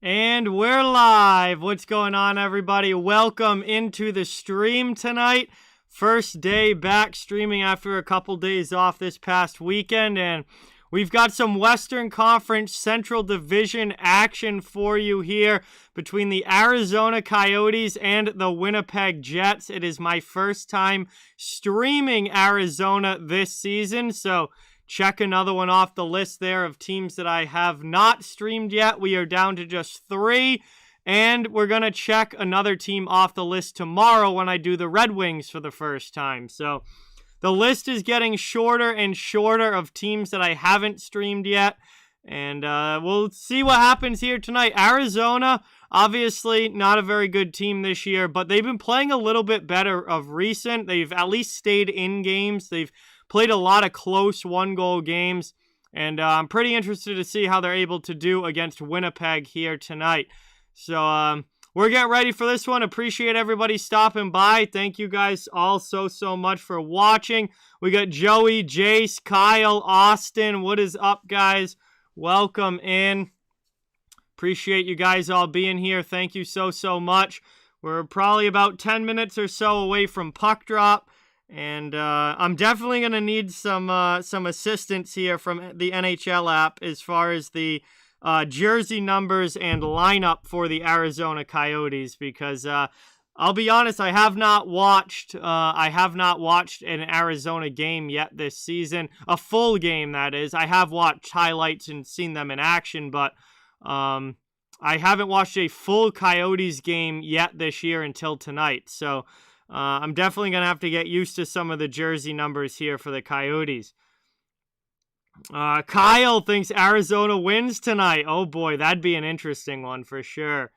And we're live. What's going on, everybody? Welcome into the stream tonight. First day back streaming after a couple days off this past weekend. And we've got some Western Conference Central Division action for you here between the Arizona Coyotes and the Winnipeg Jets. It is my first time streaming Arizona this season, so check another one off the list there of teams that I have not streamed yet. We are down to just 3, and we're going to check another team off the list tomorrow when I do the Red Wings for the first time. So the list is getting shorter and shorter of teams that I haven't streamed yet, and we'll see what happens here tonight. Arizona, obviously not a very good team this year, but they've been playing a little bit better of recent. They've at least stayed in games. They've played a lot of close one-goal games, and I'm pretty interested to see how they're able to do against Winnipeg here tonight. So we're getting ready for this one. Appreciate everybody stopping by. Thank you guys all so much for watching. We got Joey, Jace, Kyle, Austin. What is up, guys? Welcome in. Appreciate you guys all being here. Thank you so much. We're probably about 10 minutes or so away from puck drop. And I'm definitely going to need some assistance here from the NHL app as far as the jersey numbers and lineup for the Arizona Coyotes, because I'll be honest, I have not watched an Arizona game yet this season, a full game, that is. I have watched highlights and seen them in action, but I haven't watched a full Coyotes game yet this year until tonight. So I'm definitely going to have to get used to some of the jersey numbers here for the Coyotes. Kyle thinks Arizona wins tonight. Oh boy, that'd be an interesting one for sure.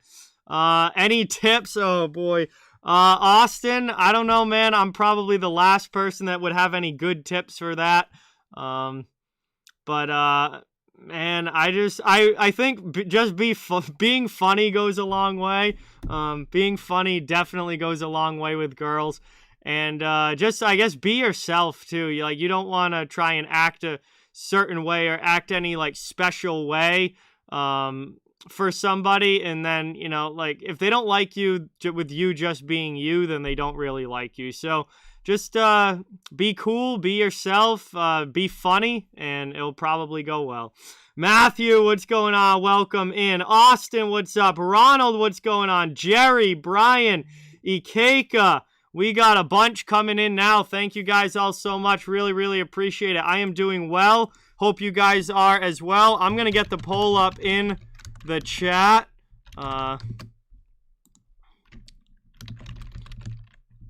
Any tips? Oh boy. Austin, I don't know, man. I'm probably the last person that would have any good tips for that. Man, I think just being funny goes a long way. Being funny definitely goes a long way with girls. And just, I guess, be yourself, too. You don't want to try and act a certain way or act any, special way for somebody. And then, if they don't like you with you just being you, then they don't really like you. So just be cool, be yourself, be funny, and it'll probably go well. Matthew, what's going on? Welcome in. Austin, what's up? Ronald, what's going on? Gerry, Brian, Ikeka. We got a bunch coming in now. Thank you guys all so much. Really appreciate it. I am doing well. Hope you guys are as well. I'm going to get the poll up in the chat.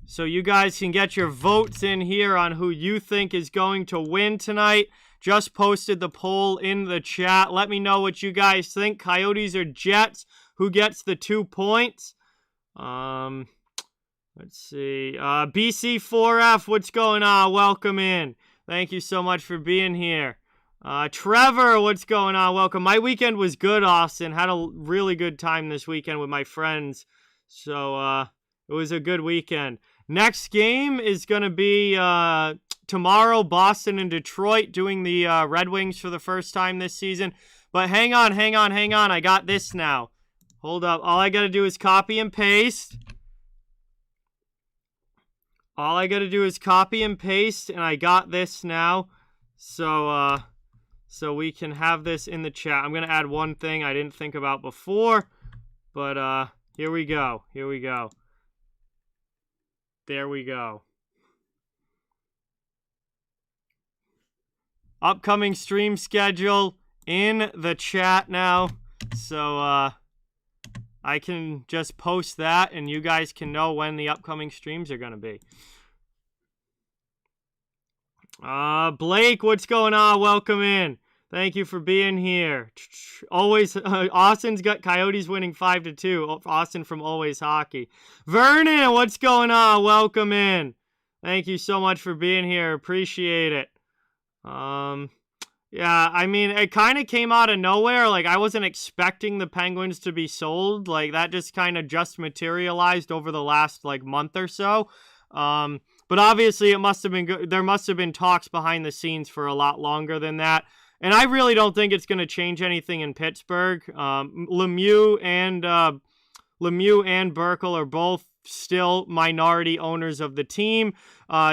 So you guys can get your votes in here on who you think is going to win tonight. Just posted the poll in the chat. Let me know what you guys think. Coyotes or Jets? Who gets the 2 points? Let's see. BC4F, what's going on? Welcome in. Thank you so much for being here. Trevor, what's going on? Welcome. My weekend was good, Austin. Had a really good time this weekend with my friends. So, it was a good weekend. Next game is going to be tomorrow, Boston and Detroit doing the Red Wings for the first time this season. But hang on. I got this now. Hold up. All I got to do is copy and paste. And I got this now. So we can have this in the chat. I'm going to add one thing I didn't think about before. But here we go. There we go. Upcoming stream schedule in the chat now. So I can just post that and you guys can know when the upcoming streams are going to be. Blake, what's going on? Welcome in. Thank you for being here. Always, Austin's got Coyotes winning 5-2. Austin from Always Hockey. Vernon, what's going on? Welcome in. Thank you so much for being here. Appreciate it. Yeah, I mean, it kind of came out of nowhere. I wasn't expecting the Penguins to be sold. That just kind of just materialized over the last, month or so. But obviously, it must have been good. There must have been talks behind the scenes for a lot longer than that. and I really don't think it's going to change anything in Pittsburgh. Lemieux and Burkle are both still minority owners of the team.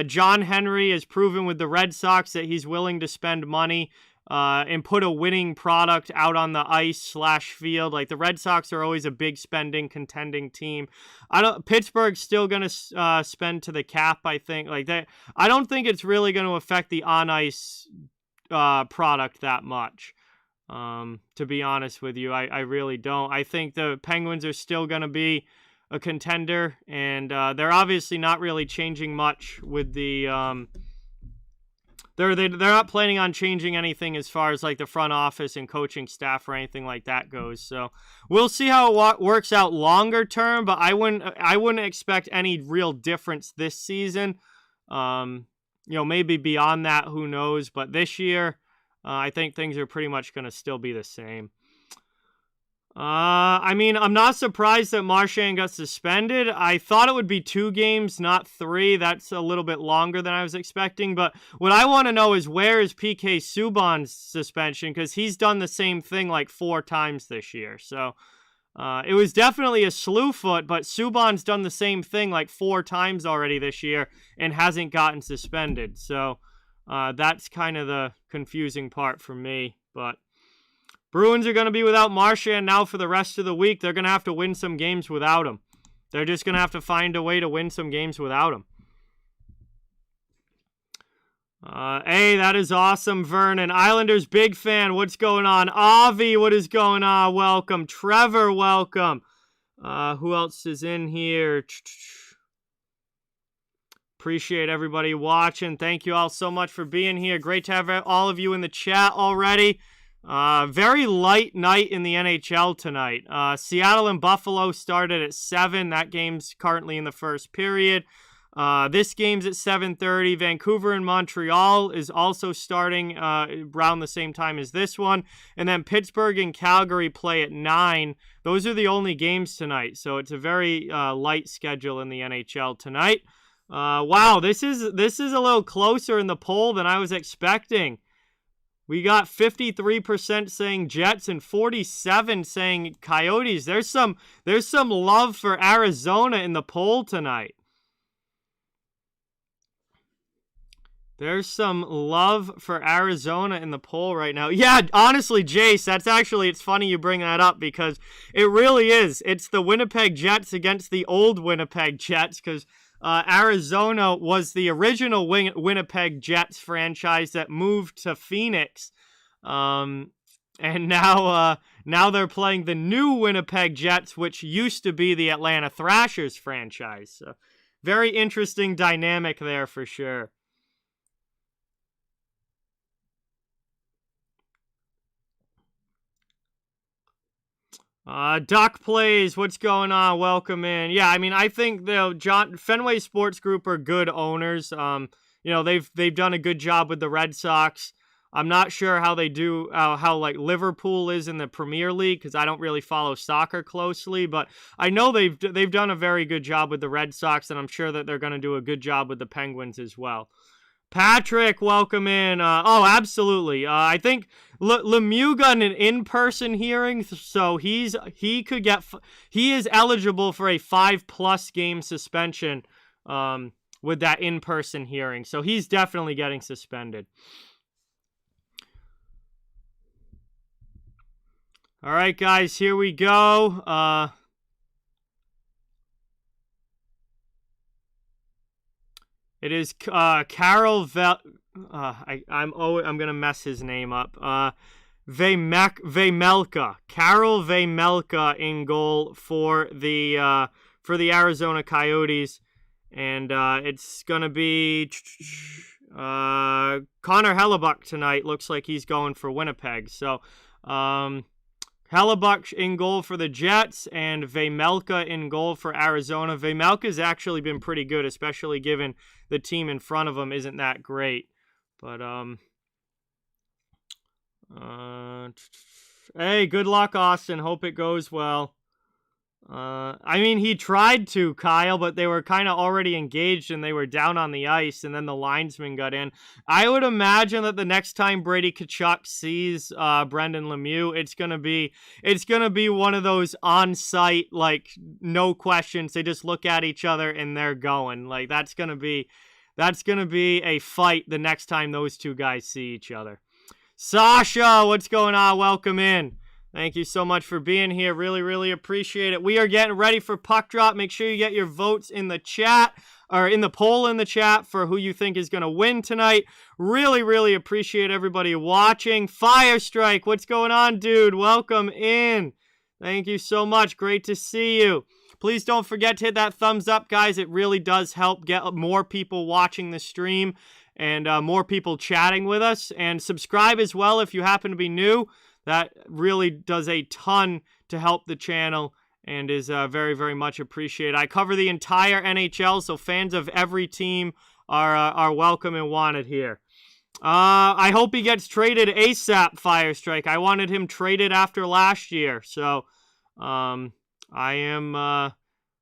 John Henry has proven with the Red Sox that he's willing to spend money and put a winning product out on the ice/field. Like, the Red Sox are always a big spending, contending team. Pittsburgh's still going to spend to the cap, I think. Like, that, I don't think it's really going to affect the on-ice product that much. To be honest with you, I really don't. I think the Penguins are still going to be a contender, and they're obviously not really changing much with the they're not planning on changing anything as far as like the front office and coaching staff or anything like that goes. So we'll see how it works out longer term, but I wouldn't expect any real difference this season. Maybe beyond that, who knows, but this year I think things are pretty much going to still be the same. I'm not surprised that Marchand got suspended. I thought it would be 2 games, not 3. That's a little bit longer than I was expecting. But what I want to know is, where is PK Subban's suspension? Because he's done the same thing like 4 times this year. So it was definitely a slew foot, but Subban's done the same thing like 4 times already this year and hasn't gotten suspended. So that's kind of the confusing part for me. But Bruins are going to be without Marchand now for the rest of the week. They're going to have to win some games without him. They're just going to have to find a way to win some games without him. Hey, that is awesome, Vernon. Islanders big fan. What's going on? Avi, what is going on? Welcome. Trevor, welcome. Who else is in here? Appreciate everybody watching. Thank you all so much for being here. Great to have all of you in the chat already. Very light night in the NHL tonight. Seattle and Buffalo started at 7. That game's currently in the first period. This game's at 7:30. Vancouver and Montreal is also starting around the same time as this one. And then Pittsburgh and Calgary play at 9. Those are the only games tonight. So it's a very light schedule in the NHL tonight. Wow, this is a little closer in the poll than I was expecting. We got 53% saying Jets and 47% saying Coyotes. There's some love for Arizona in the poll tonight. There's some love for Arizona in the poll right now. Yeah, honestly, Jace, it's funny you bring that up, because it really is. It's the Winnipeg Jets against the old Winnipeg Jets, because Arizona was the original Winnipeg Jets franchise that moved to Phoenix. And now they're playing the new Winnipeg Jets, which used to be the Atlanta Thrashers franchise. So very interesting dynamic there for sure. Duck Plays, what's going on? Welcome in. Yeah, I think Fenway Sports Group are good owners. They've done a good job with the Red Sox. I'm not sure how they do, how Liverpool is in the Premier League, because I don't really follow soccer closely, but I know they've done a very good job with the Red Sox, and I'm sure that they're going to do a good job with the Penguins as well. Patrick, welcome in. Absolutely. I think Lemieux got an in-person hearing, so he is eligible for a 5+ game suspension with that in-person hearing. So he's definitely getting suspended. All right, guys, here we go. It is Carol I'm gonna mess his name up. Vejmelka. Carol Vejmelka in goal for the Arizona Coyotes, and it's gonna be Connor Hellebuck tonight. Looks like he's going for Winnipeg. So Hellebuck in goal for the Jets and Vejmelka in goal for Arizona. Vejmelka's actually been pretty good, especially given the team in front of him isn't that great. But, hey, good luck, Austin. Hope it goes well. I mean, he tried to, Kyle, but they were kind of already engaged and they were down on the ice, and then the linesman got in. I would imagine that the next time Brady Tkachuk sees Brendan Lemieux, it's gonna be one of those on-site, like, no questions. They just look at each other and they're going. Like, that's gonna be a fight the next time those two guys see each other. Sasha, what's going on? Welcome in. Thank you so much for being here. Really, really appreciate it. We are getting ready for puck drop. Make sure you get your votes in the chat, or in the poll in the chat, for who you think is going to win tonight. Really, really appreciate everybody watching. Fire Strike, what's going on, dude? Welcome in. Thank you so much. Great to see you. Please don't forget to hit that thumbs up, guys. It really does help get more people watching the stream and more people chatting with us. And subscribe as well if you happen to be new. That really does a ton to help the channel and is very, very much appreciated. I cover the entire NHL, so fans of every team are welcome and wanted here. I hope he gets traded ASAP, Fire Strike. I wanted him traded after last year, so I am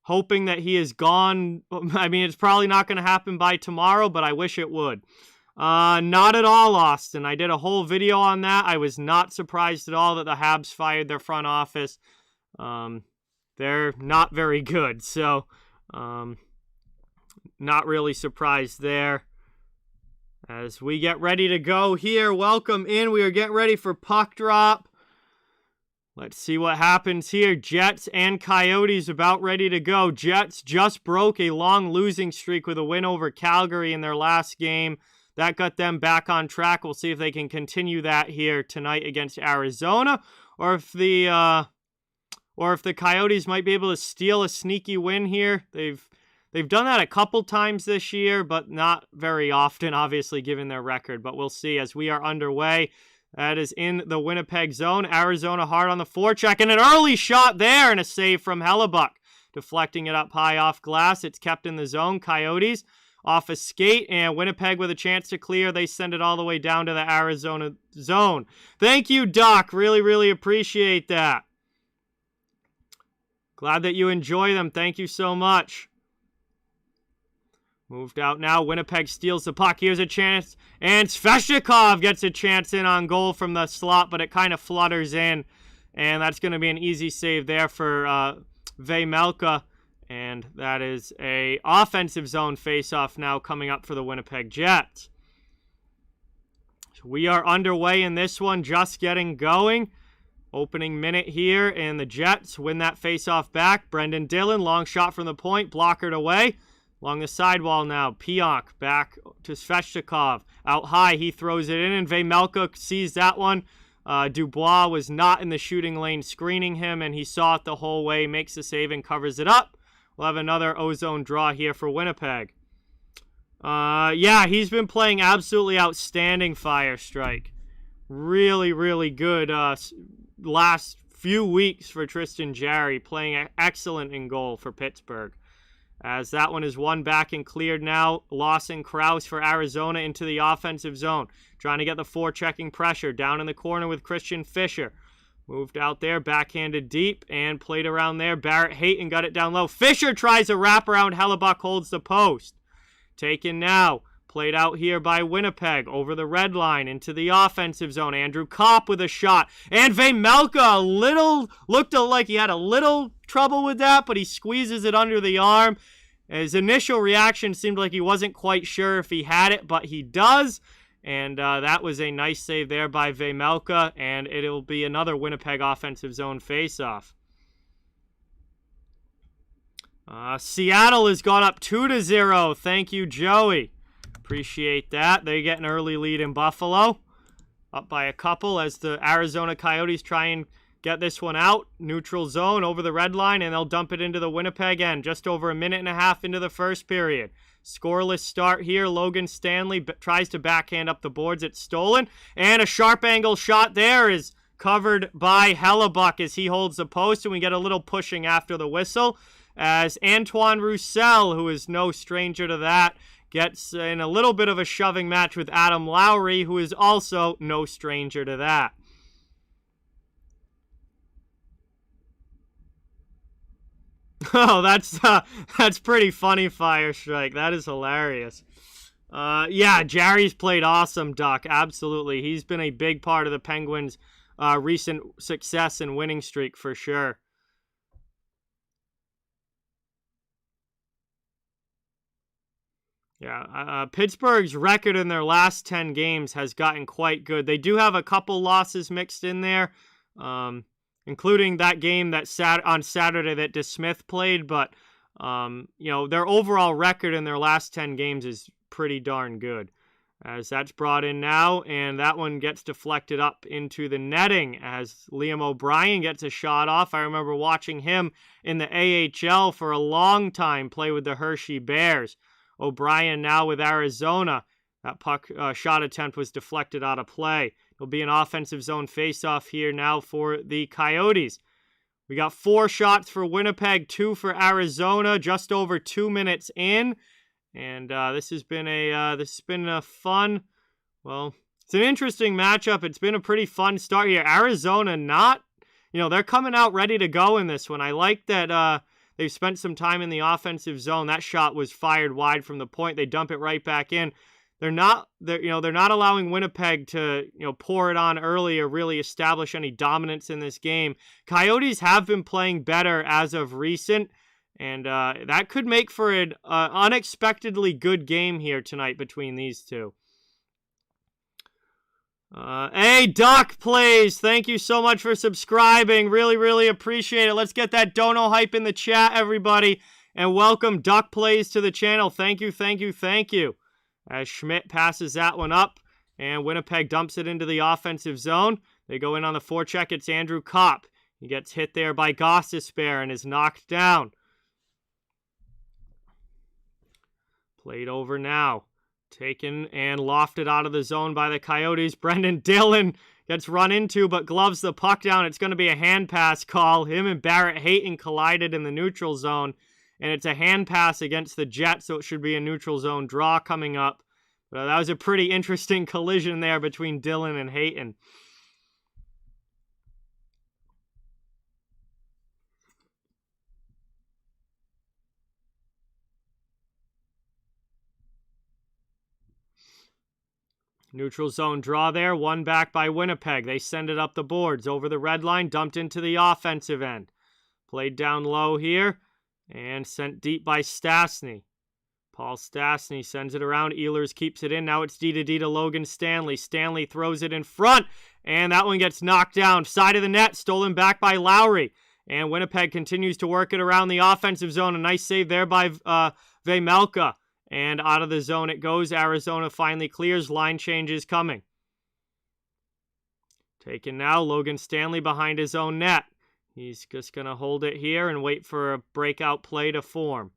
hoping that he is gone. I mean, it's probably not going to happen by tomorrow, but I wish it would. Not at all, Austin. I did a whole video on that. I was not surprised at all that the Habs fired their front office. They're not very good, so not really surprised there. As we get ready to go here, welcome in. We are getting ready for puck drop. Let's see what happens here. Jets and Coyotes about ready to go. Jets just broke a long losing streak with a win over Calgary in their last game. That got them back on track. We'll see if they can continue that here tonight against Arizona, or if the Coyotes might be able to steal a sneaky win here. They've done that a couple times this year, but not very often, obviously, given their record. But we'll see as we are underway. That is in the Winnipeg zone. Arizona hard on the forecheck, and an early shot there, and a save from Hellebuck, deflecting it up high off glass. It's kept in the zone. Coyotes off a skate, and Winnipeg with a chance to clear. They send it all the way down to the Arizona zone. Thank you, Doc. Really, really appreciate that. Glad that you enjoy them. Thank you so much. Moved out now. Winnipeg steals the puck. Here's a chance, and Sveshnikov gets a chance in on goal from the slot, but it kind of flutters in, and that's going to be an easy save there for Vejmelka. And that is a offensive zone faceoff now coming up for the Winnipeg Jets. So we are underway in this one, just getting going. Opening minute here, and the Jets win that faceoff back. Brendan Dillon, long shot from the point, blockered away. Along the sidewall now, Pionk back to Sveshnikov. Out high, he throws it in, and Vejmelka sees that one. Dubois was not in the shooting lane screening him, and he saw it the whole way, makes the save and covers it up. We'll have another ozone draw here for Winnipeg. Yeah, he's been playing absolutely outstanding, Fire Strike. Really, really good last few weeks for Tristan Jarry, playing excellent in goal for Pittsburgh. As that one is won back and cleared now. Lawson Krause for Arizona into the offensive zone. Trying to get the forechecking pressure. Down in the corner with Christian Fischer. Moved out there, backhanded deep, and played around there. Barrett Hayton got it down low. Fischer tries a wraparound. Hellebuck holds the post. Taken now. Played out here by Winnipeg. Over the red line into the offensive zone. Andrew Kopp with a shot. And Vejmelka looked like he had a little trouble with that, but he squeezes it under the arm. His initial reaction seemed like he wasn't quite sure if he had it, but he does. And that was a nice save there by Vejmelka, and it'll be another Winnipeg offensive zone faceoff. Seattle has gone up 2-0. Thank you, Joey. Appreciate that. They get an early lead in Buffalo. Up by a couple as the Arizona Coyotes try and get this one out. Neutral zone over the red line, and they'll dump it into the Winnipeg end. Just over a minute and a half into the first period. Scoreless start here. Logan Stanley tries to backhand up the boards. It's stolen. And a sharp angle shot there is covered by Hellebuck as he holds the post. And we get a little pushing after the whistle as Antoine Roussel, who is no stranger to that, gets in a little bit of a shoving match with Adam Lowry, who is also no stranger to that. Oh, that's pretty funny, Fire Strike. That is hilarious. Yeah, Gerry's played awesome, Duck. Absolutely. He's been a big part of the Penguins' recent success and winning streak for sure. Yeah, Pittsburgh's record in their last 10 games has gotten quite good. They do have a couple losses mixed in there, including that game that on Saturday that DeSmith played, but their overall record in their last 10 games is pretty darn good. As that's brought in now, and that one gets deflected up into the netting as Liam O'Brien gets a shot off. I remember watching him in the AHL for a long time play with the Hershey Bears. O'Brien now with Arizona. That puck shot attempt was deflected out of play. It'll be an offensive zone faceoff here now for the Coyotes. We got 4 shots for Winnipeg, 2 for Arizona, just over 2 minutes in. And this has been a fun, well, it's an interesting matchup. It's been a pretty fun start here. Arizona they're coming out ready to go in this one. I like that they've spent some time in the offensive zone. That shot was fired wide from the point. They dump it right back in. They're not allowing Winnipeg to, pour it on early or really establish any dominance in this game. Coyotes have been playing better as of recent. And that could make for an unexpectedly good game here tonight between these two. Hey, Doc Plays, thank you so much for subscribing. Really, really appreciate it. Let's get that dono hype in the chat, everybody. And welcome Duck Plays to the channel. Thank you, thank you, thank you. As Schmidt passes that one up, and Winnipeg dumps it into the offensive zone. They go in on the forecheck. It's Andrew Kopp. He gets hit there by Gostisbehere and is knocked down. Played over now. Taken and lofted out of the zone by the Coyotes. Brendan Dillon gets run into, but gloves the puck down. It's going to be a hand pass call. Him and Barrett Hayton collided in the neutral zone, and it's a hand pass against the Jets, so it should be a neutral zone draw coming up. But that was a pretty interesting collision there between Dillon and Hayton. Neutral zone draw there, one back by Winnipeg. They send it up the boards, over the red line, dumped into the offensive end. Played down low here, and sent deep by Stastny. Paul Stastny sends it around, Ehlers keeps it in, now it's D to Logan Stanley. Stanley throws it in front, and that one gets knocked down. Side of the net, stolen back by Lowry. And Winnipeg continues to work it around the offensive zone. A nice save there by Vejmelka. And out of the zone it goes. Arizona finally clears. Line changes coming. Taken now. Logan Stanley behind his own net. He's just going to hold it here and wait for a breakout play to form.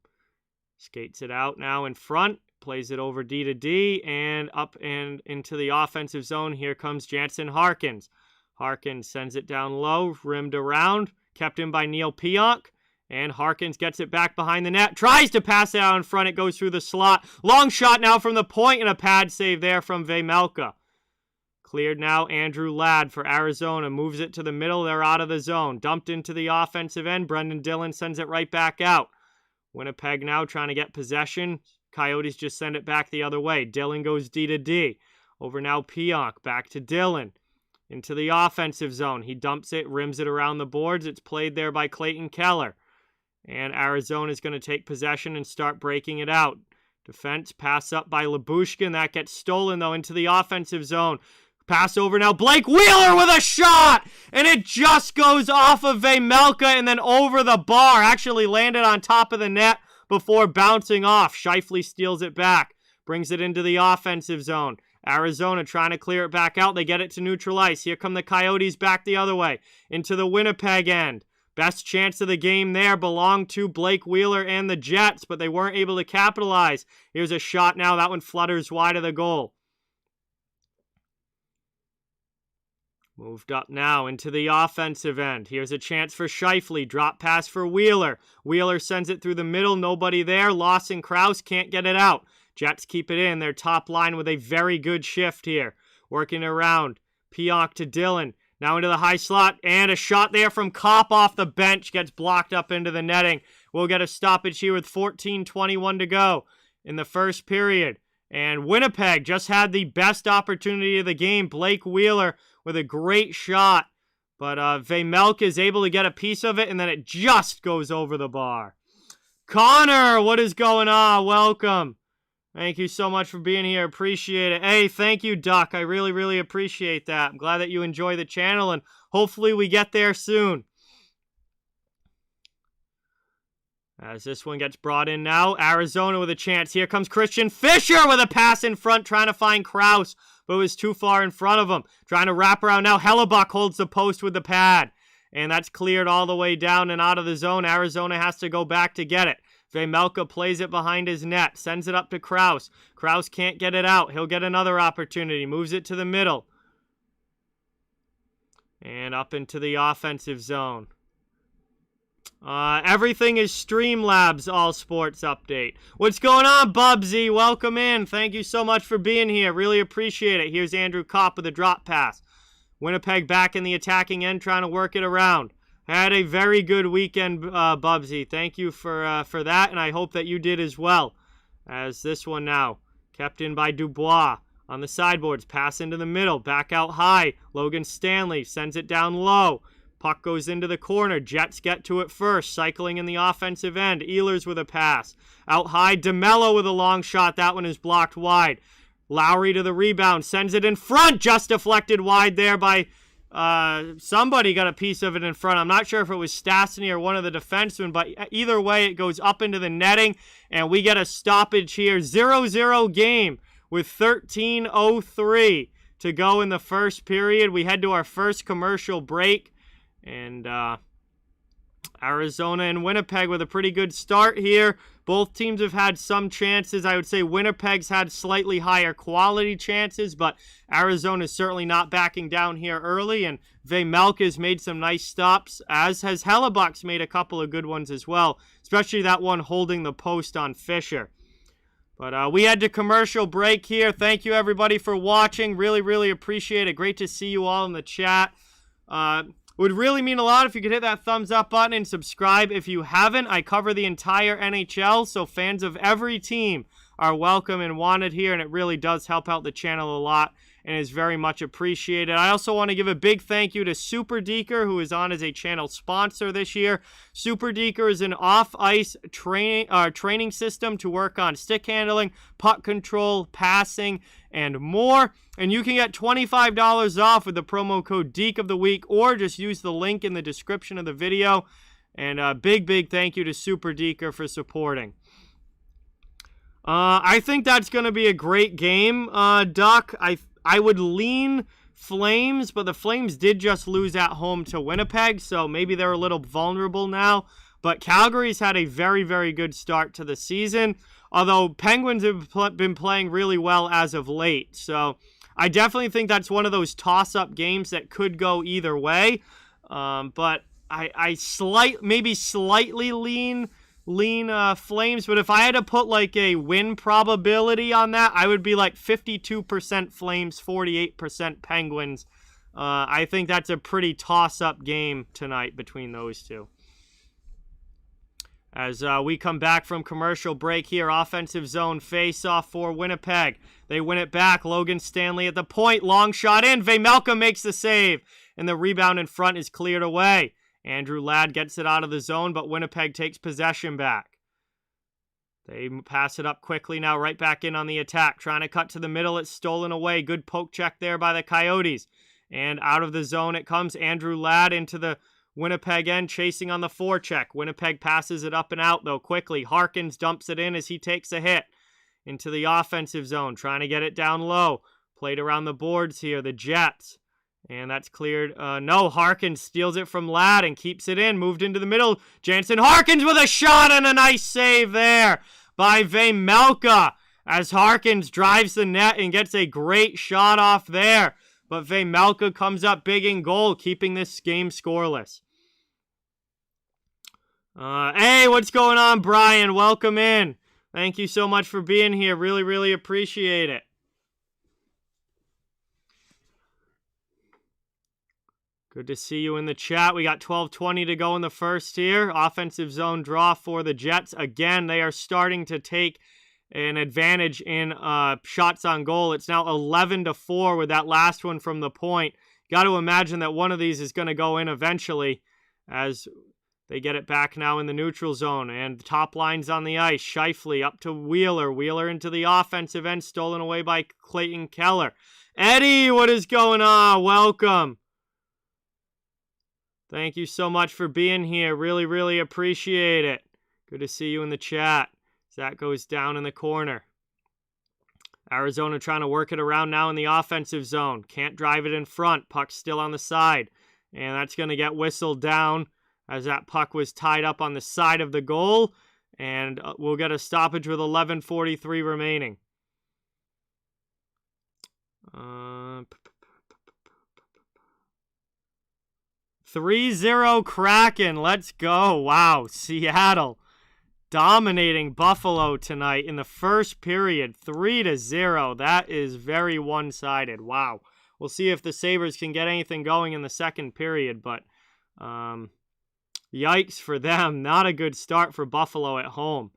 Skates it out now in front. Plays it over D to D. And up and into the offensive zone. Here comes Jansen Harkins. Harkins sends it down low. Rimmed around. Kept in by Neil Pionk. And Harkins gets it back behind the net. Tries to pass it out in front. It goes through the slot. Long shot now from the point and a pad save there from Vejmelka. Cleared now. Andrew Ladd for Arizona. Moves it to the middle. They're out of the zone. Dumped into the offensive end. Brendan Dillon sends it right back out. Winnipeg now trying to get possession. Coyotes just send it back the other way. Dillon goes D to D. Over now Pionk. Back to Dillon. Into the offensive zone. He dumps it. Rims it around the boards. It's played there by Clayton Keller. And Arizona is going to take possession and start breaking it out. Defense pass up by Lyubushkin. That gets stolen, though, into the offensive zone. Pass over now. Blake Wheeler with a shot! And it just goes off of Vejmelka and then over the bar. Actually landed on top of the net before bouncing off. Scheifele steals it back. Brings it into the offensive zone. Arizona trying to clear it back out. They get it to neutral ice. Here come the Coyotes back the other way. Into the Winnipeg end. Best chance of the game there belonged to Blake Wheeler and the Jets, but they weren't able to capitalize. Here's a shot now. That one flutters wide of the goal. Moved up now into the offensive end. Here's a chance for Scheifele. Drop pass for Wheeler. Wheeler sends it through the middle. Nobody there. Lawson Krause can't get it out. Jets keep it in. Their top line with a very good shift here. Working around. Pionk to Dillon. Now into the high slot, and a shot there from Kopp off the bench gets blocked up into the netting. will get a stoppage here with 14:21 to go in the first period. And Winnipeg just had the best opportunity of the game. Blake Wheeler with a great shot. But Vejmelka is able to get a piece of it, and then it just goes over the bar. Connor, what is going on? Welcome. Thank you so much for being here. Appreciate it. Hey, thank you, Duck. I really, really appreciate that. I'm glad that you enjoy the channel, and hopefully we get there soon. As this one gets brought in now, Arizona with a chance. Here comes Christian Fischer with a pass in front, trying to find Krause, but it was too far in front of him. Trying to wrap around now. Hellebuck holds the post with the pad, and that's cleared all the way down and out of the zone. Arizona has to go back to get it. Vejmelka plays it behind his net, sends it up to Krause. Krause can't get it out. He'll get another opportunity, moves it to the middle. And up into the offensive zone. Everything is Streamlabs All Sports Update. What's going on, Bubsy? Welcome in. Thank you so much for being here. Really appreciate it. Here's Andrew Kopp with a drop pass. Winnipeg back in the attacking end, trying to work it around. Had a very good weekend, Bubsy. Thank you for that, and I hope that you did as well. As this one now, kept in by Dubois. On the sideboards, pass into the middle, back out high. Logan Stanley sends it down low. Puck goes into the corner. Jets get to it first. Cycling in the offensive end. Ehlers with a pass. Out high, DeMello with a long shot. That one is blocked wide. Lowry to the rebound. Sends it in front. Just deflected wide there by somebody got a piece of it in front. I'm not sure if it was Stastny or one of the defensemen, but either way, it goes up into the netting, and we get a stoppage here. 0-0 game with 13:03 to go in the first period. We head to our first commercial break. And Arizona and Winnipeg with a pretty good start here. Both teams have had some chances. I would say Winnipeg's had slightly higher quality chances, but Arizona's certainly not backing down here early. And Vejmelka's made some nice stops, as has Hellebuck's made a couple of good ones as well, especially that one holding the post on Fischer. But we had to commercial break here. Thank you, everybody, for watching. Really, really appreciate it. Great to see you all in the chat. Would really mean a lot if you could hit that thumbs up button and subscribe if you haven't. I cover the entire NHL, so fans of every team are welcome and wanted here, and it really does help out the channel a lot and is very much appreciated. I also want to give a big thank you to Super Deeker, who is on as a channel sponsor this year. Super Deeker is an off-ice training system to work on stick handling, puck control, passing, and more. And you can get $25 off with the promo code DEEK of the week, or just use the link in the description of the video. And a big thank you to Super Deeker for supporting. I think that's going to be a great game, Duck. I would lean Flames, but the Flames did just lose at home to Winnipeg, so maybe they're a little vulnerable now. But Calgary's had a very good start to the season, although Penguins have been playing really well as of late. So I definitely think that's one of those toss-up games that could go either way. But I maybe slightly lean Flames, but if I had to put like a win probability on that, I would be like 52% Flames, 48% Penguins. I think that's a pretty toss-up game tonight between those two. As we come back from commercial break here, offensive zone face-off for Winnipeg. They win it back. Logan Stanley at the point. Long shot in. Vejmelka makes the save. And the rebound in front is cleared away. Andrew Ladd gets it out of the zone, but Winnipeg takes possession back. They pass it up quickly now, right back in on the attack. Trying to cut to the middle. It's stolen away. Good poke check there by the Coyotes. And out of the zone it comes. Andrew Ladd into the Winnipeg end, chasing on the forecheck. Winnipeg passes it up and out, though, quickly. Harkins dumps it in as he takes a hit into the offensive zone, trying to get it down low. Played around the boards here, the Jets. And that's cleared. No, Harkins steals it from Ladd and keeps it in. Moved into the middle. Jansen Harkins with a shot and a nice save there by Vejmelka as Harkins drives the net and gets a great shot off there. But Vejmelka comes up big in goal, keeping this game scoreless. Hey, what's going on, Brian? Welcome in. Thank you so much for being here. Really appreciate it. Good to see you in the chat. We got 12:20 to go in the first here. Offensive zone draw for the Jets. Again, they are starting to take an advantage in shots on goal. It's now 11-4 with that last one from the point. Got to imagine that one of these is going to go in eventually as they get it back now in the neutral zone. And the top line's on the ice. Scheifele up to Wheeler. Wheeler into the offensive end. Stolen away by Clayton Keller. Eddie, what is going on? Welcome. Thank you so much for being here. Really, really appreciate it. Good to see you in the chat. That goes down in the corner. Arizona trying to work it around now in the offensive zone. Can't drive it in front. Puck's still on the side. And that's going to get whistled down as that puck was tied up on the side of the goal. And we'll get a stoppage with 11:43 remaining. 3-0 Kraken. Let's go. Wow. Seattle dominating Buffalo tonight in the first period. 3-0. That is very one-sided. Wow. We'll see if the Sabres can get anything going in the second period, but yikes for them. Not a good start for Buffalo at home.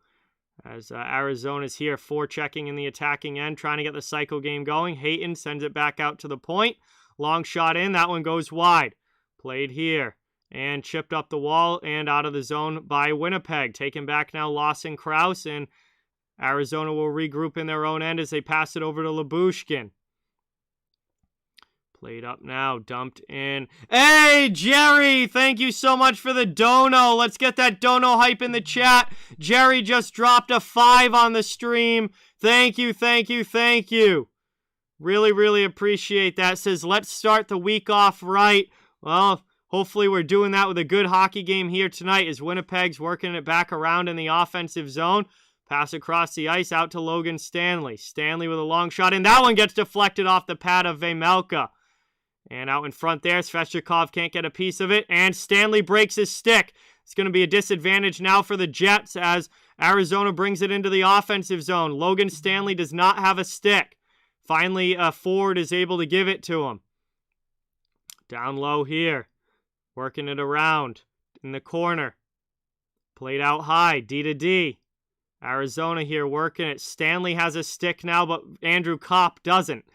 As Arizona's here forechecking in the attacking end, trying to get the cycle game going. Hayton sends it back out to the point. Long shot in. That one goes wide. Played here. And chipped up the wall and out of the zone by Winnipeg. Taken back now Lawson Krause. And Arizona will regroup in their own end as they pass it over to Lyubushkin. Played up now. Dumped in. Hey, Gerry! Thank you so much for the dono. Let's get that dono hype in the chat. Gerry just dropped a 5 on the stream. Thank you, thank you, thank you. Really, really appreciate that. Says, let's start the week off right. Well, hopefully we're doing that with a good hockey game here tonight as Winnipeg's working it back around in the offensive zone. Pass across the ice out to Logan Stanley. Stanley with a long shot, and that one gets deflected off the pad of Vejmelka. And out in front there, Svechnikov can't get a piece of it, and Stanley breaks his stick. It's going to be a disadvantage now for the Jets as Arizona brings it into the offensive zone. Logan Stanley does not have a stick. Finally, a forward is able to give it to him. Down low here. Working it around in the corner. Played out high, D to D. Arizona here working it. Stanley has a stick now, but Andrew Kopp doesn't.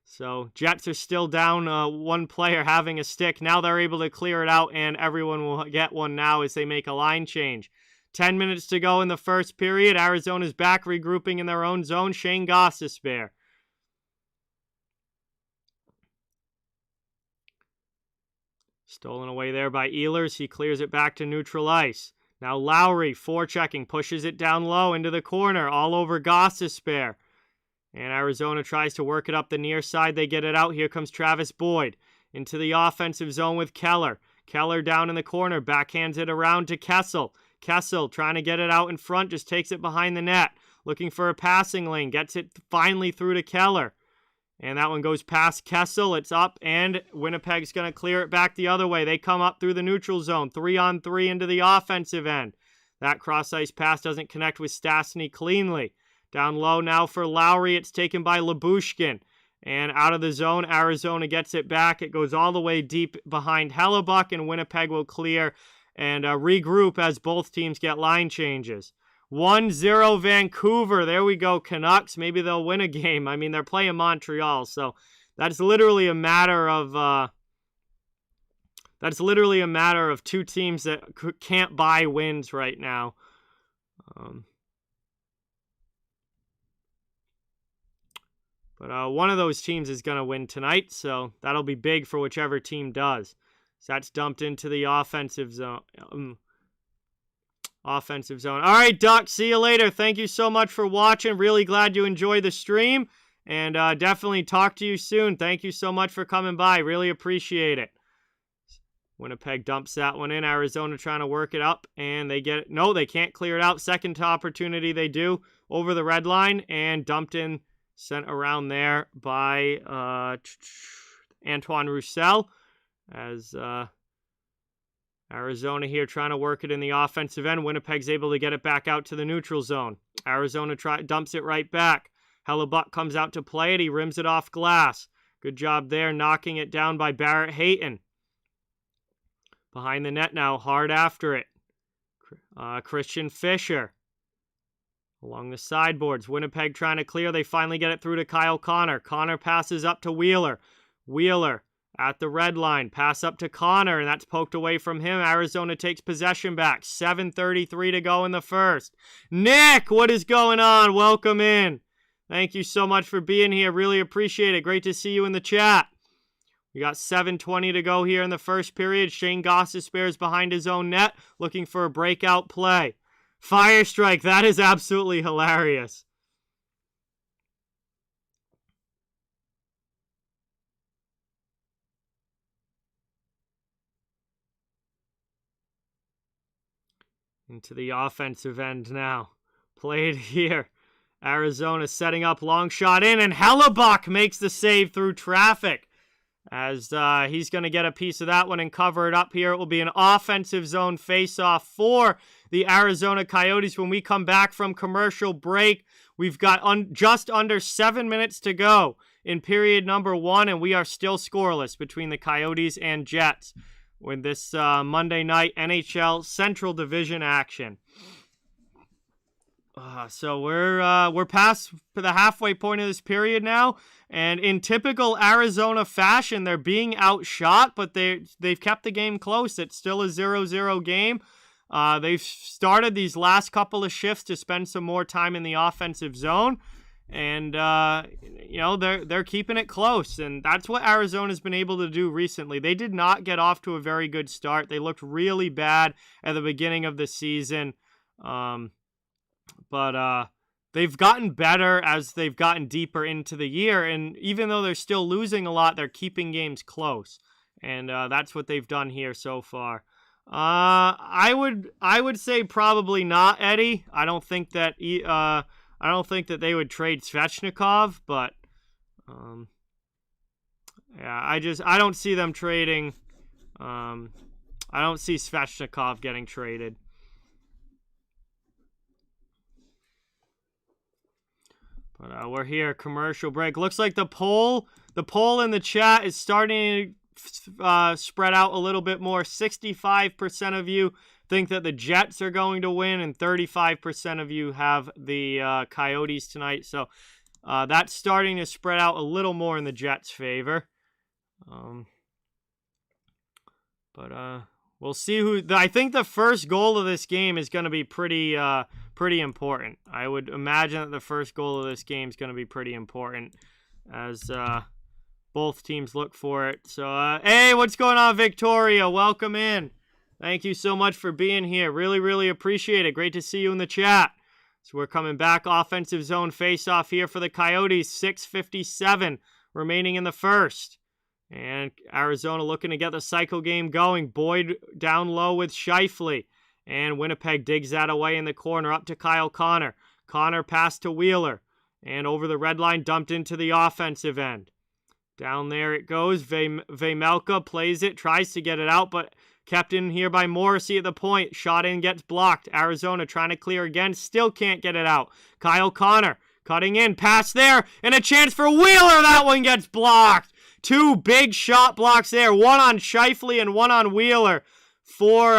So Jets are still down one player having a stick. Now they're able to clear it out, and everyone will get one now as they make a line change. 10 minutes to go in the first period. Arizona's back regrouping in their own zone. Shane Gostisbehere. Stolen away there by Ehlers. He clears it back to neutral ice. Now Lowry, forechecking, pushes it down low into the corner, all over Gostisbehere. And Arizona tries to work it up the near side. They get it out. Here comes Travis Boyd into the offensive zone with Keller. Keller down in the corner, backhands it around to Kessel. Kessel trying to get it out in front, just takes it behind the net. Looking for a passing lane, gets it finally through to Keller. And that one goes past Kessel. It's up, and Winnipeg's going to clear it back the other way. They come up through the neutral zone, 3-on-3 into the offensive end. That cross-ice pass doesn't connect with Stastny cleanly. Down low now for Lowry. It's taken by Lyubushkin. And out of the zone, Arizona gets it back. It goes all the way deep behind Hellebuck, and Winnipeg will clear and regroup as both teams get line changes. 1-0 Vancouver. There we go, Canucks. Maybe they'll win a game. I mean, they're playing Montreal, so that's literally a matter of two teams that can't buy wins right now. But one of those teams is going to win tonight, so that'll be big for whichever team does. So that's dumped into the offensive zone. Offensive zone. All right, Duck, see you later. Thank you so much for watching. Really glad you enjoyed the stream, and definitely talk to you soon. Thank you so much for coming by. Really appreciate it. Winnipeg dumps that one in. Arizona trying to work it up, and they get it. No, they can't clear it out. Second opportunity they do over the red line, and dumped in, sent around there by Antoine Roussel as Arizona here trying to work it in the offensive end. Winnipeg's able to get it back out to the neutral zone. Arizona dumps it right back. Hellebuck comes out to play it. He rims it off glass. Good job there, knocking it down by Barrett Hayton. Behind the net now, hard after it. Christian Fisher. Along the sideboards, Winnipeg trying to clear. They finally get it through to Kyle Connor. Connor passes up to Wheeler. Wheeler at the red line. Pass up to Connor, and that's poked away from him. Arizona takes possession back. 7:33 to go in the first. Nick, what is going on? Welcome in. Thank you so much for being here. Really appreciate it. Great to see you in the chat. We got 7:20 to go here in the first period. Shane Gostisbehere behind his own net, looking for a breakout play. Fire strike, that is absolutely hilarious. Into the offensive end now. Played here. Arizona setting up, long shot in, and Hellebuyck makes the save through traffic. As he's going to get a piece of that one and cover it up here. It will be an offensive zone face-off for the Arizona Coyotes when we come back from commercial break. We've got just under 7 minutes to go in period number 1, and we are still scoreless between the Coyotes and Jets with this Monday night NHL Central Division action. So we're past the halfway point of this period now, and in typical Arizona fashion, they're being outshot, but they've kept the game close. It's still a 0-0 game. They've started these last couple of shifts to spend some more time in the offensive zone, and they're keeping it close, and that's what Arizona's been able to do recently. They did not get off to a very good start. They looked really bad at the beginning of the season. But they've gotten better as they've gotten deeper into the year, and even though they're still losing a lot, they're keeping games close, and that's what they've done here so far. I would say probably not, Eddie. I don't think that they would trade Svechnikov, but I don't see them trading. I don't see Svechnikov getting traded. But we're here, commercial break. Looks like the poll in the chat is starting to spread out a little bit more. 65% of you think that the Jets are going to win, and 35% of you have the Coyotes tonight. So that's starting to spread out a little more in the Jets' favor. We'll see who. I think the first goal of this game is going to be pretty important. I would imagine that the first goal of this game is going to be pretty important as both teams look for it. So, hey, what's going on, Victoria? Welcome in. Thank you so much for being here. Really, really appreciate it. Great to see you in the chat. So we're coming back, offensive zone face-off here for the Coyotes. 6:57 remaining in the first. And Arizona looking to get the cycle game going. Boyd down low with Scheifele. And Winnipeg digs that away in the corner up to Kyle Connor. Connor passed to Wheeler. And over the red line, dumped into the offensive end. Down there it goes. Vejmelka plays it, tries to get it out, but kept in here by Morrissey at the point. Shot in, gets blocked. Arizona trying to clear again. Still can't get it out. Kyle Connor cutting in. Pass there. And a chance for Wheeler. That one gets blocked. Two big shot blocks there. One on Scheifele and one on Wheeler for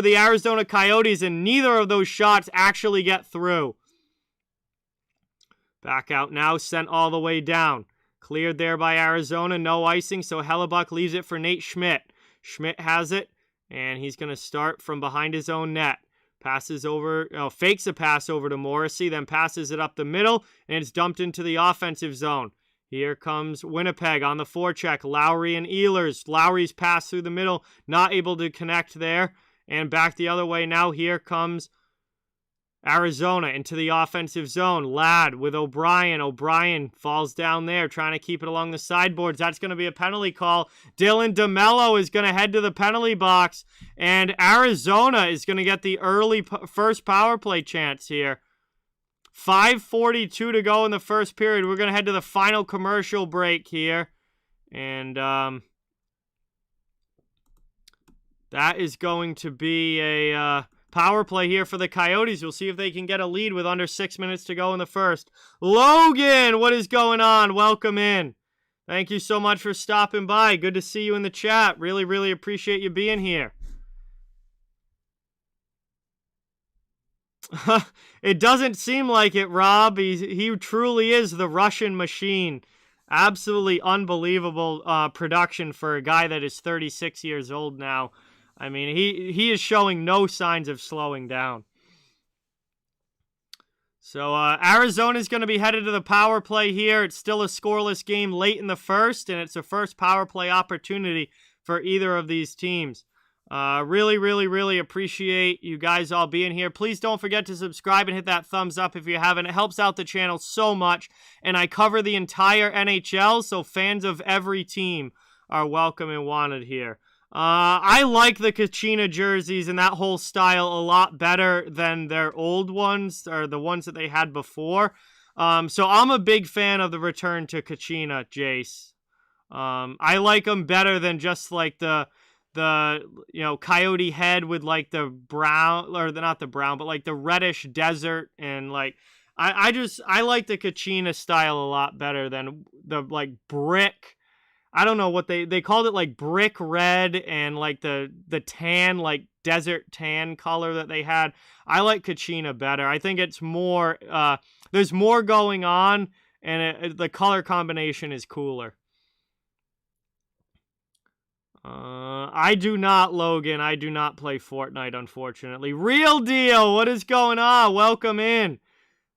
the Arizona Coyotes, and neither of those shots actually get through. Back out now, sent all the way down. Cleared there by Arizona, no icing, so Hellebuyck leaves it for Nate Schmidt. Schmidt has it, and he's going to start from behind his own net. Passes over, fakes a pass over to Morrissey, then passes it up the middle, and it's dumped into the offensive zone. Here comes Winnipeg on the forecheck. Lowry and Ehlers. Lowry's pass through the middle, not able to connect there. And back the other way now. Here comes Arizona into the offensive zone. Ladd with O'Brien. O'Brien falls down there, trying to keep it along the sideboards. That's going to be a penalty call. Dylan DeMello is going to head to the penalty box. And Arizona is going to get the early first power play chance here. 5:42 to go in the first period. We're going to head to the final commercial break here. And that is going to be a power play here for the Coyotes. We'll see if they can get a lead with under 6 minutes to go in the first. Logan, what is going on? Welcome in. Thank you so much for stopping by. Good to see you in the chat. Really, really appreciate you being here. It doesn't seem like it, Rob. He truly is the Russian machine. Absolutely unbelievable production for a guy that is 36 years old now. I mean, he is showing no signs of slowing down. So Arizona's going to be headed to the power play here. It's still a scoreless game late in the first, and it's a first power play opportunity for either of these teams. Really appreciate you guys all being here. Please don't forget to subscribe and hit that thumbs up if you haven't. It helps out the channel so much. And I cover the entire NHL, so fans of every team are welcome and wanted here. I like the Kachina jerseys and that whole style a lot better than their old ones, or the ones that they had before. So I'm a big fan of the return to Kachina, Jace. I like them better than just like the coyote head with like the brown, or not the brown, but like the reddish desert, and like I like the Kachina style a lot better than the like brick. I don't know what they called it, like brick red, and like the tan, like desert tan color that they had. I like Kachina better. I think it's more there's more going on, and the color combination is cooler. I do not, Logan. I do not play Fortnite, unfortunately. Real deal. What is going on? Welcome in.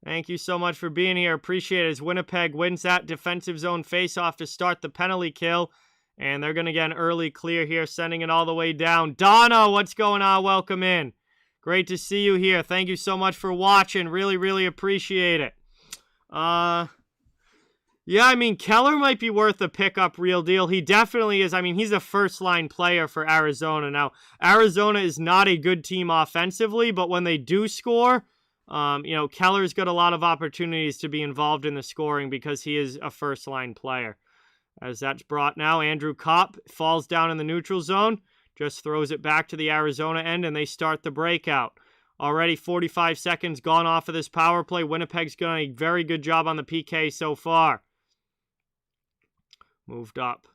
Thank you so much for being here. Appreciate it. As Winnipeg wins that defensive zone faceoff to start the penalty kill. And they're going to get an early clear here, sending it all the way down. Donna, what's going on? Welcome in. Great to see you here. Thank you so much for watching. Really appreciate it. Yeah, I mean, Keller might be worth a pickup, real deal. He definitely is. I mean, he's a first-line player for Arizona. Now, Arizona is not a good team offensively, but when they do score, Keller's got a lot of opportunities to be involved in the scoring because he is a first-line player. As that's brought now, Andrew Kopp falls down in the neutral zone, just throws it back to the Arizona end, and they start the breakout. Already 45 seconds gone off of this power play. Winnipeg's done a very good job on the PK so far. Moved up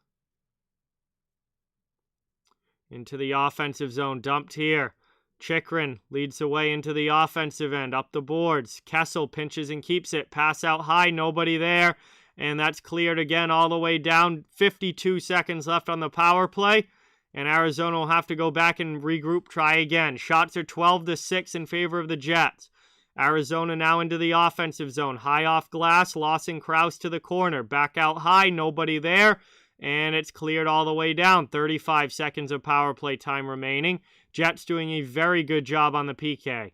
into the offensive zone, dumped here. Chikrin leads the way into the offensive end, up the boards. Kessel pinches and keeps it. Pass out high, nobody there. And that's cleared again all the way down. 52 seconds left on the power play. And Arizona will have to go back and regroup, try again. Shots are 12-6 in favor of the Jets. Arizona now into the offensive zone. High off glass. Lawson Krause to the corner. Back out high. Nobody there. And it's cleared all the way down. 35 seconds of power play time remaining. Jets doing a very good job on the PK.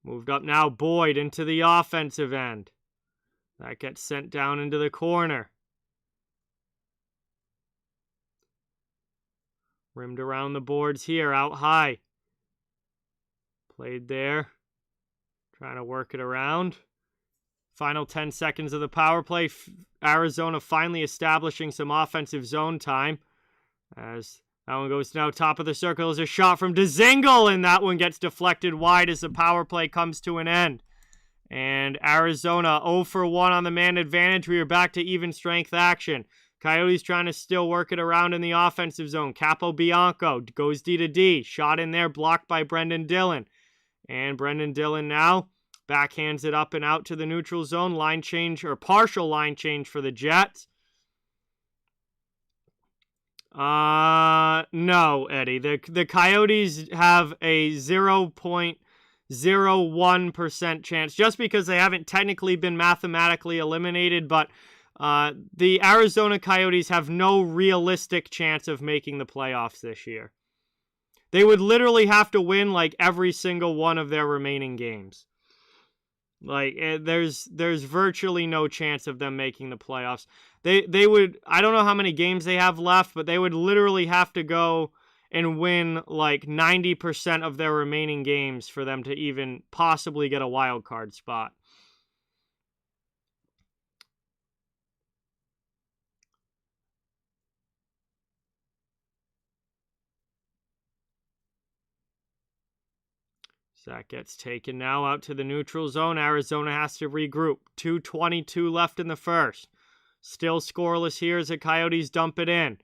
Moved up now. Boyd into the offensive end. That gets sent down into the corner. Rimmed around the boards here. Out high. Played there. Trying to work it around. Final 10 seconds of the power play. Arizona finally establishing some offensive zone time. As that one goes now top of the circle. Is a shot from Dzingel, and that one gets deflected wide as the power play comes to an end. And Arizona 0 for 1 on the man advantage. We are back to even strength action. Coyotes trying to still work it around in the offensive zone. Capobianco goes D to D. Shot in there, blocked by Brendan Dillon. And Brendan Dillon now backhands it up and out to the neutral zone. Line change, or partial line change for the Jets. No, Eddie. The Coyotes have a 0.01% chance, just because they haven't technically been mathematically eliminated, but the Arizona Coyotes have no realistic chance of making the playoffs this year. They would literally have to win like every single one of their remaining games. Like there's virtually no chance of them making the playoffs. They would, I don't know how many games they have left, but they would literally have to go and win like 90% of their remaining games for them to even possibly get a wild card spot. That gets taken now out to the neutral zone. Arizona has to regroup. 2:22 left in the first. Still scoreless here as the Coyotes dump it in.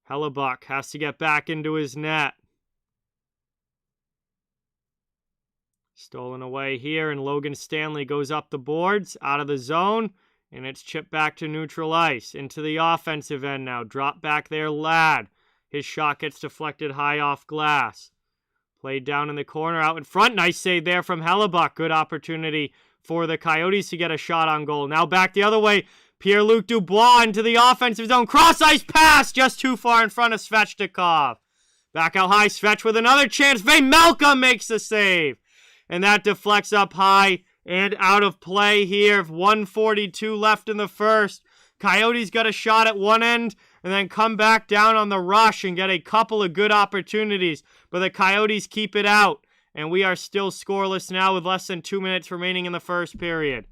Hellebuck has to get back into his net. Stolen away here, and Logan Stanley goes up the boards, out of the zone, and it's chipped back to neutral ice. Into the offensive end now. Drop back there, Ladd. His shot gets deflected high off glass. Played down in the corner, out in front. Nice save there from Hellebuck. Good opportunity for the Coyotes to get a shot on goal. Now back the other way. Pierre-Luc Dubois into the offensive zone. Cross-ice pass just too far in front of Svechnikov. Back out high, Svech with another chance. Vejmelka makes the save. And that deflects up high and out of play here. 1:42 left in the first. Coyotes got a shot at one end and then come back down on the rush and get a couple of good opportunities. But the Coyotes keep it out. And we are still scoreless now with less than 2 minutes remaining in the first period.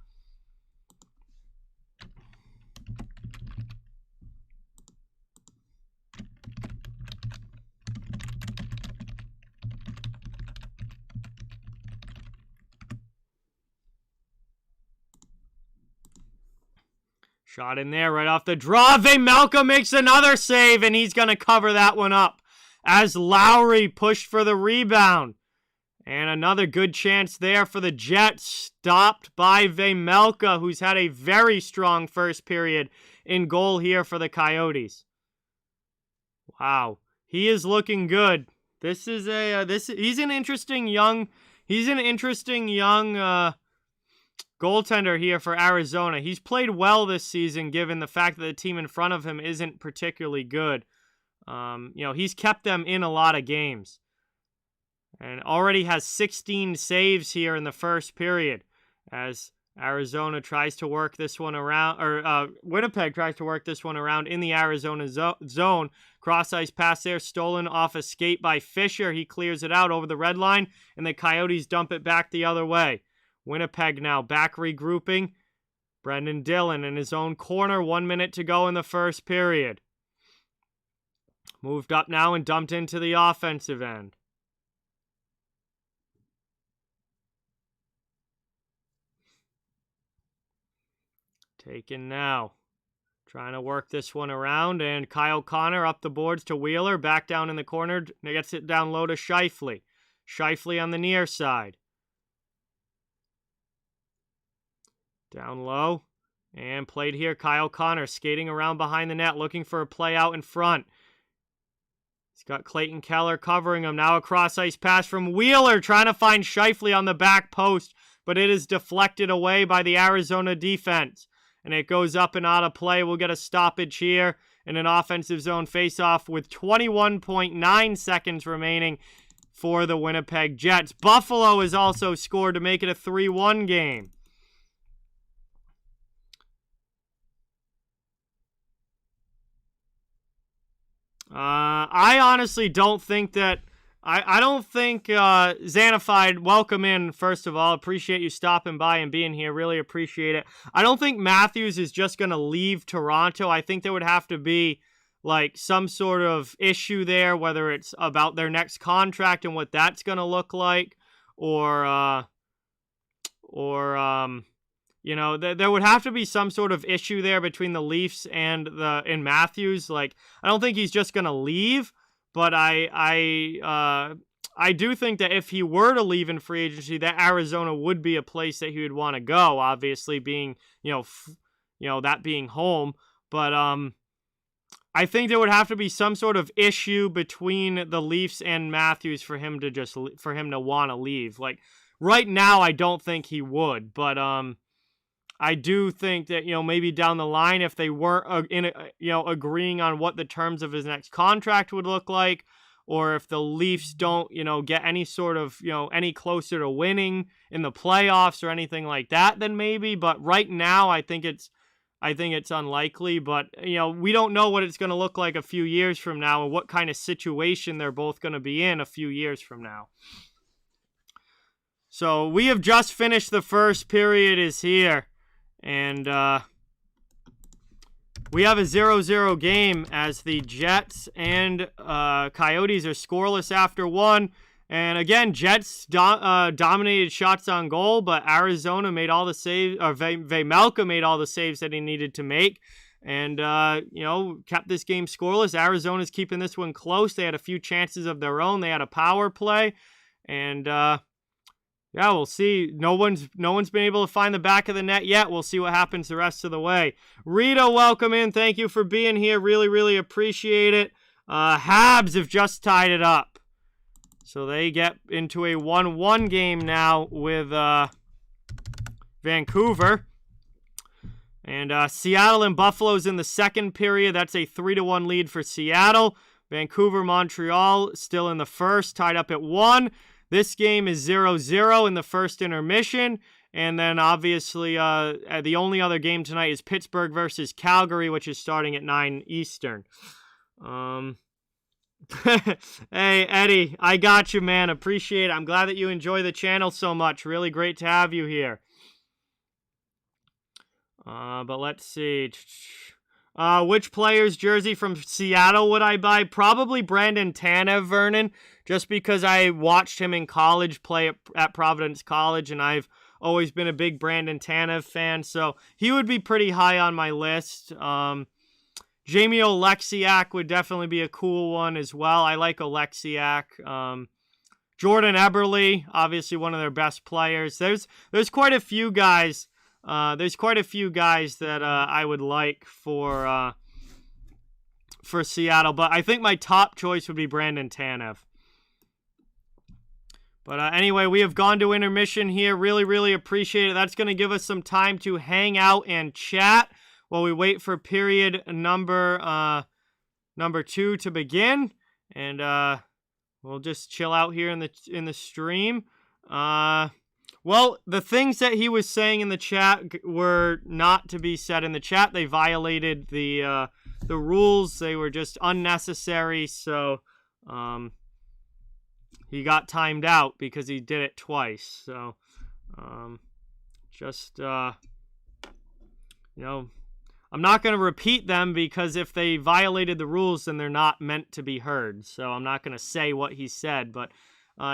Shot in there right off the draw. Vejmelka makes another save, and he's going to cover that one up as Lowry pushed for the rebound. And another good chance there for the Jets, stopped by Vejmelka, who's had a very strong first period in goal here for the Coyotes. Wow, he is looking good. This is he's an interesting young goaltender here for Arizona. He's played well this season, given the fact that the team in front of him isn't particularly good. He's kept them in a lot of games. And already has 16 saves here in the first period as Arizona tries to work this one around, or Winnipeg tries to work this one around in the Arizona zone. Cross-ice pass there, stolen off a skate by Fisher. He clears it out over the red line, and the Coyotes dump it back the other way. Winnipeg now back regrouping. Brendan Dillon in his own corner. 1 minute to go in the first period. Moved up now and dumped into the offensive end. Taken now. Trying to work this one around, and Kyle Connor up the boards to Wheeler. Back down in the corner. Gets it down low to Scheifele. Scheifele on the near side. Down low, and played here. Kyle Connor skating around behind the net, looking for a play out in front. He's got Clayton Keller covering him. Now a cross-ice pass from Wheeler, trying to find Scheifele on the back post, but it is deflected away by the Arizona defense. And it goes up and out of play. We'll get a stoppage here in an offensive zone faceoff with 21.9 seconds remaining for the Winnipeg Jets. Buffalo has also scored to make it a 3-1 game. I honestly don't think that... I don't think Xanafied, welcome in, first of all. Appreciate you stopping by and being here. Really appreciate it. I don't think Matthews is just going to leave Toronto. I think there would have to be like some sort of issue there, whether it's about their next contract and what that's going to look like, or there would have to be some sort of issue there between the Leafs and Matthews. Like, I don't think he's just going to leave, but I do think that if he were to leave in free agency, that Arizona would be a place that he would want to go, obviously being, that being home. But I think there would have to be some sort of issue between the Leafs and Matthews for him to want to leave. Like, right now, I don't think he would, but I do think that, maybe down the line, if they weren't agreeing on what the terms of his next contract would look like, or if the Leafs don't, get any sort of, any closer to winning in the playoffs or anything like that, then maybe. But right now, I think it's unlikely. But, we don't know what it's going to look like a few years from now and what kind of situation they're both going to be in a few years from now. So we have just finished the first period is here. And we have a 0-0 game as the Jets and Coyotes are scoreless after one. And again, Jets dominated shots on goal, but Arizona made all the saves, or Vejmelka made all the saves that he needed to make. And, kept this game scoreless. Arizona's keeping this one close. They had a few chances of their own. They had a power play. And Yeah, we'll see. No one's been able to find the back of the net yet. We'll see what happens the rest of the way. Rita, welcome in. Thank you for being here. Really, really appreciate it. Habs have just tied it up. So they get into a 1-1 game now with Vancouver. And Seattle and Buffalo's in the second period. That's a 3-1 lead for Seattle. Vancouver, Montreal still in the first, tied up at 1. This game is 0-0 in the first intermission. And then obviously the only other game tonight is Pittsburgh versus Calgary, which is starting at 9 Eastern. Hey, Eddie, I got you, man. Appreciate it. I'm glad that you enjoy the channel so much. Really great to have you here. But let's see. Which player's jersey from Seattle would I buy? Probably Brandon Tanev, Vernon, just because I watched him in college play at Providence College, and I've always been a big Brandon Tanev fan, so he would be pretty high on my list. Jamie Oleksiak would definitely be a cool one as well. I like Oleksiak. Jordan Eberle, obviously one of their best players. There's quite a few guys. That I would like for Seattle, but I think my top choice would be Brandon Tanev. But anyway, we have gone to intermission here. Really, really appreciate it. That's going to give us some time to hang out and chat while we wait for period number 2 to begin, and we'll just chill out here in the stream. Well, the things that he was saying in the chat were not to be said in the chat. They violated the rules. They were just unnecessary. So he got timed out because he did it twice. So I'm not going to repeat them because if they violated the rules, then they're not meant to be heard. So I'm not going to say what he said, but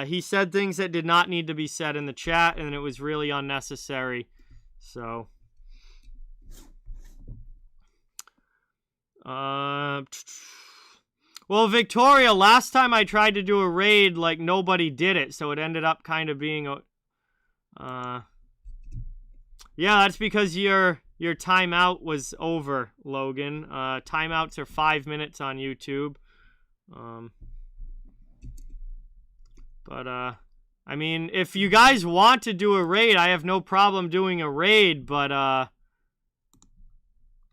he said things that did not need to be said in the chat, and it was really unnecessary. So, well, Victoria, last time I tried to do a raid, like, nobody did it, so it ended up kind of being yeah, that's because your timeout was over, Logan. Timeouts are 5 minutes on YouTube. But, I mean, if you guys want to do a raid, I have no problem doing a raid, but,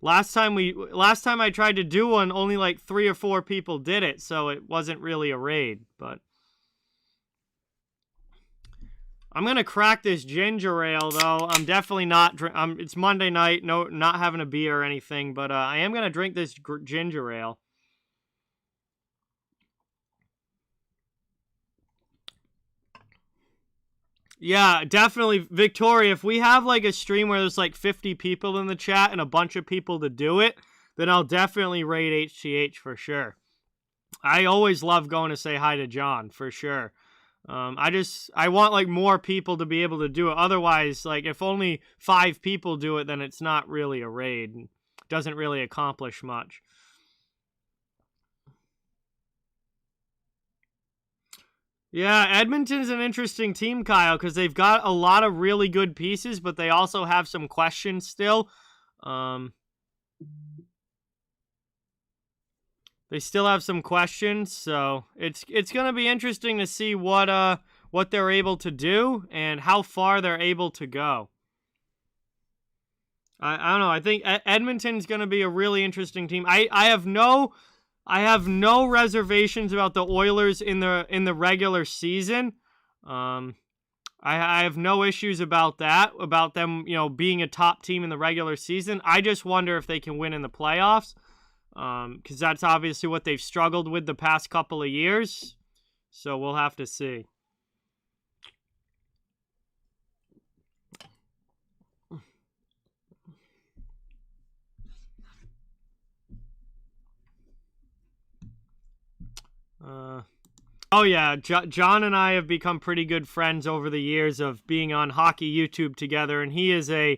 last time I tried to do one, only like 3 or 4 people did it, so it wasn't really a raid, but I'm gonna crack this ginger ale, though. I'm definitely not, it's Monday night, not having a beer or anything, but, I am gonna drink this ginger ale. Yeah, definitely. Victoria, if we have like a stream where there's like 50 people in the chat and a bunch of people to do it, then I'll definitely raid HTH for sure. I always love going to say hi to John, for sure. I want like more people to be able to do it. Otherwise, like if only 5 people do it, then it's not really a raid. It doesn't really accomplish much. Yeah, Edmonton's an interesting team, Kyle, because they've got a lot of really good pieces, but they also have some questions still. They still have some questions, so it's going to be interesting to see what they're able to do and how far they're able to go. I don't know. I think Edmonton's going to be a really interesting team. I have no reservations about the Oilers in the regular season. I have no issues about that, about them, being a top team in the regular season. I just wonder if they can win in the playoffs, because that's obviously what they've struggled with the past couple of years. So we'll have to see. Oh yeah, John and I have become pretty good friends over the years of being on hockey YouTube together, and he is a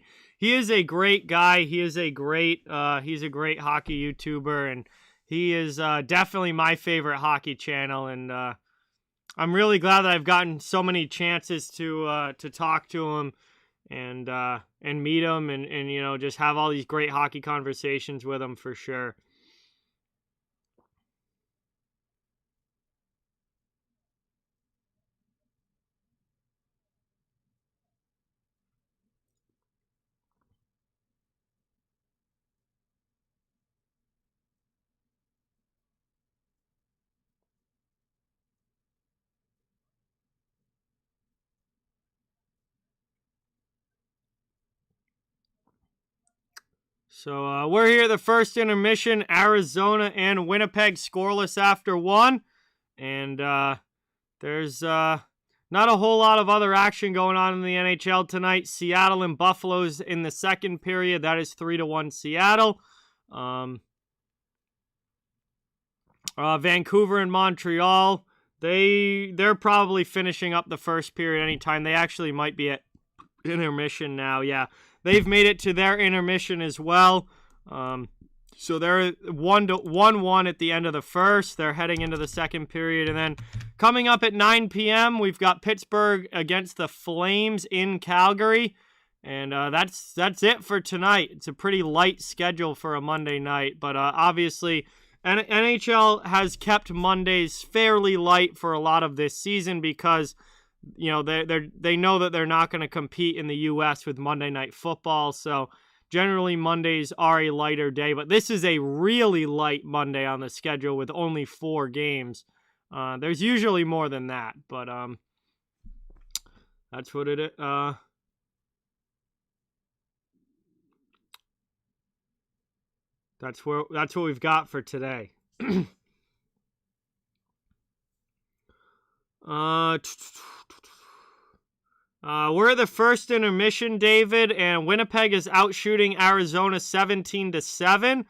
great guy. He's a great hockey YouTuber, and he is definitely my favorite hockey channel. And I'm really glad that I've gotten so many chances to talk to him and meet him and you know, just have all these great hockey conversations with him for sure. So we're here at the first intermission. Arizona and Winnipeg scoreless after one. And there's not a whole lot of other action going on in the NHL tonight. Seattle and Buffalo's in the second period. That is 3-1 Seattle. Vancouver and Montreal, they're probably finishing up the first period anytime. They actually might be at intermission now. Yeah, they've made it to their intermission as well. So they're 1-1 at the end of the first. They're heading into the second period. And then coming up at 9 p.m., we've got Pittsburgh against the Flames in Calgary. And that's it for tonight. It's a pretty light schedule for a Monday night. But obviously, NHL has kept Mondays fairly light for a lot of this season because, you know, they know that they're not going to compete in the U.S. with Monday Night Football. So generally, Mondays are a lighter day, but this is a really light Monday on the schedule with only 4 games. There's usually more than that, but that's what it is. That's what we've got for today. We're at the first intermission, David, and Winnipeg is outshooting Arizona 17-7,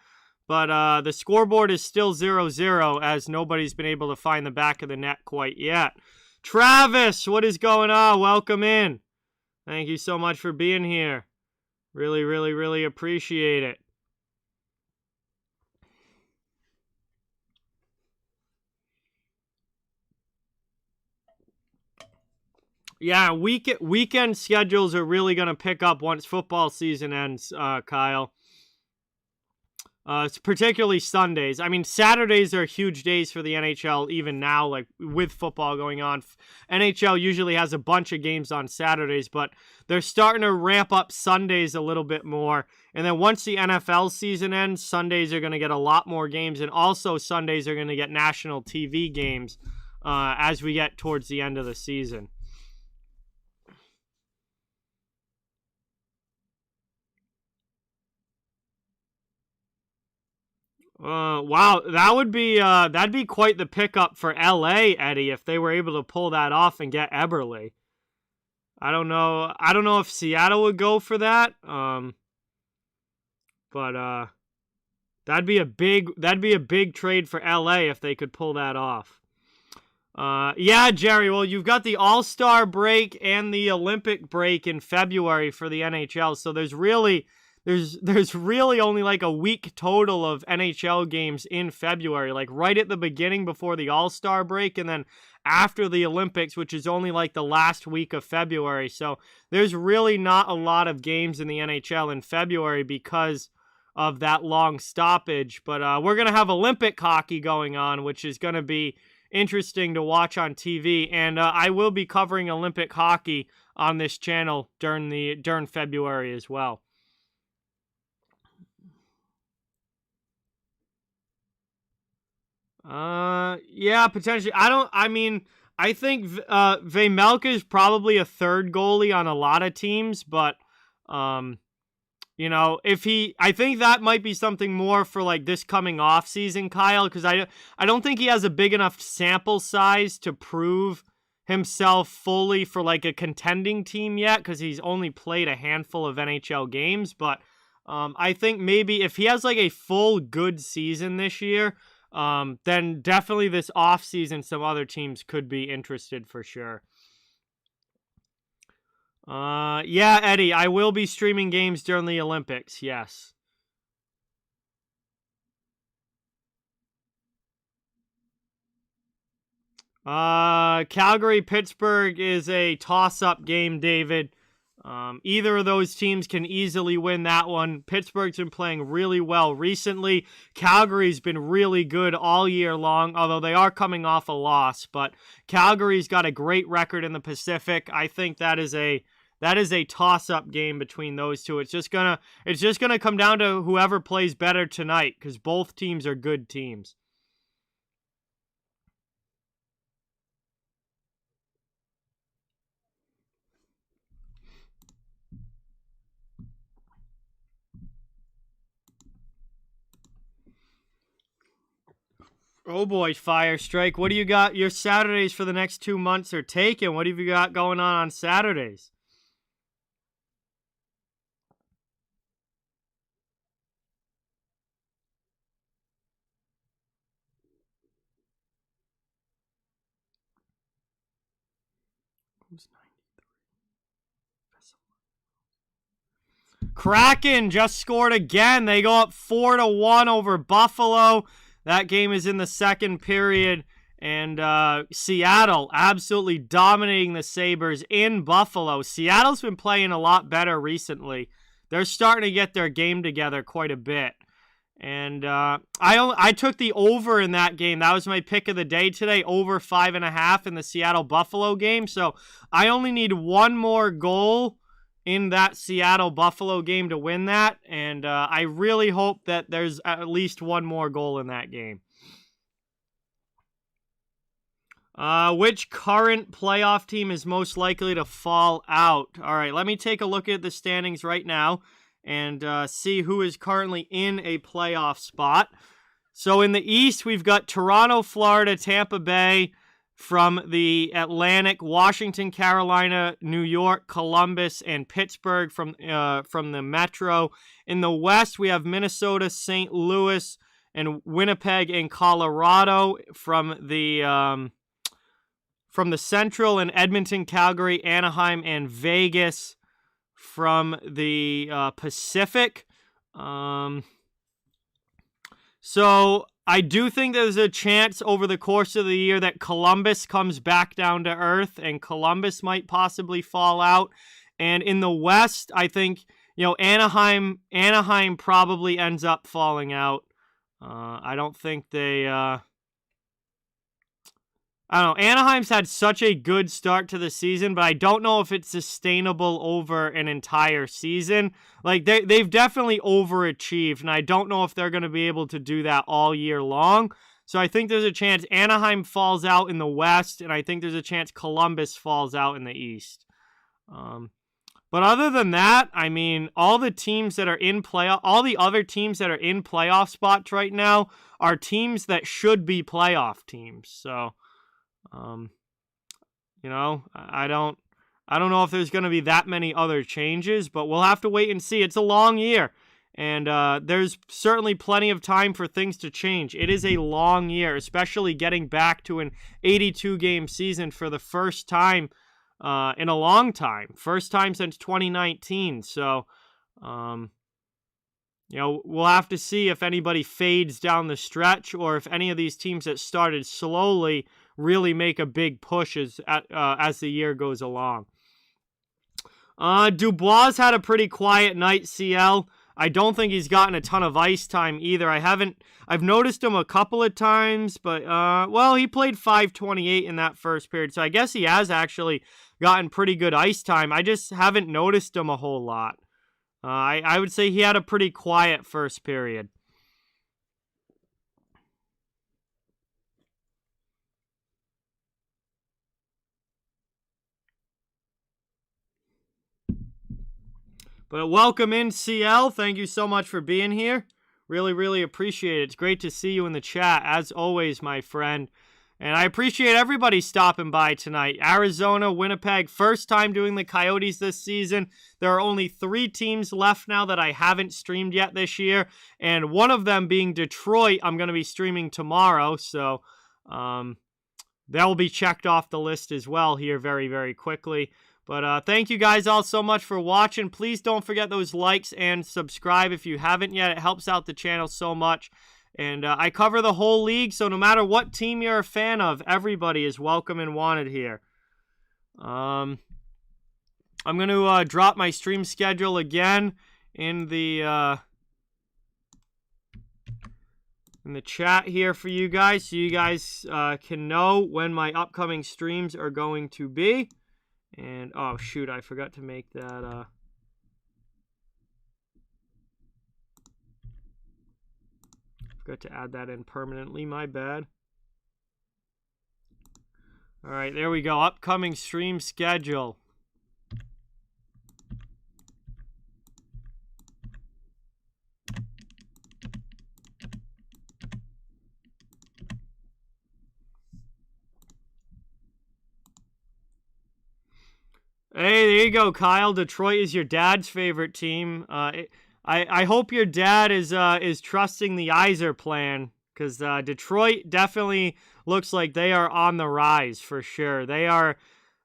but the scoreboard is still 0-0 as nobody's been able to find the back of the net quite yet. Travis, what is going on? Welcome in. Thank you so much for being here. Really, really, really appreciate it. Yeah, weekend schedules are really going to pick up once football season ends, Kyle. It's particularly Sundays. I mean, Saturdays are huge days for the NHL even now, like with football going on. NHL usually has a bunch of games on Saturdays, but they're starting to ramp up Sundays a little bit more. And then once the NFL season ends, Sundays are going to get a lot more games, and also Sundays are going to get national TV games as we get towards the end of the season. Wow, that'd be quite the pickup for LA, Eddie, if they were able to pull that off and get Eberle. I don't know if Seattle would go for that. But that'd be a big trade for LA if they could pull that off. Yeah, Gerry, well, you've got the All-Star break and the Olympic break in February for the NHL, so there's really only like a week total of NHL games in February, like right at the beginning before the All-Star break and then after the Olympics, which is only like the last week of February. So there's really not a lot of games in the NHL in February because of that long stoppage. But we're going to have Olympic hockey going on, which is going to be interesting to watch on TV. And I will be covering Olympic hockey on this channel during February as well. Yeah, potentially. I think Vejmelka is probably a third goalie on a lot of teams, but you know, I think that might be something more for like this coming off season, Kyle, because I don't think he has a big enough sample size to prove himself fully for like a contending team yet, because he's only played a handful of NHL games. But I think maybe if he has like a full good season this year, then definitely this offseason some other teams could be interested for sure. Yeah, Eddie, I will be streaming games during the Olympics, yes. Calgary-Pittsburgh is a toss-up game, David. Either of those teams can easily win that one. Pittsburgh's been playing really well recently. Calgary's been really good all year long, although they are coming off a loss. But Calgary's got a great record in the Pacific. I think that is a toss-up game between those two. It's just gonna come down to whoever plays better tonight, because both teams are good teams. Oh boy, Fire Strike. What do you got? Your Saturdays for the next 2 months are taken. What have you got going on Saturdays? Kraken just scored again. They go up 4-1 over Buffalo. That game is in the second period. And Seattle absolutely dominating the Sabres in Buffalo. Seattle's been playing a lot better recently. They're starting to get their game together quite a bit. And I took the over in that game. That was my pick of the day today, over 5.5 in the Seattle-Buffalo game. So I only need one more goal in that Seattle-Buffalo game to win that. And I really hope that there's at least one more goal in that game. Which current playoff team is most likely to fall out? All right, let me take a look at the standings right now and see who is currently in a playoff spot. So in the East, we've got Toronto, Florida, Tampa Bay from the Atlantic, Washington, Carolina, New York, Columbus, and Pittsburgh from the Metro. In the West, we have Minnesota, St. Louis, and Winnipeg and Colorado from the Central, and Edmonton, Calgary, Anaheim, and Vegas from the Pacific. So I do think there's a chance over the course of the year that Columbus comes back down to earth, and Columbus might possibly fall out. And in the West, I think, Anaheim probably ends up falling out. I don't think they... I don't know. Anaheim's had such a good start to the season, but I don't know if it's sustainable over an entire season. Like, they've definitely overachieved, and I don't know if they're going to be able to do that all year long. So I think there's a chance Anaheim falls out in the West, and I think there's a chance Columbus falls out in the East. But other than that, I mean, all the teams that are in playoff, all the other teams that are in playoff spots right now are teams that should be playoff teams. So... I don't know if there's going to be that many other changes, but we'll have to wait and see. It's a long year, and there's certainly plenty of time for things to change. It is a long year, especially getting back to an 82-game season for the first time in a long time. First time since 2019. So, we'll have to see if anybody fades down the stretch or if any of these teams that started slowly really make a big push as the year goes along. Dubois had a pretty quiet night, CL. I don't think he's gotten a ton of ice time either. I've noticed him a couple of times, but, he played 5:28 in that first period, so I guess he has actually gotten pretty good ice time. I just haven't noticed him a whole lot. I would say he had a pretty quiet first period. But welcome in, CL. Thank you so much for being here. Really, really appreciate it. It's great to see you in the chat, as always, my friend. And I appreciate everybody stopping by tonight. Arizona, Winnipeg, first time doing the Coyotes this season. There are only 3 teams left now that I haven't streamed yet this year. And one of them being Detroit, I'm going to be streaming tomorrow. So that will be checked off the list as well here very, very quickly. But thank you guys all so much for watching. Please don't forget those likes and subscribe if you haven't yet. It helps out the channel so much. And I cover the whole league, so no matter what team you're a fan of, everybody is welcome and wanted here. I'm going to drop my stream schedule again in the chat here for you guys, so you guys can know when my upcoming streams are going to be. And, oh, shoot, I forgot to make that... Forgot to add that in permanently, my bad. All right, there we go. Upcoming stream schedule. Hey, there you go, Kyle. Detroit is your dad's favorite team. I hope your dad is trusting the Yzer plan, because Detroit definitely looks like they are on the rise for sure. They are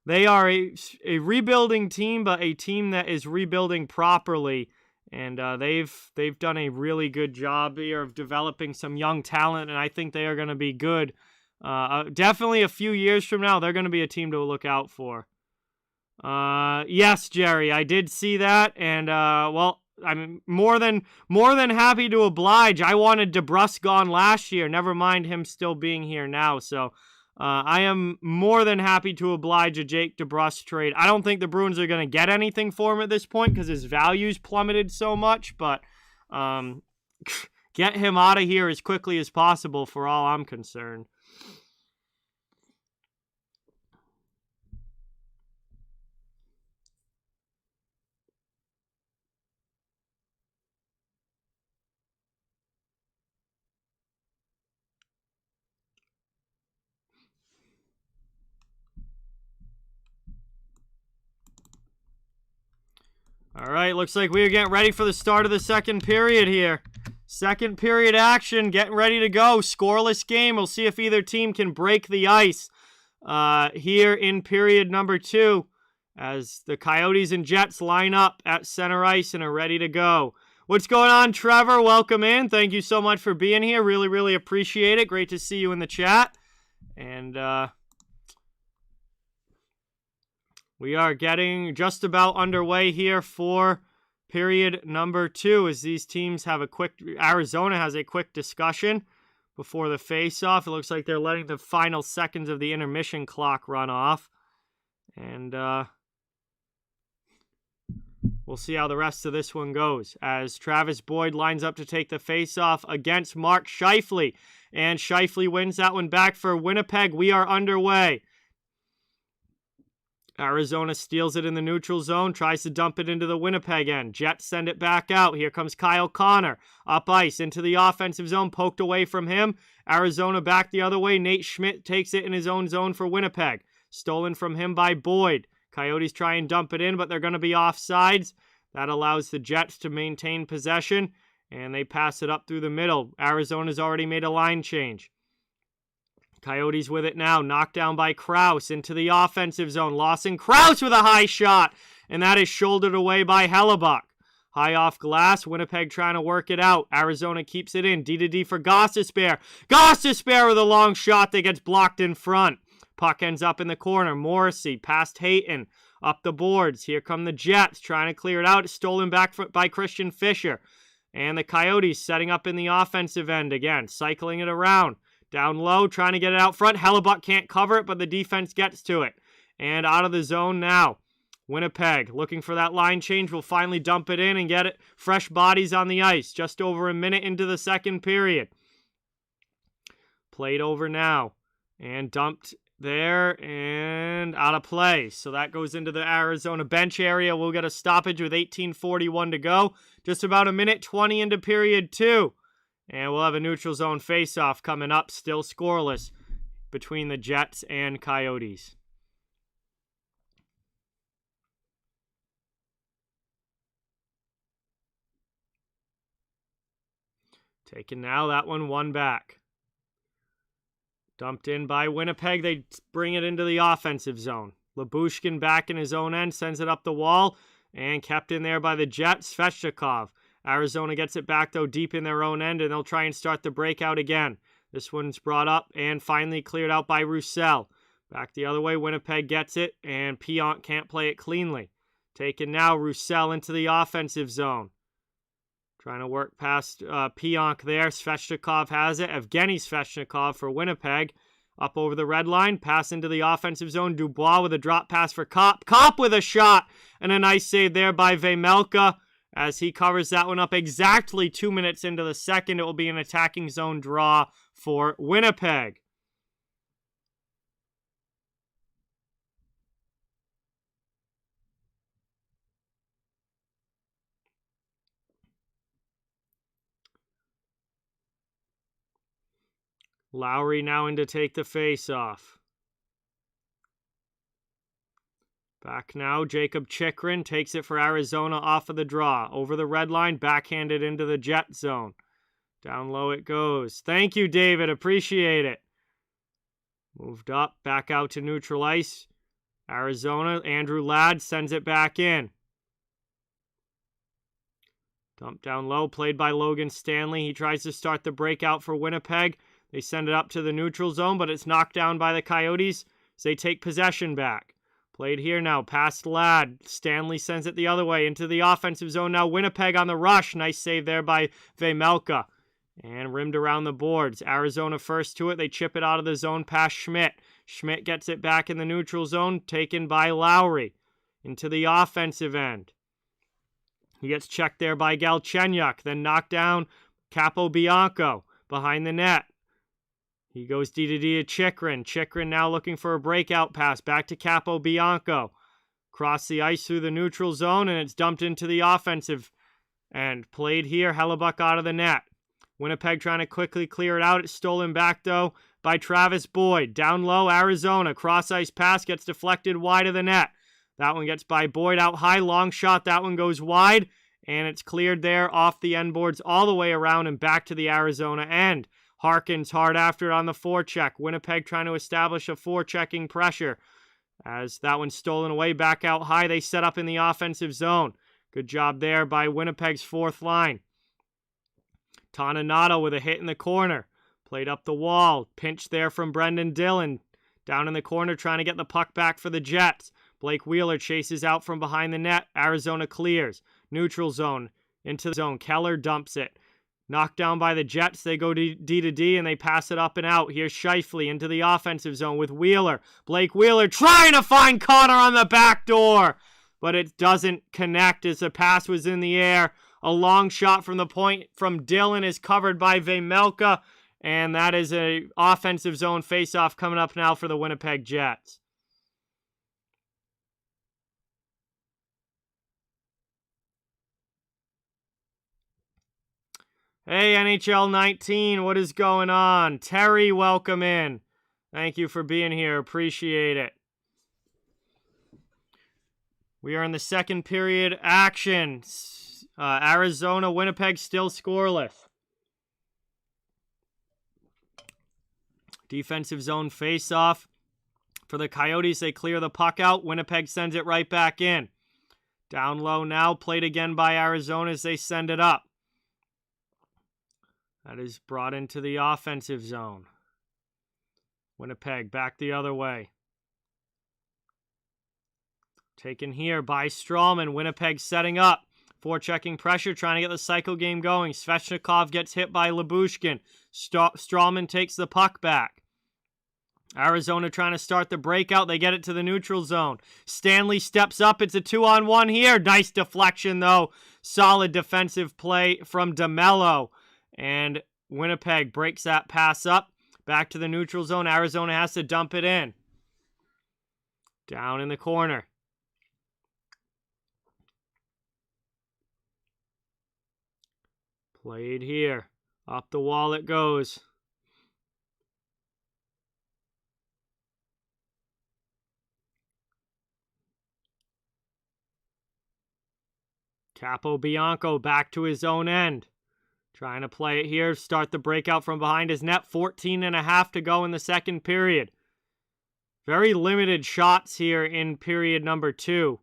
a rebuilding team, but a team that is rebuilding properly, and they've done a really good job here of developing some young talent, and I think they are going to be good. Definitely a few years from now, they're going to be a team to look out for. Yes, Gerry, I did see that, and well, I'm more than happy to oblige. I wanted DeBrusk gone last year, never mind him still being here now, so I am more than happy to oblige a Jake DeBrusk trade. I don't think the Bruins are going to get anything for him at this point because his value's plummeted so much, but get him out of here as quickly as possible for all I'm concerned. All right, looks like we are getting ready for the start of the second period here. Second period action, getting ready to go. Scoreless game. We'll see if either team can break the ice here in period number 2 as the Coyotes and Jets line up at center ice and are ready to go. What's going on, Trevor? Welcome in. Thank you so much for being here. Really, really appreciate it. Great to see you in the chat. And we are getting just about underway here for period number 2 as these teams have Arizona has a quick discussion before the face-off. It looks like they're letting the final seconds of the intermission clock run off. And we'll see how the rest of this one goes as Travis Boyd lines up to take the face-off against Mark Scheifele. And Scheifele wins that one back for Winnipeg. We are underway. Arizona steals it in the neutral zone, tries to dump it into the Winnipeg end. Jets send it back out. Here comes Kyle Connor. Up ice into the offensive zone, poked away from him. Arizona back the other way. Nate Schmidt takes it in his own zone for Winnipeg. Stolen from him by Boyd. Coyotes try and dump it in, but they're going to be offsides. That allows the Jets to maintain possession, and they pass it up through the middle. Arizona's already made a line change. Coyotes with it now, knocked down by Krause into the offensive zone. Lawson Krause with a high shot, and that is shouldered away by Hellebuck. High off glass, Winnipeg trying to work it out. Arizona keeps it in, D-to-D for Gostisbehere. Gostisbehere with a long shot that gets blocked in front. Puck ends up in the corner. Morrissey past Hayton, up the boards. Here come the Jets trying to clear it out. It's stolen back by Christian Fischer. And the Coyotes setting up in the offensive end again, cycling it around. Down low, trying to get it out front. Hellebuck can't cover it, but the defense gets to it. And out of the zone now. Winnipeg looking for that line change. Will finally dump it in and get it. Fresh bodies on the ice. Just over a minute into the second period. Played over now. And dumped there and out of play. So that goes into the Arizona bench area. We'll get a stoppage with 18:41 to go. Just about a minute 20 into period 2. And we'll have a neutral zone face-off coming up, still scoreless, between the Jets and Coyotes. Taken now, that one back. Dumped in by Winnipeg, they bring it into the offensive zone. Lyubushkin back in his own end, sends it up the wall, and kept in there by the Jets, Svechnikov. Arizona gets it back, though, deep in their own end, and they'll try and start the breakout again. This one's brought up and finally cleared out by Roussel. Back the other way, Winnipeg gets it, and Pionk can't play it cleanly. Taken now, Roussel into the offensive zone. Trying to work past Pionk there. Svechnikov has it. Evgeny Svechnikov for Winnipeg. Up over the red line. Pass into the offensive zone. Dubois with a drop pass for Kopp. Kopp with a shot. And a nice save there by Vejmelka as he covers that one up exactly 2 minutes into the second. It will be an attacking zone draw for Winnipeg. Lowry now in to take the face-off. Back now, Jacob Chychrun takes it for Arizona off of the draw. Over the red line, backhanded into the Jet zone. Down low it goes. Thank you, David. Appreciate it. Moved up, back out to neutral ice. Arizona, Andrew Ladd sends it back in. Dumped down low, played by Logan Stanley. He tries to start the breakout for Winnipeg. They send it up to the neutral zone, but it's knocked down by the Coyotes as they take possession back. Played here now, past Ladd. Stanley sends it the other way into the offensive zone. Now Winnipeg on the rush. Nice save there by Vejmelka. And rimmed around the boards. Arizona first to it. They chip it out of the zone past Schmidt. Schmidt gets it back in the neutral zone, taken by Lowry. Into the offensive end. He gets checked there by Galchenyuk. Then knocked down Capobianco behind the net. He goes D to Chychrun. Chychrun now looking for a breakout pass. Back to Capobianco. Cross the ice through the neutral zone, and it's dumped into the offensive end. Played here, Hellebuck out of the net. Winnipeg trying to quickly clear it out. It's stolen back, though, by Travis Boyd. Down low, Arizona. Cross-ice pass gets deflected wide of the net. That one gets by Boyd out high. Long shot. That one goes wide, and it's cleared there off the end boards all the way around and back to the Arizona end. Harkins hard after it on the forecheck. Winnipeg trying to establish a forechecking pressure. As that one's stolen away back out high, they set up in the offensive zone. Good job there by Winnipeg's fourth line. Toninato with a hit in the corner. Played up the wall. Pinch there from Brendan Dillon. Down in the corner trying to get the puck back for the Jets. Blake Wheeler chases out from behind the net. Arizona clears. Neutral zone. Into the zone. Keller dumps it. Knocked down by the Jets. They go D to D and they pass it up and out. Here's Scheifele into the offensive zone with Wheeler. Blake Wheeler trying to find Connor on the back door. But it doesn't connect as the pass was in the air. A long shot from the point from Dillon is covered by Vejmelka. And that is a offensive zone faceoff coming up now for the Winnipeg Jets. Hey, NHL 19, what is going on? Terry, welcome in. Thank you for being here. Appreciate it. We are in the second period action. Arizona, Winnipeg still scoreless. Defensive zone face-off. For the Coyotes, they clear the puck out. Winnipeg sends it right back in. Down low now, played again by Arizona as they send it up. That is brought into the offensive zone. Winnipeg back the other way. Taken here by Strawman. Winnipeg setting up. Forechecking pressure, trying to get the cycle game going. Svechnikov gets hit by Lyubushkin. Strawman takes the puck back. Arizona trying to start the breakout. They get it to the neutral zone. Stanley steps up. It's a 2-on-1 here. Nice deflection, though. Solid defensive play from DeMello. And Winnipeg breaks that pass up. Back to the neutral zone. Arizona has to dump it in. Down in the corner. Played here. Up the wall it goes. Capobianco back to his own end. Trying to play it here. Start the breakout from behind his net. 14.5 to go in the second period. Very limited shots here in period number 2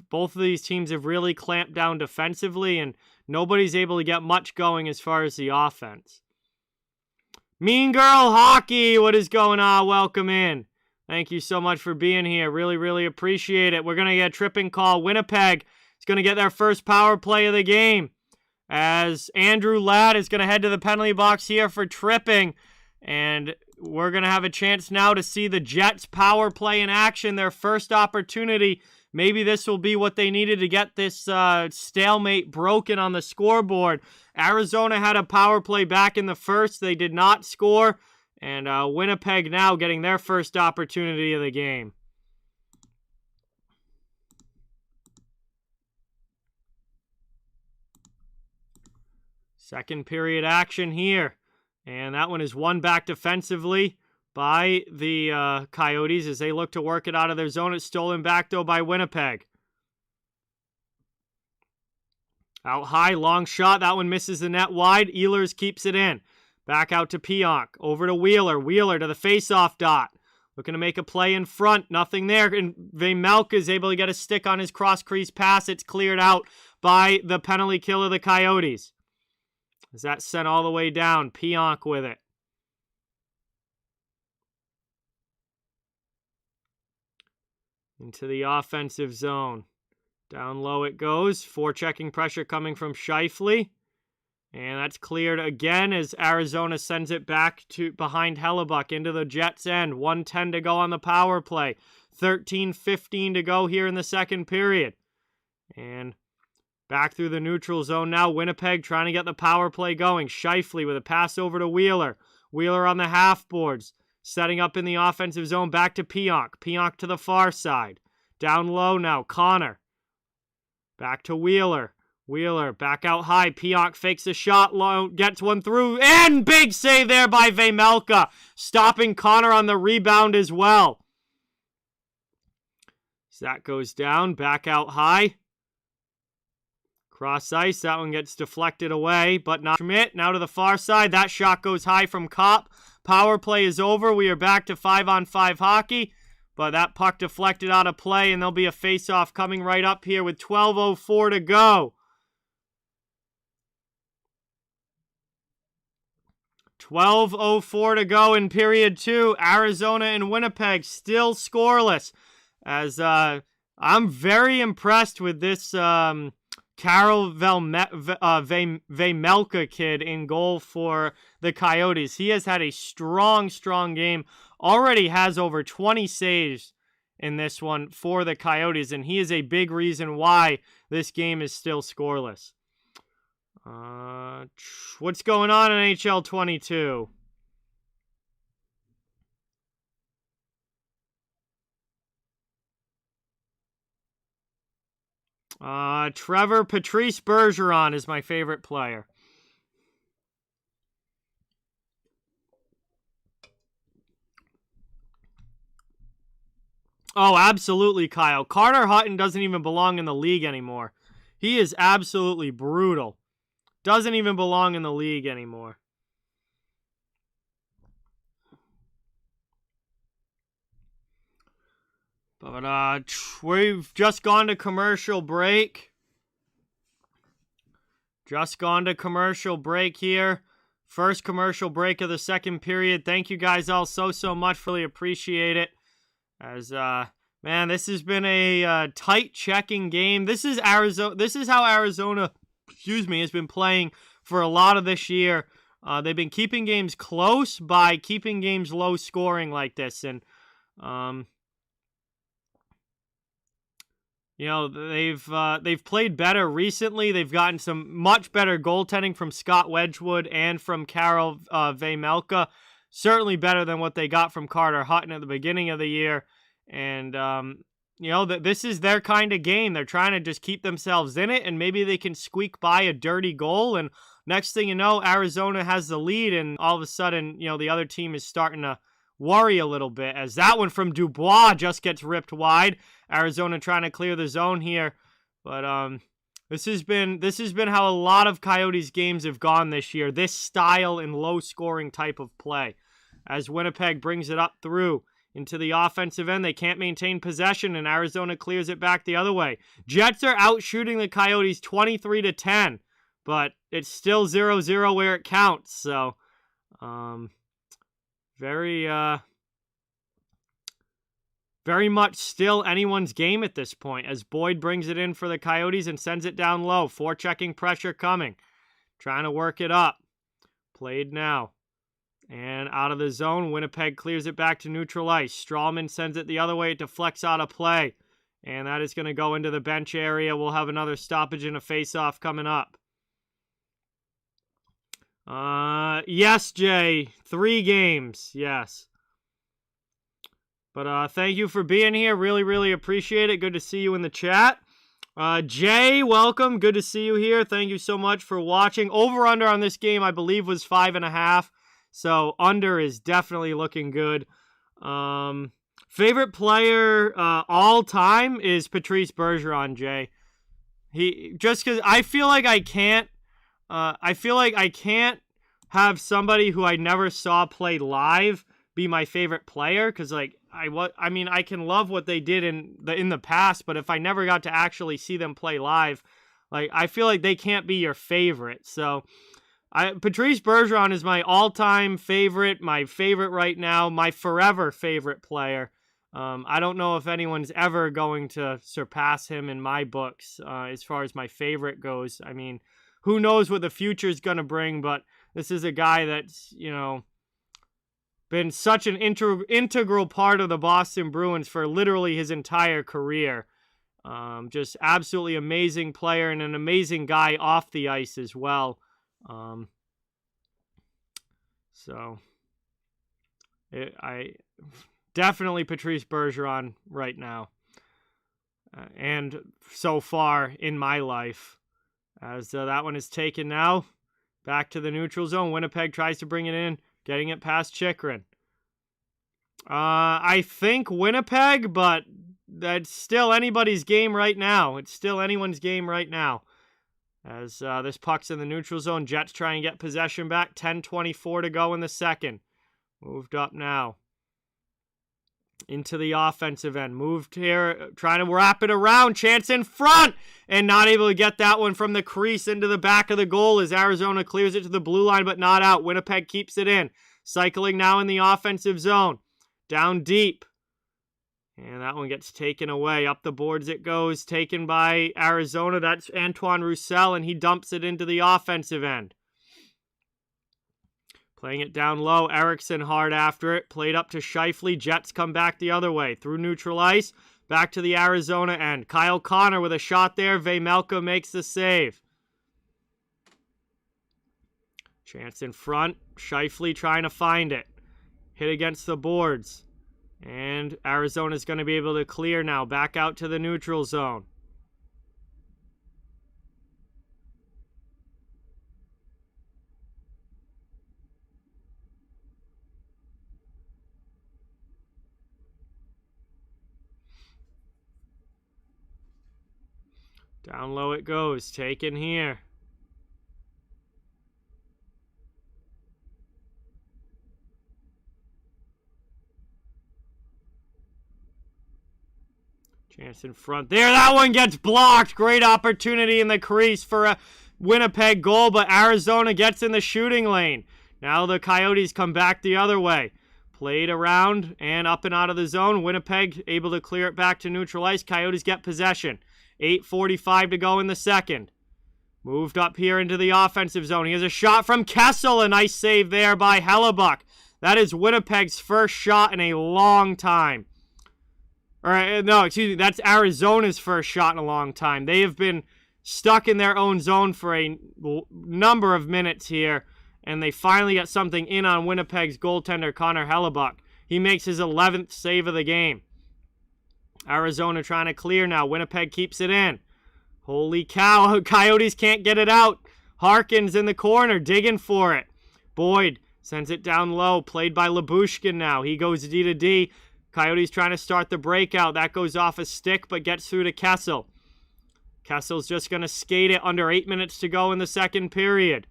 Both of these teams have really clamped down defensively, and nobody's able to get much going as far as the offense. Mean Girl Hockey, what is going on? Welcome in. Thank you so much for being here. Really, really appreciate it. We're going to get a tripping call. Winnipeg is going to get their first power play of the game, as Andrew Ladd is going to head to the penalty box here for tripping. And we're going to have a chance now to see the Jets power play in action, their first opportunity. Maybe this will be what they needed to get this stalemate broken on the scoreboard. Arizona had a power play back in the first. They did not score. And Winnipeg now getting their first opportunity of the game. Second period action here. And that one is won back defensively by the Coyotes as they look to work it out of their zone. It's stolen back, though, by Winnipeg. Out high, long shot. That one misses the net wide. Ehlers keeps it in. Back out to Pionk. Over to Wheeler. Wheeler to the faceoff dot. Looking to make a play in front. Nothing there. And Vejmelka is able to get a stick on his cross-crease pass. It's cleared out by the penalty kill of the Coyotes. Is that sent all the way down? Pionk with it. Into the offensive zone. Down low it goes. Forechecking pressure coming from Scheifele. And that's cleared again as Arizona sends it back to behind Hellebuck into the Jets' end. 1:10 to go on the power play. 13:15 to go here in the second period. And back through the neutral zone now. Winnipeg trying to get the power play going. Scheifele with a pass over to Wheeler. Wheeler on the half boards. Setting up in the offensive zone. Back to Pionk. Pionk to the far side. Down low now. Connor. Back to Wheeler. Wheeler back out high. Pionk fakes a shot. Low, gets one through. And big save there by Vejmelka. Stopping Connor on the rebound as well. So that goes down. Back out high. Cross ice, that one gets deflected away, but not Schmidt. Now to the far side, that shot goes high from Kopp. Power play is over. We are back to 5-on-5 hockey, but that puck deflected out of play, and there'll be a face-off coming right up here with 12:04 to go. 12:04 to go in period 2. Arizona and Winnipeg still scoreless, as I'm very impressed with this Karel Vejmelka kid in goal for the Coyotes. He has had a strong game. Already has over 20 saves in this one for the Coyotes, and he is a big reason why this game is still scoreless. What's going on in NHL 22? Trevor Patrice Bergeron is my favorite player. Oh, absolutely, Kyle. Carter Hutton doesn't even belong in the league anymore. He is absolutely brutal. Doesn't even belong in the league anymore. But we've just gone to commercial break. Just gone to commercial break here. First commercial break of the second period. Thank you guys all so much. Really appreciate it. As man, this has been a tight checking game. This is Arizona. This is how Arizona, has been playing for a lot of this year. They've been keeping games close by keeping games low scoring like this, and you know, they've played better recently. They've gotten some much better goaltending from Scott Wedgwood and from Karel Vejmelka. Certainly better than what they got from Carter Hutton at the beginning of the year. And, you know, this is their kind of game. They're trying to just keep themselves in it, and maybe they can squeak by a dirty goal. And next thing you know, Arizona has the lead, and all of a sudden, you know, the other team is starting to worry a little bit, as that one from Dubois just gets ripped wide. Arizona trying to clear the zone here, but this has been how a lot of Coyotes games have gone this year. This style and low scoring type of play, as Winnipeg brings it up through into the offensive end. They can't maintain possession, and Arizona clears it back the other way. Jets are out shooting the Coyotes 23-10, but it's still 0-0 where it counts. So, very much still anyone's game at this point, as Boyd brings it in for the Coyotes and sends it down low. Forechecking pressure coming. Trying to work it up. Played now. And out of the zone, Winnipeg clears it back to neutral ice. Strawman sends it the other way. It deflects out of play. And that is going to go into the bench area. We'll have another stoppage and a face-off coming up. Yes, Jay. 3 games. Yes. But thank you for being here. Really, really appreciate it. Good to see you in the chat. Jay, welcome. Good to see you here. Thank you so much for watching. Over-under on this game, I believe, was 5.5. So under is definitely looking good. Favorite player all time is Patrice Bergeron, Jay. Just because I feel like I can't have somebody who I never saw play live be my favorite player, because like I can love what they did in the past, but if I never got to actually see them play live, like I feel like they can't be your favorite. So Patrice Bergeron is my all-time favorite, my favorite right now, my forever favorite player. I don't know if anyone's ever going to surpass him in my books as far as my favorite goes. I mean, who knows what the future is going to bring, but this is a guy that's, been such an integral part of the Boston Bruins for literally his entire career. Just absolutely amazing player and an amazing guy off the ice as well. I definitely Patrice Bergeron right now. And so far in my life. As that one is taken now. Back to the neutral zone. Winnipeg tries to bring it in. Getting it past Chychrun. I think Winnipeg, but that's still anybody's game right now. It's still anyone's game right now. As this puck's in the neutral zone. Jets try and get possession back. 10:24 to go in the second. Moved up now. Into the offensive end. Moved here. Trying to wrap it around. Chance in front. And not able to get that one from the crease into the back of the goal as Arizona clears it to the blue line, but not out. Winnipeg keeps it in. Cycling now in the offensive zone. Down deep. And that one gets taken away. Up the boards it goes. Taken by Arizona. That's Antoine Roussel, and he dumps it into the offensive end. Playing it down low. Erickson hard after it. Played up to Scheifele. Jets come back the other way. Through neutral ice. Back to the Arizona end. Kyle Connor with a shot there. Vejmelka makes the save. Chance in front. Scheifele trying to find it. Hit against the boards. And Arizona's going to be able to clear now. Back out to the neutral zone. Down low it goes. Taken here. Chance in front there. That one gets blocked. Great opportunity in the crease for a Winnipeg goal, but Arizona gets in the shooting lane. Now the Coyotes come back the other way. Played around and up and out of the zone. Winnipeg able to clear it back to neutral ice. Coyotes get possession. 8:45 to go in the second. Moved up here into the offensive zone. He has a shot from Kessel. A nice save there by Hellebuck. That is Winnipeg's first shot in a long time. That's Arizona's first shot in a long time. They have been stuck in their own zone for a number of minutes here, and they finally got something in on Winnipeg's goaltender, Connor Hellebuck. He makes his 11th save of the game. Arizona trying to clear now. Winnipeg keeps it in. Holy cow, Coyotes can't get it out. Harkins in the corner, digging for it. Boyd sends it down low, played by Lyubushkin now. He goes D to D. Coyotes trying to start the breakout. That goes off a stick, but gets through to Kessel. Kessel's just going to skate it under 8 minutes to go in the second period.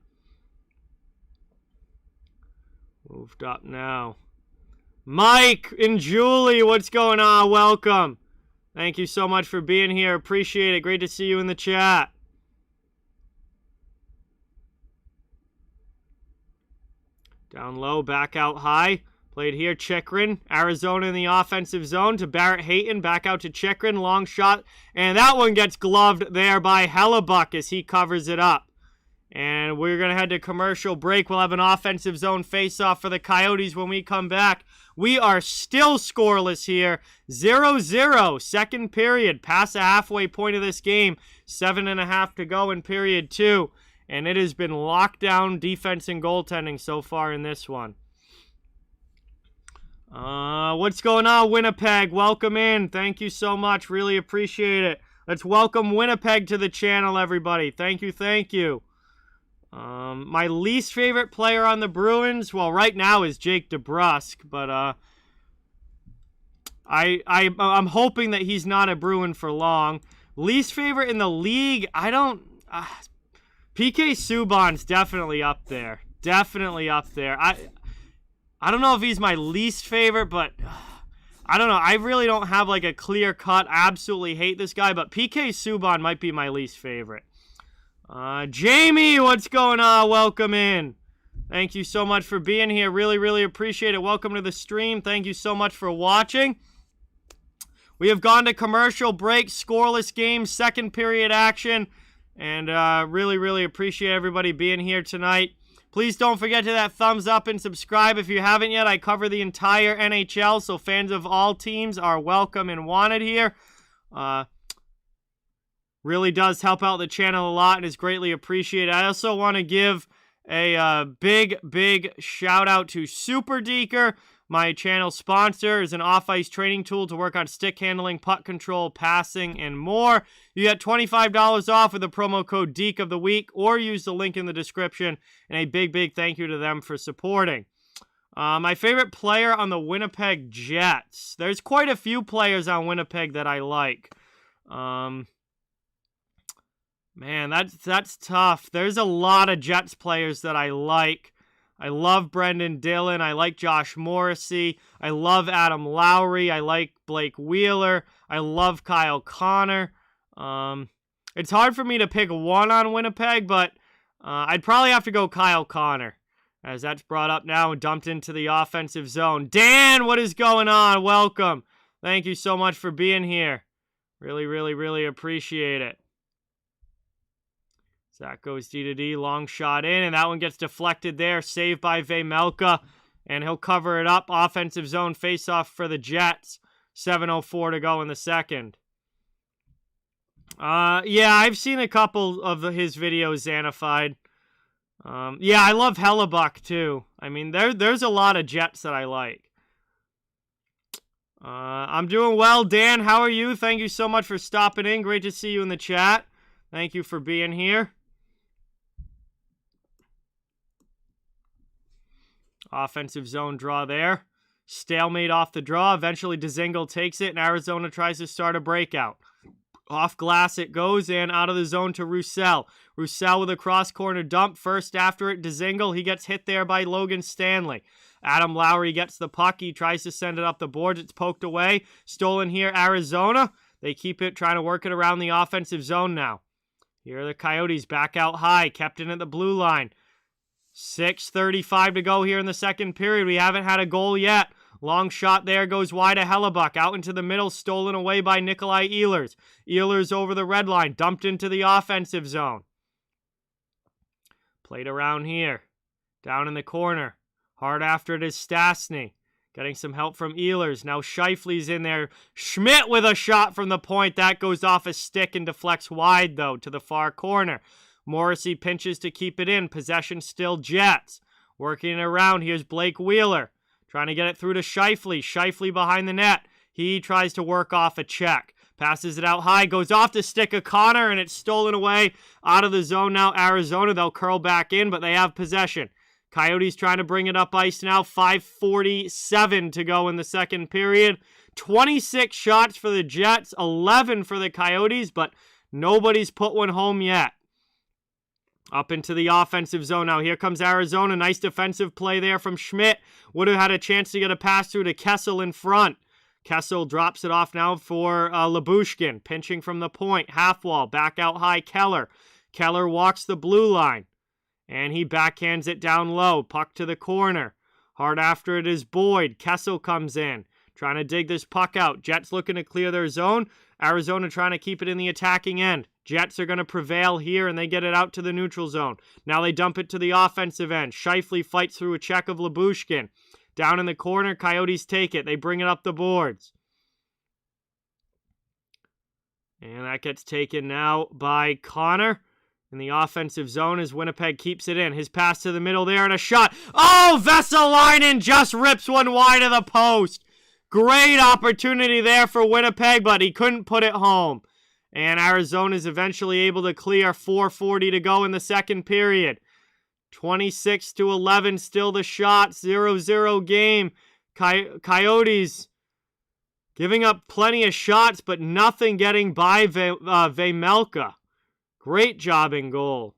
Moved up now. Mike and Julie, what's going on? Welcome. Thank you so much for being here. Appreciate it. Great to see you in the chat. Down low, back out high. Played here, Chikrin. Arizona in the offensive zone to Barrett Hayton. Back out to Chikrin. Long shot. And that one gets gloved there by Hellebuck as he covers it up. And we're going to head to commercial break. We'll have an offensive zone face-off for the Coyotes when we come back. We are still scoreless here. 0-0. Second period. Past the halfway point of this game. 7.5 to go in period 2. And it has been lockdown defense and goaltending so far in this one. What's going on, Winnipeg? Welcome in. Thank you so much. Really appreciate it. Let's welcome Winnipeg to the channel, everybody. Thank you, thank you. My least favorite player on the Bruins, well, right now is Jake DeBrusk, but I'm hoping that he's not a Bruin for long. Least favorite in the league, PK Subban's definitely up there. Definitely up there. I don't know if he's my least favorite, but I don't know. I really don't have like a clear cut, absolutely hate this guy, but PK Subban might be my least favorite. Jamie, what's going on? Welcome in. Thank you so much for being here. Really, really appreciate it. Welcome to the stream. Thank you so much for watching. We have gone to commercial break, scoreless game, second period action, and really, really appreciate everybody being here tonight. Please don't forget to that thumbs up and subscribe if you haven't yet. I cover the entire NHL, so fans of all teams are welcome and wanted here. Really does help out the channel a lot and is greatly appreciated. I also want to give a big shout out to Super Deker. My channel sponsor is an off-ice training tool to work on stick handling, puck control, passing, and more. You get $25 off with the promo code DEEK of the week, or use the link in the description. And a big thank you to them for supporting. My favorite player on the Winnipeg Jets. There's quite a few players on Winnipeg that I like. Man, that's tough. There's a lot of Jets players that I like. I love Brendan Dillon. I like Josh Morrissey. I love Adam Lowry. I like Blake Wheeler. I love Kyle Connor. It's hard for me to pick one on Winnipeg, but I'd probably have to go Kyle Connor, as that's brought up now and dumped into the offensive zone. Dan, what is going on? Welcome. Thank you so much for being here. Really appreciate it. That goes D to D, long shot in, and that one gets deflected there. Saved by Vejmelka, and he'll cover it up. Offensive zone face-off for the Jets. 7:04 to go in the second. Yeah, I've seen a couple of his videos, Xanified. Yeah, I love Hellebuck, too. I mean, there's a lot of Jets that I like. I'm doing well, Dan. How are you? Thank you so much for stopping in. Great to see you in the chat. Thank you for being here. Offensive zone draw there. Stalemate off the draw. Eventually, Dzingel takes it, and Arizona tries to start a breakout. Off glass it goes, and out of the zone to Roussel. Roussel with a cross-corner dump. First after it, Dzingel. He gets hit there by Logan Stanley. Adam Lowry gets the puck. He tries to send it up the boards. It's poked away. Stolen here, Arizona. They keep it, trying to work it around the offensive zone now. Here are the Coyotes back out high. Kept in at the blue line. 6:35 to go here in the second period. We haven't had a goal yet. Long shot there goes wide to Hellebuck. Out into the middle, stolen away by Nikolai Ehlers. Ehlers over the red line, dumped into the offensive zone. Played around here. Down in the corner. Hard after it is Stastny. Getting some help from Ehlers. Now Scheifele's in there. Schmidt with a shot from the point. That goes off a stick and deflects wide, though, to the far corner. Morrissey pinches to keep it in. Possession still Jets. Working it around. Here's Blake Wheeler. Trying to get it through to Scheifele. Scheifele behind the net. He tries to work off a check. Passes it out high. Goes off the stick of Connor, and it's stolen away out of the zone now. Arizona, they'll curl back in, but they have possession. Coyotes trying to bring it up ice now. 5:47 to go in the second period. 26 shots for the Jets, 11 for the Coyotes, but nobody's put one home yet. Up into the offensive zone now. Here comes Arizona. Nice defensive play there from Schmidt. Would have had a chance to get a pass through to Kessel in front. Kessel drops it off now for Lyubushkin. Pinching from the point. Half wall. Back out high. Keller. Keller walks the blue line. And he backhands it down low. Puck to the corner. Hard after it is Boyd. Kessel comes in. Trying to dig this puck out. Jets looking to clear their zone. Arizona trying to keep it in the attacking end. Jets are going to prevail here, and they get it out to the neutral zone. Now they dump it to the offensive end. Scheifele fights through a check of Lyubushkin. Down in the corner, Coyotes take it. They bring it up the boards. And that gets taken now by Connor in the offensive zone as Winnipeg keeps it in. His pass to the middle there and a shot. Oh, Vesalainen just rips one wide of the post. Great opportunity there for Winnipeg, but he couldn't put it home. And Arizona is eventually able to clear. 4:40 to go in the second period. 26-11 still the shot. 0-0 game. Coyotes giving up plenty of shots, but nothing getting by Vejmelka. Great job in goal.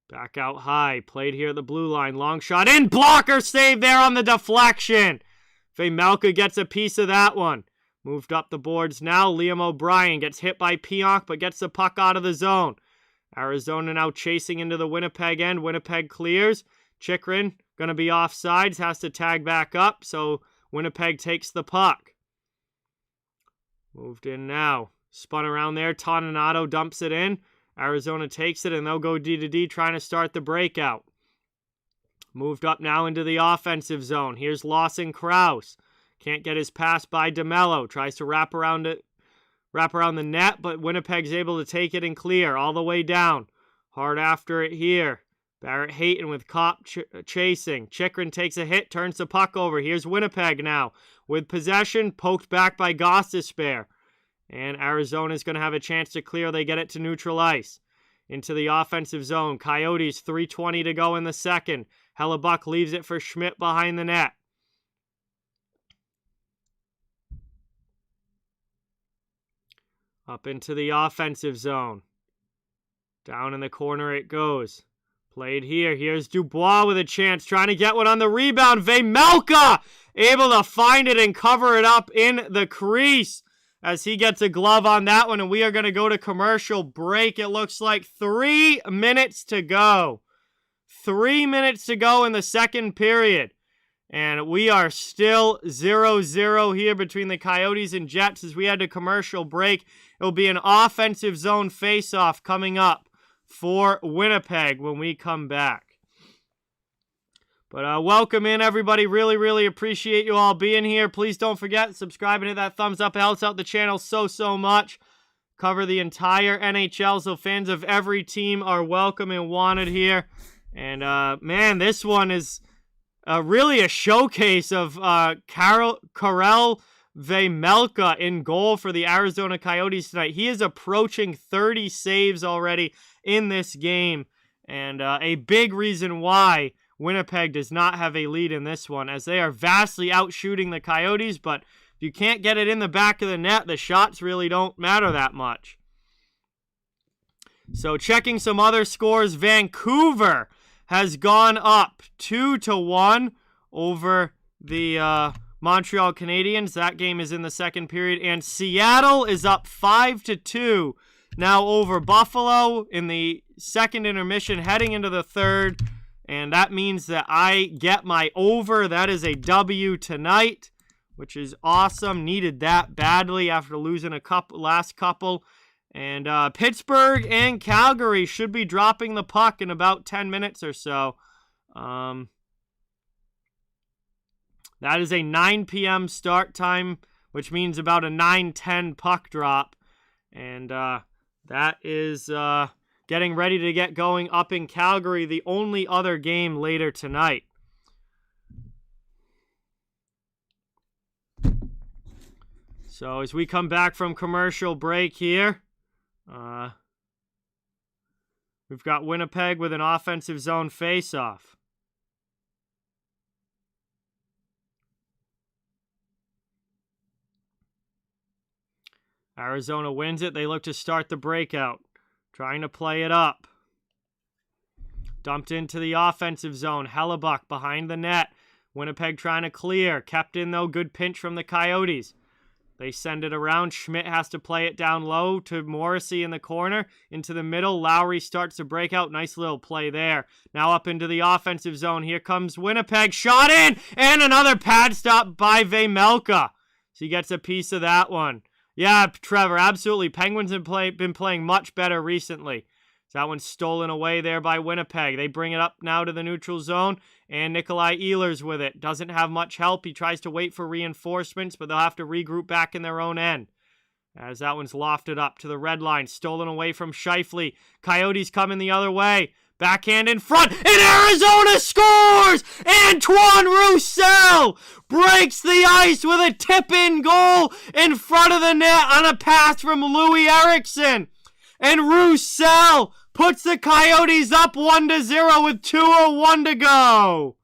Back out high. Played here at the blue line. Long shot in. Blocker save there on the deflection. Vejmelka gets a piece of that one. Moved up the boards now. Liam O'Brien gets hit by Pionk, but gets the puck out of the zone. Arizona now chasing into the Winnipeg end. Winnipeg clears. Chychrun going to be offsides. Has to tag back up, so Winnipeg takes the puck. Moved in now. Spun around there. Toninato dumps it in. Arizona takes it, and they'll go D to D trying to start the breakout. Moved up now into the offensive zone. Here's Lawson Krause. Can't get his pass by DeMello. Tries to wrap around the net, but Winnipeg's able to take it and clear all the way down. Hard after it here. Barrett Hayton with Kopp chasing. Chychrun takes a hit, turns the puck over. Here's Winnipeg now with possession, poked back by Gostisbehere. And Arizona's going to have a chance to clear. They get it to neutral ice. Into the offensive zone. Coyotes, 3:20 to go in the second. Hellebuck leaves it for Schmidt behind the net. Up into the offensive zone. Down in the corner it goes. Played here. Here's Dubois with a chance. Trying to get one on the rebound. Vejmelka able to find it and cover it up in the crease as he gets a glove on that one. And we are going to go to commercial break. It looks like 3 minutes to go. 3 minutes to go in the second period. And we are still 0-0 here between the Coyotes and Jets as we head to commercial break. It will be an offensive zone face-off coming up for Winnipeg when we come back. But welcome in, everybody. Really, really appreciate you all being here. Please don't forget, subscribe and hit that thumbs up. It helps out the channel so much. Cover the entire NHL, so fans of every team are welcome and wanted here. And, man, this one is really a showcase of Karel Vejmelka in goal for the Arizona Coyotes tonight. He is approaching 30 saves already in this game, and a big reason why Winnipeg does not have a lead in this one, as they are vastly outshooting the Coyotes, but if you can't get it in the back of the net, the shots really don't matter that much. So checking some other scores, Vancouver has gone up 2-1 over the Montreal Canadiens. That game is in the second period. And Seattle is up 5-2 now over Buffalo in the second intermission heading into the third. And that means that I get my over. That is a W tonight, which is awesome. Needed that badly after losing last couple. And Pittsburgh and Calgary should be dropping the puck in about 10 minutes or so. That is a 9 p.m. start time, which means about a 9:10 puck drop. And that is getting ready to get going up in Calgary, the only other game later tonight. So as we come back from commercial break here, we've got Winnipeg with an offensive zone face-off. Arizona wins it. They look to start the breakout. Trying to play it up. Dumped into the offensive zone. Hellebuck behind the net. Winnipeg trying to clear. Kept in, though. Good pinch from the Coyotes. They send it around. Schmidt has to play it down low to Morrissey in the corner. Into the middle. Lowry starts to break out. Nice little play there. Now up into the offensive zone. Here comes Winnipeg. Shot in! And another pad stop by Vejmelka. So he gets a piece of that one. Yeah, Trevor, absolutely. Penguins have been playing much better recently. So that one's stolen away there by Winnipeg. They bring it up now to the neutral zone, and Nikolai Ehlers with it. Doesn't have much help. He tries to wait for reinforcements, but they'll have to regroup back in their own end. As that one's lofted up to the red line. Stolen away from Scheifele. Coyotes coming the other way. Backhand in front, and Arizona scores! Antoine Roussel breaks the ice with a tip-in goal in front of the net on a pass from Louis Eriksson. And Roussel puts the Coyotes up 1-0 with 2:01 to go.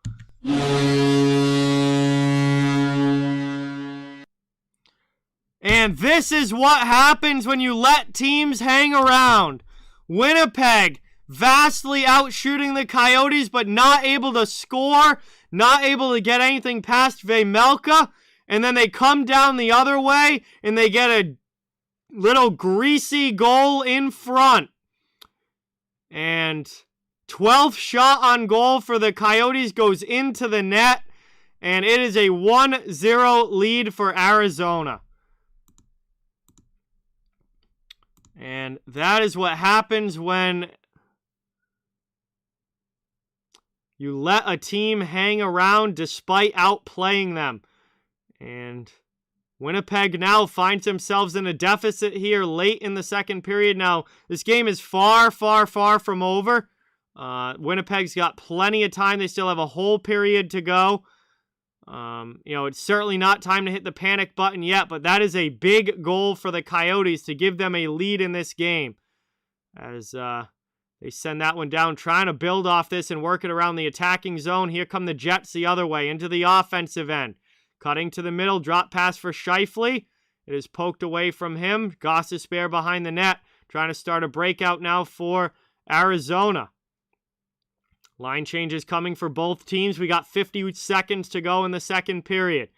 And this is what happens when you let teams hang around. Winnipeg vastly outshooting the Coyotes, but not able to score, not able to get anything past Vejmelka, and then they come down the other way, and they get a little greasy goal in front. And 12th shot on goal for the Coyotes goes into the net, and it is a 1-0 lead for Arizona. And that is what happens when you let a team hang around despite outplaying them. And Winnipeg now finds themselves in a deficit here late in the second period. Now, this game is far, far, far from over. Winnipeg's got plenty of time. They still have a whole period to go. It's certainly not time to hit the panic button yet, but that is a big goal for the Coyotes to give them a lead in this game. As they send that one down, trying to build off this and work it around the attacking zone. Here come the Jets the other way into the offensive end. Cutting to the middle, drop pass for Scheifele. It is poked away from him. Gostisbehere behind the net, trying to start a breakout now for Arizona. Line changes coming for both teams. We got 50 seconds to go in the second period.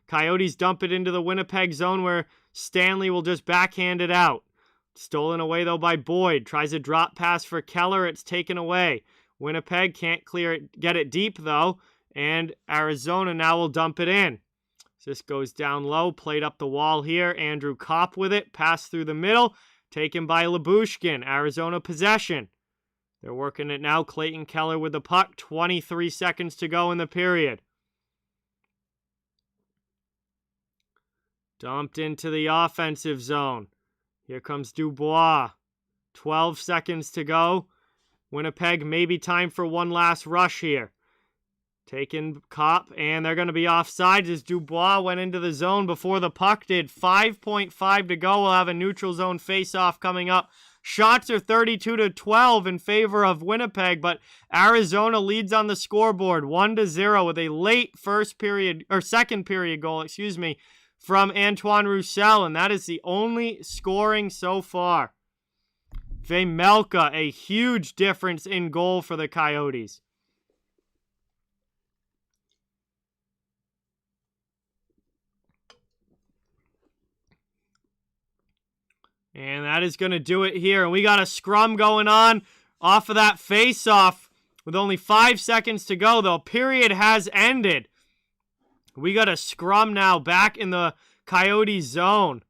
Coyotes dump it into the Winnipeg zone where Stanley will just backhand it out. Stolen away, though, by Boyd. Tries a drop pass for Keller. It's taken away. Winnipeg can't clear it, get it deep, though. And Arizona now will dump it in. This goes down low. Played up the wall here. Andrew Kopp with it. Pass through the middle. Taken by Lyubushkin. Arizona possession. They're working it now. Clayton Keller with the puck. 23 seconds to go in the period. Dumped into the offensive zone. Here comes Dubois. 12 seconds to go. Winnipeg, maybe time for one last rush here. Taking Kopp, and they're going to be offside as Dubois went into the zone before the puck did. 5.5 to go. We'll have a neutral zone face-off coming up. Shots are 32-12 in favor of Winnipeg, but Arizona leads on the scoreboard 1-0 with a late second period goal, from Antoine Roussel, and that is the only scoring so far. Vejmelka, a huge difference in goal for the Coyotes. And that is going to do it here. And we got a scrum going on off of that face-off with only 5 seconds to go. The period has ended. We got a scrum now back in the Coyote zone.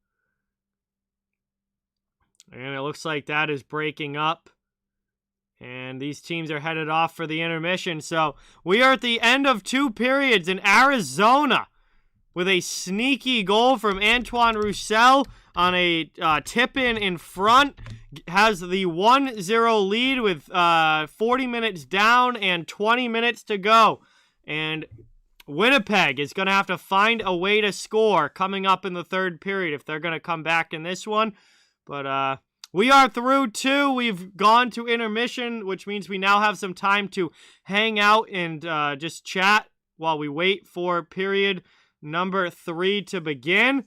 And it looks like that is breaking up. And these teams are headed off for the intermission. So we are at the end of 2 periods in Arizona with a sneaky goal from Antoine Roussel on a tip-in in front. Has the 1-0 lead with 40 minutes down and 20 minutes to go. And Winnipeg is going to have to find a way to score coming up in the third period if they're going to come back in this one. But we are through 2. We've gone to intermission, which means we now have some time to hang out and just chat while we wait for period number 3 to begin.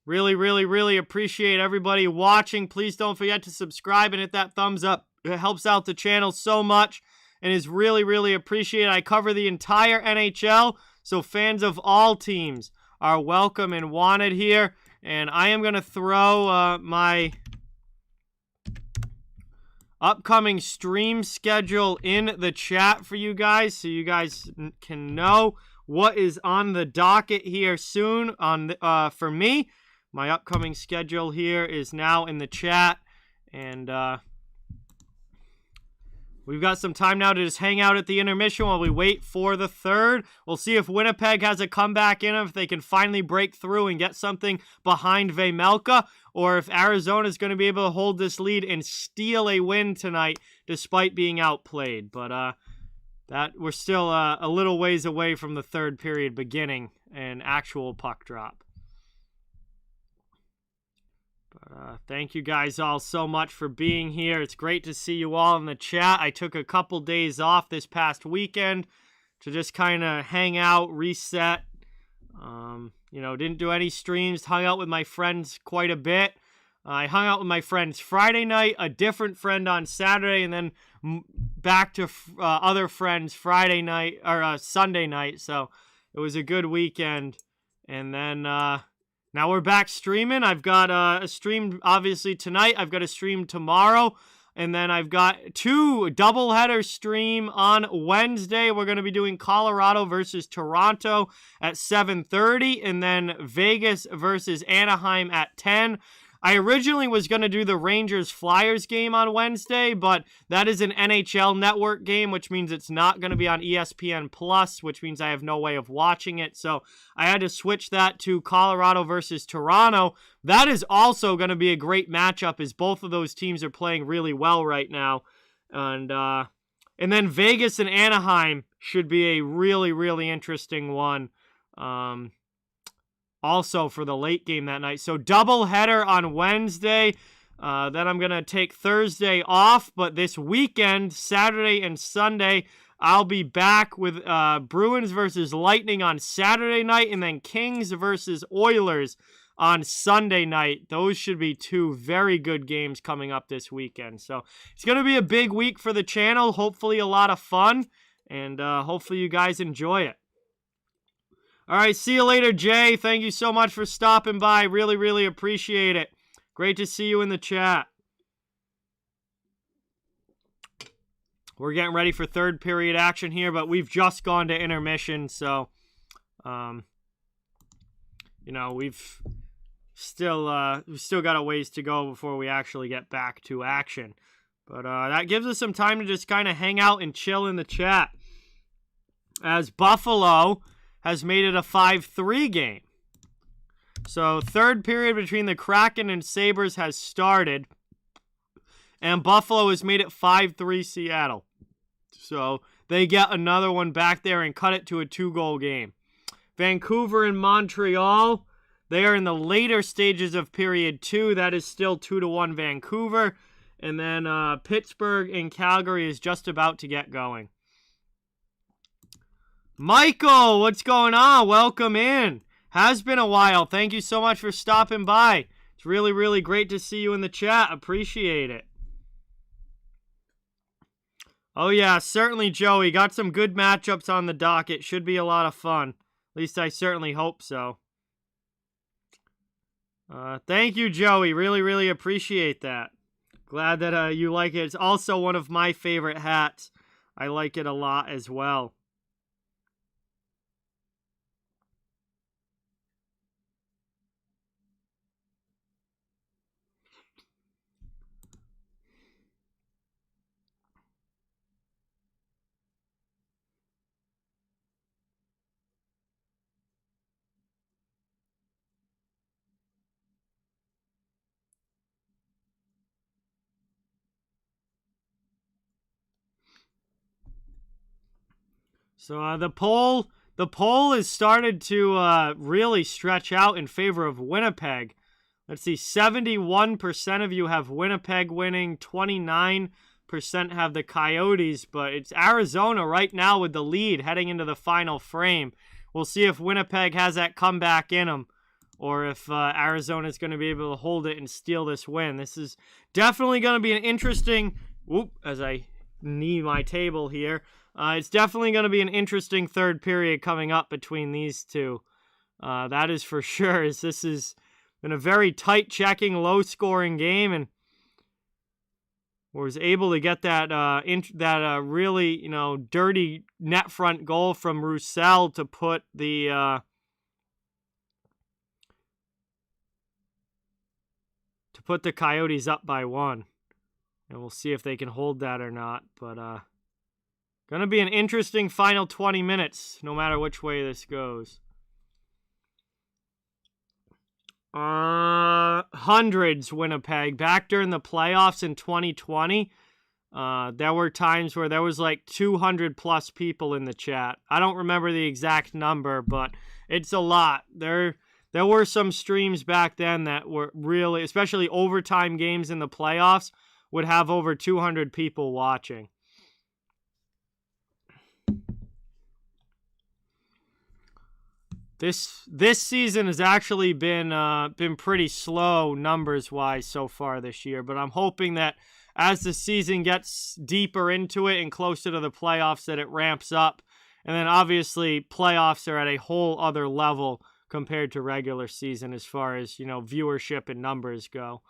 Really, really, really appreciate everybody watching. Please don't forget to subscribe and hit that thumbs up. It helps out the channel so much and is really, really appreciated. I cover the entire NHL, so fans of all teams are welcome and wanted here. And I am going to throw my upcoming stream schedule in the chat for you guys so you guys can know what is on the docket here soon for me. My upcoming schedule here is now in the chat, and we've got some time now to just hang out at the intermission while we wait for the third. We'll see if Winnipeg has a comeback in them, if they can finally break through and get something behind Vejmelka, or if Arizona is going to be able to hold this lead and steal a win tonight despite being outplayed. But that we're still a little ways away from the third period beginning and actual puck drop. Thank you guys all so much for being here. It's great to see you all in the chat. I took a couple days off this past weekend to just kind of hang out, reset. Didn't do any streams, hung out with my friends quite a bit. I hung out with my friends Friday night, a different friend on Saturday, and then back to other friends Friday night or Sunday night. So it was a good weekend. And then now we're back streaming. I've got a stream, obviously, tonight. I've got a stream tomorrow. And then I've got 2 doubleheader stream on Wednesday. We're going to be doing Colorado versus Toronto at 7:30. And then Vegas versus Anaheim at 10. I originally was going to do the Rangers-Flyers game on Wednesday, but that is an NHL Network game, which means it's not going to be on ESPN+, which means I have no way of watching it. So I had to switch that to Colorado versus Toronto. That is also going to be a great matchup as both of those teams are playing really well right now. And then Vegas and Anaheim should be a really, really interesting one. Also for the late game that night. So double header on Wednesday. Then I'm going to take Thursday off. But this weekend, Saturday and Sunday, I'll be back with Bruins versus Lightning on Saturday night. And then Kings versus Oilers on Sunday night. Those should be 2 very good games coming up this weekend. So it's going to be a big week for the channel. Hopefully a lot of fun. And hopefully you guys enjoy it. All right, see you later, Jay. Thank you so much for stopping by. Really, really appreciate it. Great to see you in the chat. We're getting ready for third period action here, but we've just gone to intermission, so, we've still got a ways to go before we actually get back to action. But that gives us some time to just kind of hang out and chill in the chat. As Buffalo has made it a 5-3 game. So third period between the Kraken and Sabres has started. And Buffalo has made it 5-3 Seattle. So they get another one back there and cut it to a 2-goal game. Vancouver and Montreal, they are in the later stages of period 2. That is still 2-1 Vancouver. And then Pittsburgh and Calgary is just about to get going. Michael, what's going on? Welcome in. Has been a while. Thank you so much for stopping by. It's really, really great to see you in the chat. Appreciate it. Oh, yeah, certainly, Joey. Got some good matchups on the docket. Should be a lot of fun. At least I certainly hope so. Thank you, Joey. Really, really appreciate that. Glad that you like it. It's also one of my favorite hats. I like it a lot as well. So the poll has started to really stretch out in favor of Winnipeg. Let's see, 71% of you have Winnipeg winning, 29% have the Coyotes, but it's Arizona right now with the lead heading into the final frame. We'll see if Winnipeg has that comeback in them. or if Arizona is going to be able to hold it and steal this win. This is definitely going to be an interesting, as I knee my table here, it's definitely going to be an interesting third period coming up between these two. That is for sure. This has been a very tight checking, low-scoring game, and was able to get that really, dirty net front goal from Roussel to put the Coyotes up by 1. And we'll see if they can hold that or not. But gonna be an interesting final 20 minutes, no matter which way this goes. Hundreds, Winnipeg. Back during the playoffs in 2020, there were times where there was like 200 plus people in the chat. I don't remember the exact number, but it's a lot. There were some streams back then that were really, especially overtime games in the playoffs, would have over 200 people watching. This season has actually been pretty slow numbers-wise so far this year, but I'm hoping that as the season gets deeper into it and closer to the playoffs that it ramps up. And then obviously playoffs are at a whole other level compared to regular season as far as, viewership and numbers go.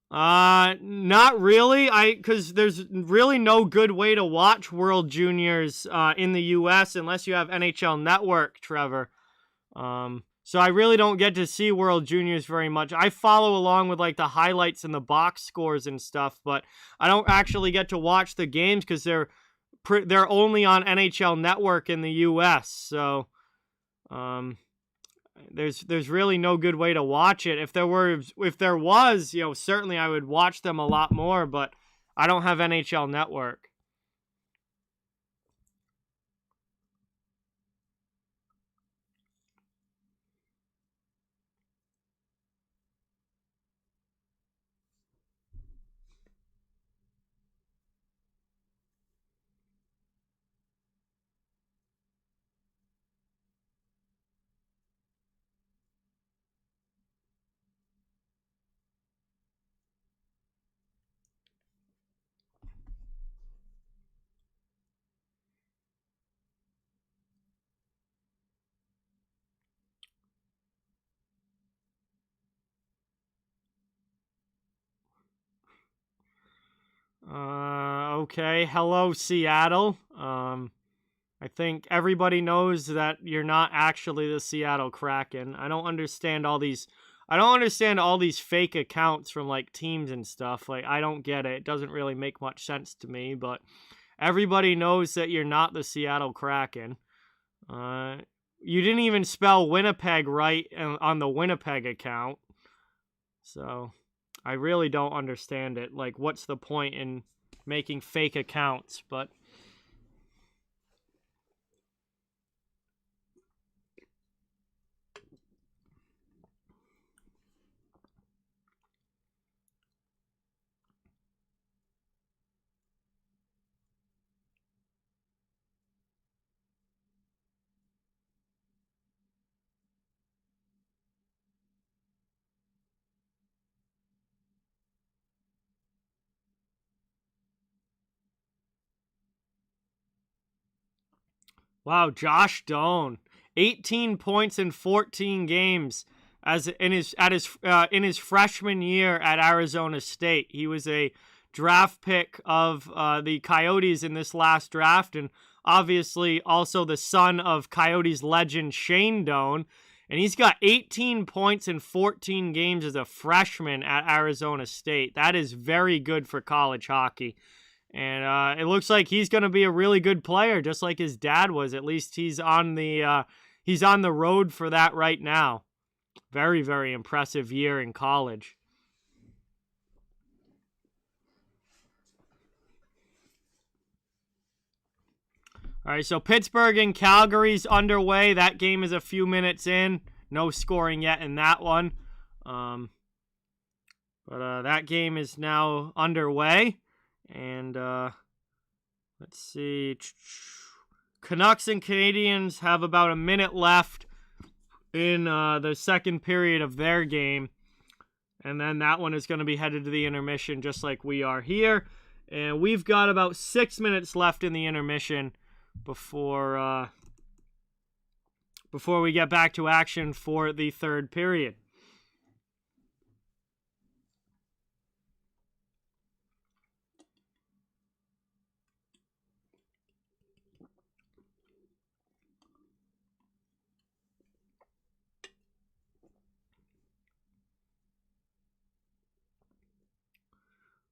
Not really. Because there's really no good way to watch World Juniors in the U.S. unless you have NHL Network, Trevor. So I really don't get to see World Juniors very much. I follow along with like the highlights and the box scores and stuff, but I don't actually get to watch the games because they're only on NHL Network in the U.S. So, there's really no good way to watch it. If there was, certainly I would watch them a lot more, but I don't have NHL Network. Okay. Hello, Seattle. I think everybody knows that you're not actually the Seattle Kraken. I don't understand all these fake accounts from like teams and stuff. Like, I don't get it. It doesn't really make much sense to me, but everybody knows that you're not the Seattle Kraken. You didn't even spell Winnipeg right on the Winnipeg account. So I really don't understand it. Like, what's the point in making fake accounts? But wow, Josh Doan, 18 points in 14 games in his freshman year at Arizona State. He was a draft pick of the Coyotes in this last draft, and obviously also the son of Coyotes legend Shane Doan. And he's got 18 points in 14 games as a freshman at Arizona State. That is very good for college hockey. And it looks like he's going to be a really good player, just like his dad was. At least he's on the road for that right now. Very, very impressive year in college. All right, so Pittsburgh and Calgary's underway. That game is a few minutes in. No scoring yet in that one. But that game is now underway. And let's see. Canucks and Canadiens have about a minute left in the second period of their game. And then that one is going to be headed to the intermission just like we are here. And we've got about 6 minutes left in the intermission before we get back to action for the third period.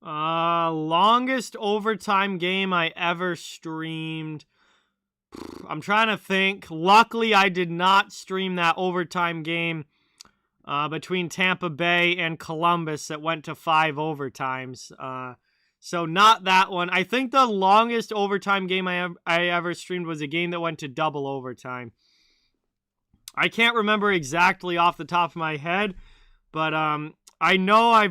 Longest overtime game I ever streamed. I'm trying to think. Luckily, I did not stream that overtime game between Tampa Bay and Columbus that went to 5 overtimes. So not that one. I think the longest overtime game I ever streamed was a game that went to double overtime. I can't remember exactly off the top of my head, but I know I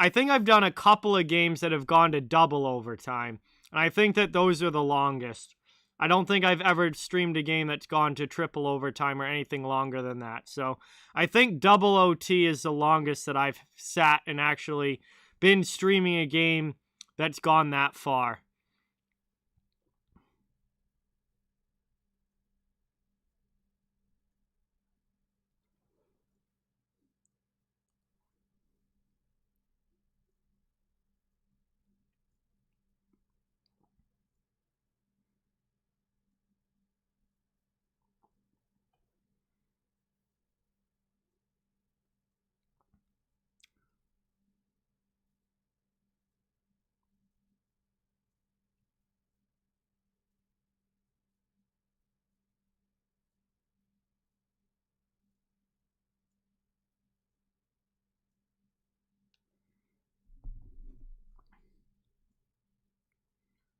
think I've done a couple of games that have gone to double overtime. And I think that those are the longest. I don't think I've ever streamed a game that's gone to triple overtime or anything longer than that. So I think double OT is the longest that I've sat and actually been streaming a game that's gone that far.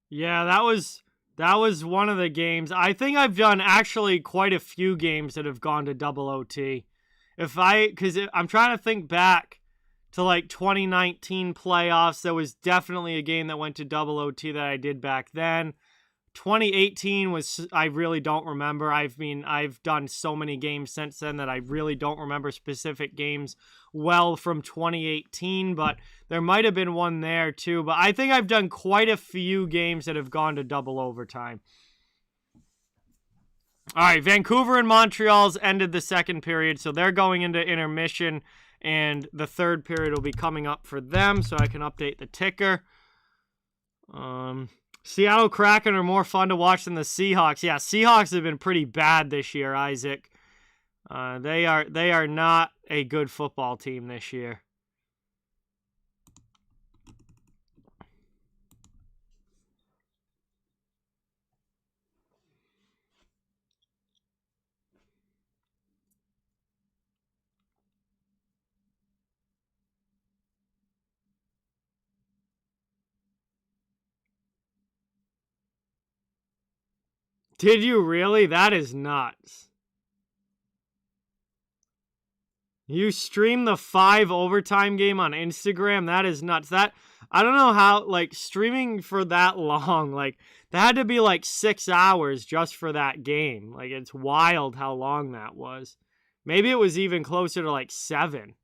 Yeah, that was one of the games. I think I've done actually quite a few games that have gone to double OT. Because I'm trying to think back to like 2019 playoffs. There was definitely a game that went to double OT that I did back then. 2018 was, I really don't remember. I've done so many games since then that I really don't remember specific games well from 2018, but there might have been one there too. But I think I've done quite a few games that have gone to double overtime. All right, Vancouver and Montreal's ended the second period, so they're going into intermission, and the third period will be coming up for them, so I can update the ticker. Seattle Kraken are more fun to watch than the Seahawks. Yeah, Seahawks have been pretty bad this year, Isaac. They are not a good football team this year. Did you really? That is nuts. You stream the 5 overtime game on Instagram? That is nuts. I don't know how, like, streaming for that long, like, that had to be like 6 hours just for that game. Like, it's wild how long that was. Maybe it was even closer to like 7.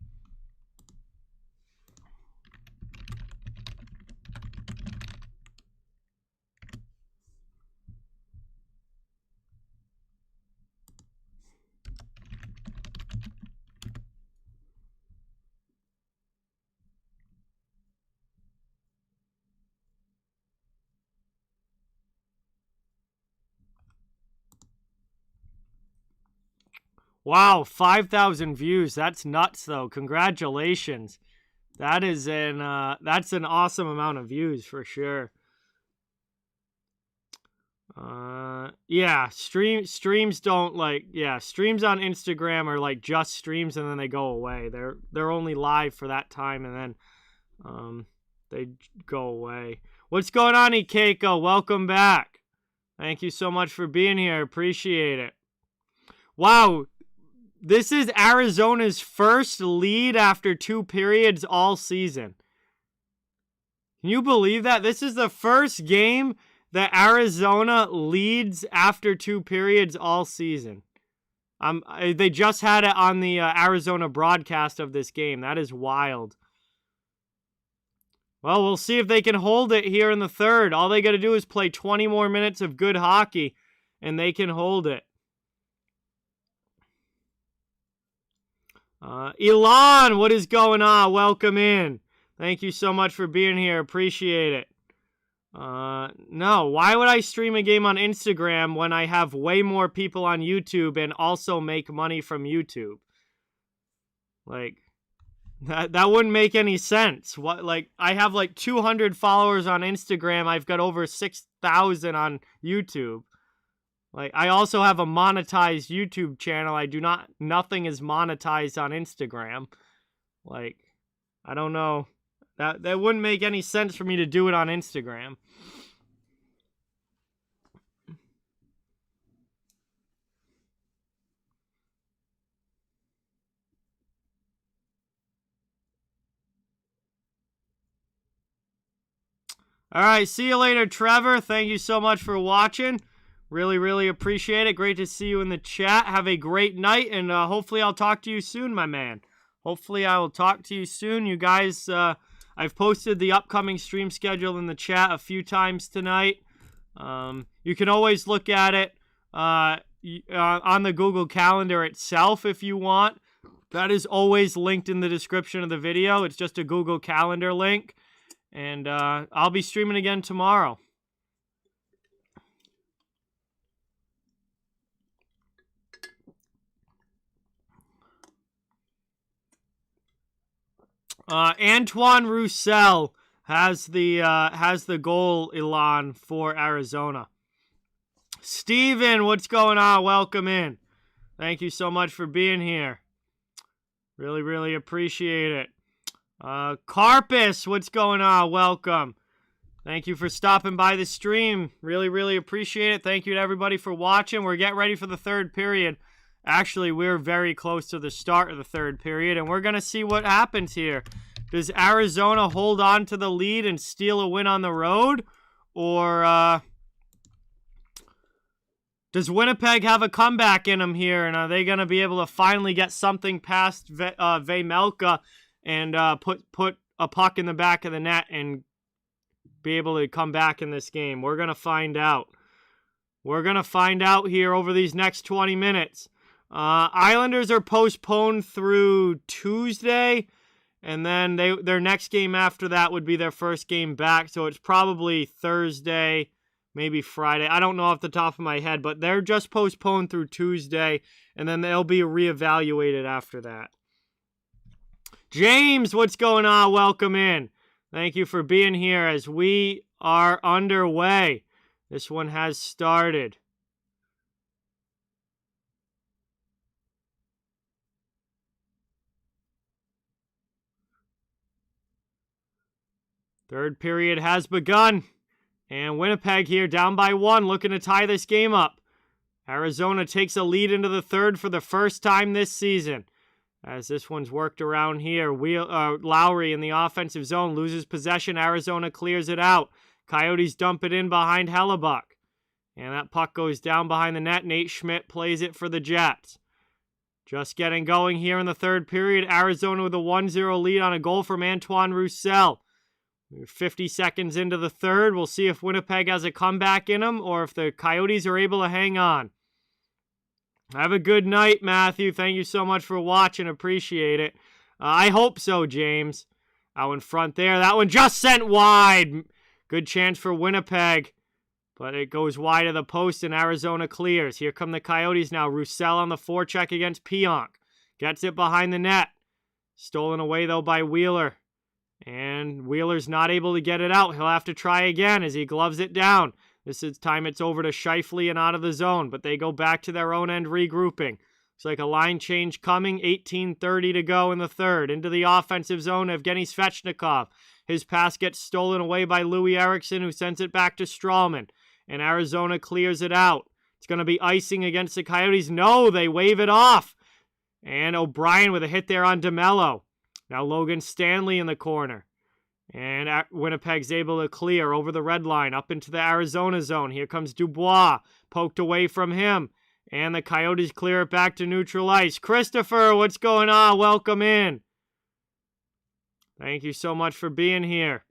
Wow, 5,000 views. That's nuts, though. Congratulations. That's an awesome amount of views for sure. Yeah, streams don't streams on Instagram are like just streams and then they go away. They're only live for that time and then they go away. What's going on, Ikeiko? Welcome back. Thank you so much for being here. Appreciate it. Wow. This is Arizona's first lead after 2 periods all season. Can you believe that? This is the first game that Arizona leads after 2 periods all season. They just had it on the Arizona broadcast of this game. That is wild. Well, we'll see if they can hold it here in the third. All they got to do is play 20 more minutes of good hockey, and they can hold it. Elon, what is going on? Welcome in. Thank you so much for being here. Appreciate it. No, why would I stream a game on Instagram when I have way more people on YouTube and also make money from YouTube? Like, that wouldn't make any sense. What, like, I have like 200 followers on Instagram. I've got over 6,000 on YouTube. Like, I also have a monetized YouTube channel. Nothing is monetized on Instagram. Like, I don't know. That wouldn't make any sense for me to do it on Instagram. All right, see you later, Trevor. Thank you so much for watching. Really, really appreciate it. Great to see you in the chat. Have a great night, and hopefully I'll talk to you soon, my man. Hopefully I will talk to you soon. You guys, I've posted the upcoming stream schedule in the chat a few times tonight. You can always look at it on the Google Calendar itself if you want. That is always linked in the description of the video. It's just a Google Calendar link. And I'll be streaming again tomorrow. Antoine Roussel has the goal, Elon, for Arizona. Steven, what's going on? Welcome in. Thank you so much for being here. Really, really appreciate it. Carpus, what's going on? Welcome. Thank you for stopping by the stream. Really, really appreciate it. Thank you to everybody for watching. We're getting ready for the third period. Actually, we're very close to the start of the third period, and we're going to see what happens here. Does Arizona hold on to the lead and steal a win on the road? Or does Winnipeg have a comeback in them here, and are they going to be able to finally get something past Vejmelka and put a puck in the back of the net and be able to come back in this game? We're going to find out. We're going to find out here over these next 20 minutes. Islanders are postponed through Tuesday, and then their next game after that would be their first game back, so it's probably Thursday, maybe Friday. I don't know off the top of my head, but they're just postponed through Tuesday, and then they'll be reevaluated after that. James, what's going on? Welcome in. Thank you for being here as we are underway. This one has started. Third period has begun. And Winnipeg here down by 1, looking to tie this game up. Arizona takes a lead into the third for the first time this season. As this one's worked around here, Lowry in the offensive zone loses possession. Arizona clears it out. Coyotes dump it in behind Hellebuck. And that puck goes down behind the net. Nate Schmidt plays it for the Jets. Just getting going here in the third period. Arizona with a 1-0 lead on a goal from Antoine Roussel. We're 50 seconds into the third. We'll see if Winnipeg has a comeback in them or if the Coyotes are able to hang on. Have a good night, Matthew. Thank you so much for watching. Appreciate it. I hope so, James. Out in front there. That one just sent wide. Good chance for Winnipeg. But it goes wide of the post and Arizona clears. Here come the Coyotes now. Roussel on the forecheck against Pionk. Gets it behind the net. Stolen away, though, by Wheeler. And Wheeler's not able to get it out. He'll have to try again as he gloves it down. This is time it's over to Scheifele and out of the zone, but they go back to their own end regrouping. Looks like a line change coming. 18:30 to go in the third. Into the offensive zone, Evgeny Svechnikov. His pass gets stolen away by Louis Eriksson, who sends it back to Strawman. And Arizona clears it out. It's going to be icing against the Coyotes. No, they wave it off. And O'Brien with a hit there on DeMello. Now Logan Stanley in the corner. And Winnipeg's able to clear over the red line up into the Arizona zone. Here comes Dubois. Poked away from him. And the Coyotes clear it back to neutral ice. Christopher, what's going on? Welcome in. Thank you so much for being here.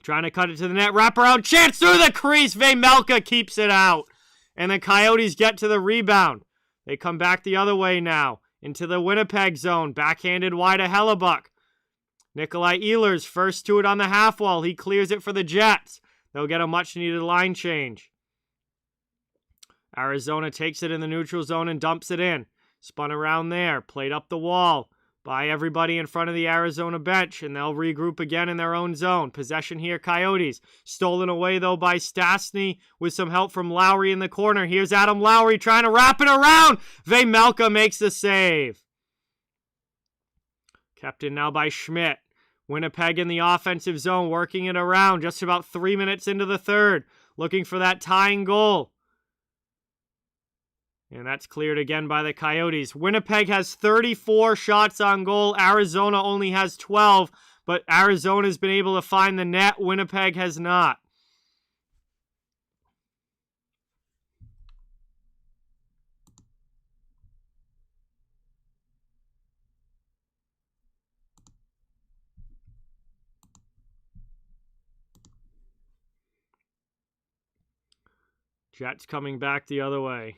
Trying to cut it to the net. Wraparound chance through the crease. Vejmelka keeps it out. And the Coyotes get to the rebound. They come back the other way now. Into the Winnipeg zone. Backhanded wide to Hellebuck. Nikolai Ehlers first to it on the half wall. He clears it for the Jets. They'll get a much-needed line change. Arizona takes it in the neutral zone and dumps it in. Spun around there. Played up the wall by everybody in front of the Arizona bench, and they'll regroup again in their own zone. Possession here, Coyotes. Stolen away, though, by Stastny with some help from Lowry in the corner. Here's Adam Lowry trying to wrap it around. Vejmelka makes the save. Kept in now by Schmidt. Winnipeg in the offensive zone, working it around. Just about 3 minutes into the third. Looking for that tying goal. And that's cleared again by the Coyotes. Winnipeg has 34 shots on goal. Arizona only has 12. But Arizona's been able to find the net. Winnipeg has not. Jets coming back the other way.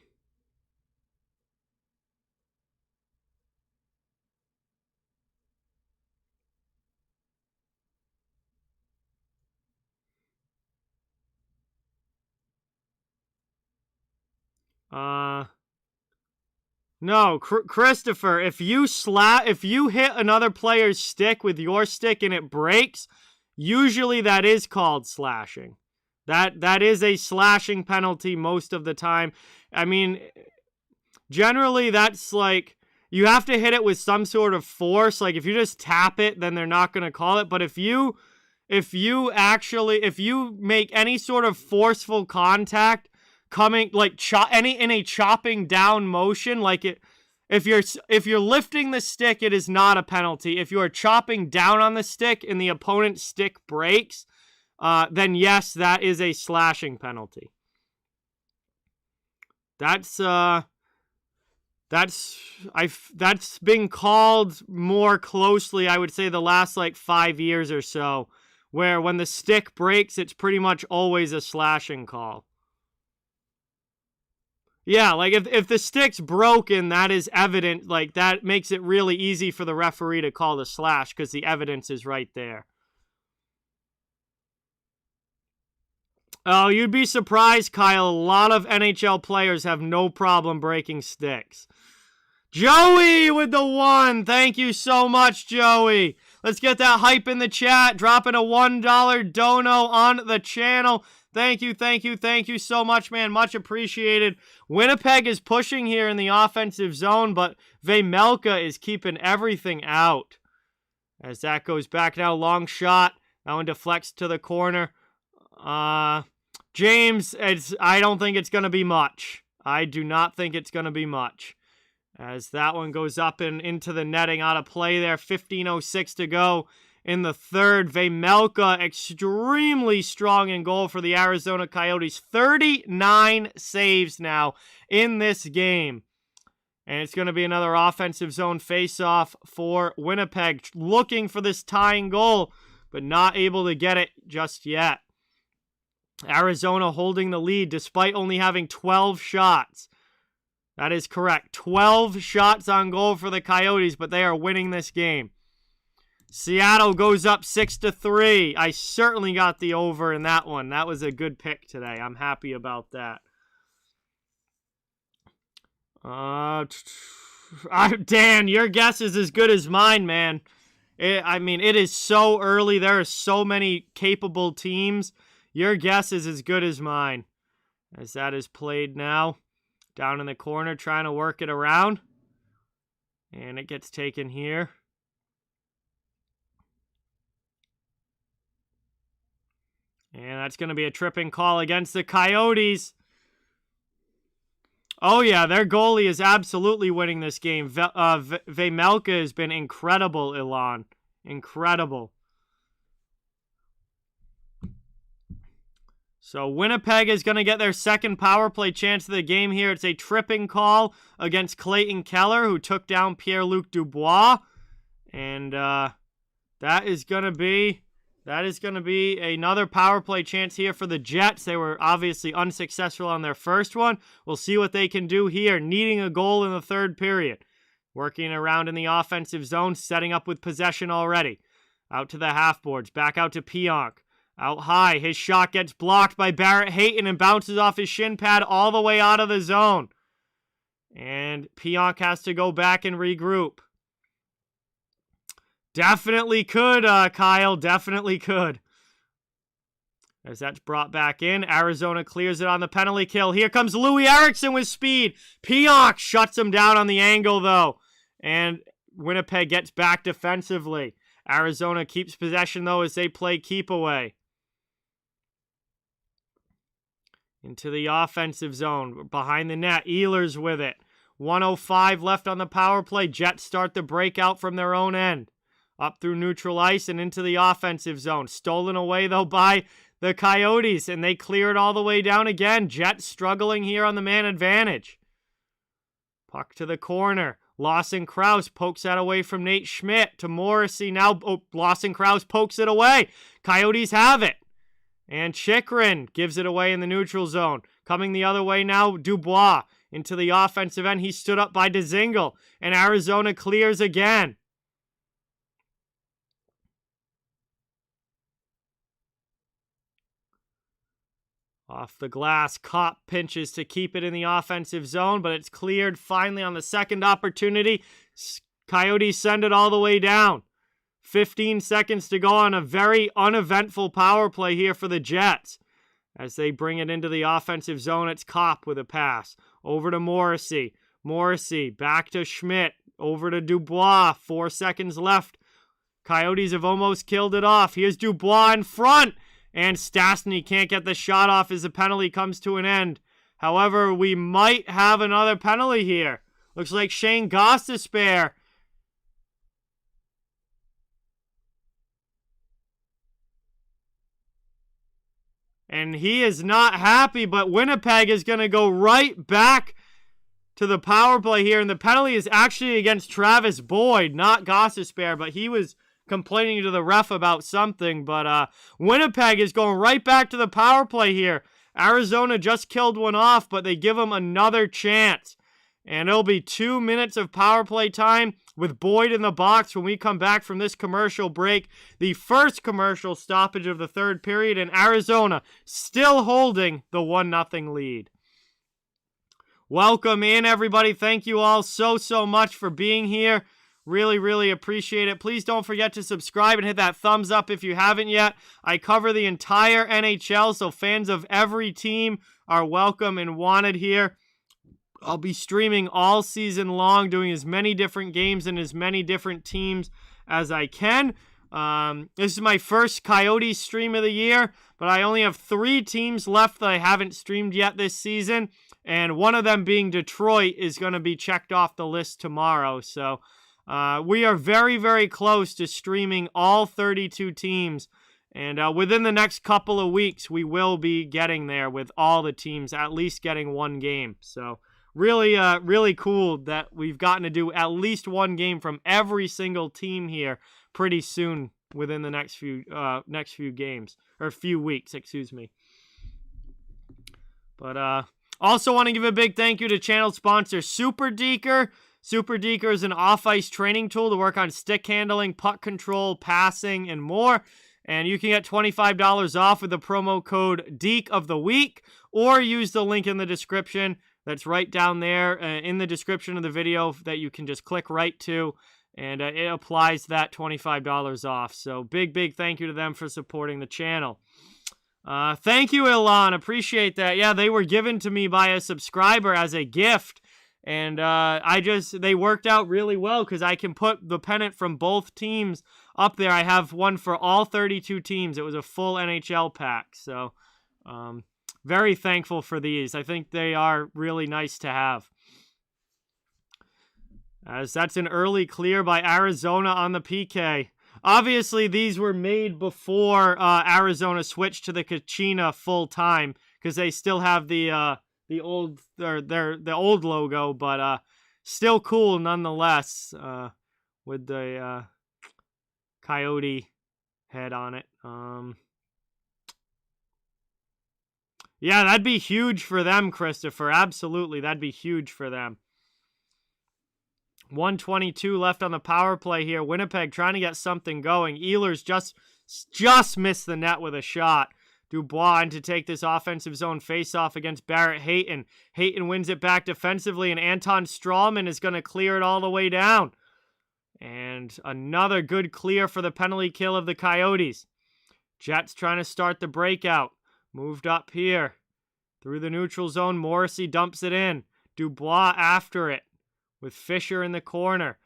No, Christopher, if you hit another player's stick with your stick and it breaks, usually that is called slashing. That is a slashing penalty most of the time. I mean, generally that's like, you have to hit it with some sort of force. Like if you just tap it, then they're not going to call it. But if you make any sort of forceful contact coming like in a chopping down motion, like if you're lifting the stick, it is not a penalty. If you are chopping down on the stick and the opponent's stick breaks, then yes, that is a slashing penalty. That's been called more closely, I would say, the last like 5 years or so, where when the stick breaks, it's pretty much always a slashing call. Yeah, like if the stick's broken, that is evident. Like that makes it really easy for the referee to call the slash because the evidence is right there. Oh, you'd be surprised, Kyle. A lot of NHL players have no problem breaking sticks. Joey with the 1. Thank you so much, Joey. Let's get that hype in the chat. Dropping a $1 dono on the channel. Thank you so much, man. Much appreciated. Winnipeg is pushing here in the offensive zone, but Vejmelka is keeping everything out. As that goes back now, long shot. That one deflects to the corner. James, I don't think it's going to be much. I do not think it's going to be much. As that one goes up and into the netting, out of play there. 15:06 to go in the third. Vejmelka extremely strong in goal for the Arizona Coyotes. 39 saves now in this game. And it's going to be another offensive zone face-off for Winnipeg. Looking for this tying goal, but not able to get it just yet. Arizona holding the lead despite only having 12 shots. That is correct. 12 shots on goal for the Coyotes, but they are winning this game. Seattle goes up 6-3. I certainly got the over in that one. That was a good pick today. I'm happy about that. Dan, your guess is as good as mine, man. It is so early. There are so many capable teams. Your guess is as good as mine. As that is played now. Down in the corner, trying to work it around. And it gets taken here. And that's going to be a tripping call against the Coyotes. Oh, yeah, their goalie is absolutely winning this game. Vejmelka has been incredible, Ilan. Incredible. So Winnipeg is going to get their second power play chance of the game here. It's a tripping call against Clayton Keller, who took down Pierre-Luc Dubois. And that is going to be another power play chance here for the Jets. They were obviously unsuccessful on their first one. We'll see what they can do here, needing a goal in the third period. Working around in the offensive zone, setting up with possession already. Out to the half boards, back out to Pionk. Out high, his shot gets blocked by Barrett Hayton and bounces off his shin pad all the way out of the zone. And Pionk has to go back and regroup. Definitely could, Kyle. Definitely could. As that's brought back in, Arizona clears it on the penalty kill. Here comes Louis Eriksson with speed. Pionk shuts him down on the angle, though. And Winnipeg gets back defensively. Arizona keeps possession, though, as they play keep away. Into the offensive zone. Behind the net, Ehlers with it. 1:05 left on the power play. Jets start the breakout from their own end. Up through neutral ice and into the offensive zone. Stolen away, though, by the Coyotes, and they clear it all the way down again. Jets struggling here on the man advantage. Puck to the corner. Lawson Krause pokes that away from Nate Schmidt to Morrissey. Now Lawson Krause pokes it away. Coyotes have it. And Chychrun gives it away in the neutral zone. Coming the other way now, Dubois into the offensive end. He stood up by Dzingel, and Arizona clears again. Off the glass, Kopp pinches to keep it in the offensive zone, but it's cleared finally on the second opportunity. Coyotes send it all the way down. 15 seconds to go on a very uneventful power play here for the Jets. As they bring it into the offensive zone, it's Kopp with a pass. Over to Morrissey. Morrissey back to Schmidt. Over to Dubois. 4 seconds left. Coyotes have almost killed it off. Here's Dubois in front. And Stastny can't get the shot off as the penalty comes to an end. However, we might have another penalty here. Looks like Shane Gostisbehere. And he is not happy, but Winnipeg is going to go right back to the power play here. And the penalty is actually against Travis Boyd, not Gostisbehere, but he was complaining to the ref about something. But Winnipeg is going right back to the power play here. Arizona just killed one off, but they give them another chance. And it'll be 2 minutes of power play time with Boyd in the box when we come back from this commercial break. The first commercial stoppage of the third period, and Arizona still holding the 1-0 lead. Welcome in, everybody. Thank you all so much for being here. Really appreciate it. Please don't forget to subscribe and hit that thumbs up if you haven't yet. I cover the entire NHL, so fans of every team are welcome and wanted here. I'll be streaming all season long, doing as many different games and as many different teams as I can. This is my first Coyotes stream of the year, but I only have 3 teams left that I haven't streamed yet this season, and one of them being Detroit is going to be checked off the list tomorrow. So we are very close to streaming all 32 teams, and within the next couple of weeks, we will be getting there with all the teams at least getting one game. So really cool that we've gotten to do at least one game from every single team here pretty soon within the next few games, or few weeks, excuse me. But also want to give a big thank you to channel sponsor Super Deker. Super Deker is an off-ice training tool to work on stick handling, puck control, passing, and more. And you can get $25 off with the promo code DEEK or use the link in the description. That's right down there in the description of the video that you can just click right to, and it applies that $25 off. So big thank you to them for supporting the channel. Thank you, Ilan. Appreciate that. Yeah, they were given to me by a subscriber as a gift, and they worked out really well because I can put the pennant from both teams up there. I have one for all 32 teams. It was a full NHL pack, so very thankful for these. I think they are really nice to have. As that's an early clear by Arizona on the PK. obviously these were made before Arizona switched to the Kachina full time because they still have the old logo, but still cool nonetheless with the coyote head on it. Yeah, that'd be huge for them, Christopher. Absolutely, that'd be huge for them. 1:22 left on the power play here. Winnipeg trying to get something going. Ehlers just missed the net with a shot. Dubois in to take this offensive zone faceoff against Barrett Hayton. Hayton wins it back defensively, and Anton Strawman is going to clear it all the way down. And another good clear for the penalty kill of the Coyotes. Jets trying to start the breakout. Moved up here. Through the neutral zone, Morrissey dumps it in. Dubois after it, with Fisher in the corner.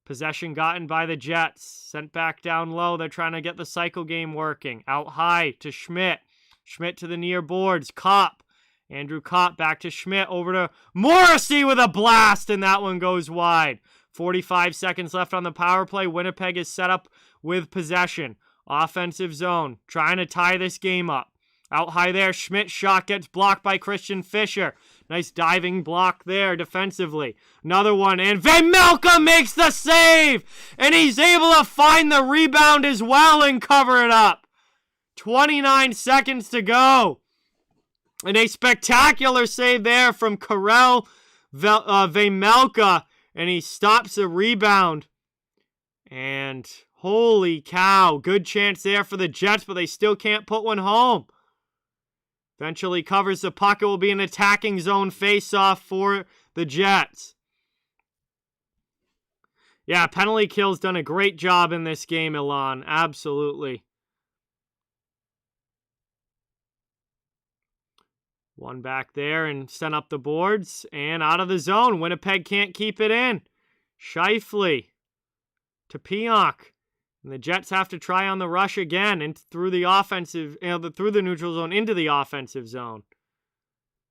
Possession gotten by the Jets. Sent back down low. They're trying to get the cycle game working. Out high to Schmidt. Schmidt to the near boards. Kopp. Andrew Kopp back to Schmidt. Over to Morrissey with a blast, and that one goes wide. 45 seconds left on the power play. Winnipeg is set up with possession. Offensive zone. Trying to tie this game up. Out high there. Schmidt's shot gets blocked by Christian Fischer. Nice diving block there defensively. Another one, and Vejmelka makes the save! And he's able to find the rebound as well and cover it up. 29 seconds to go. And a spectacular save there from Karel Vejmelka. And he stops the rebound. And holy cow, good chance there for the Jets, but they still can't put one home. Eventually covers the puck. It will be an attacking zone face-off for the Jets. Yeah, penalty kill's done a great job in this game, Ilan. Absolutely. One back there and sent up the boards. And out of the zone. Winnipeg can't keep it in. Scheifele to Pionk. And the Jets have to try on the rush again and through the offensive, through the neutral zone into the offensive zone.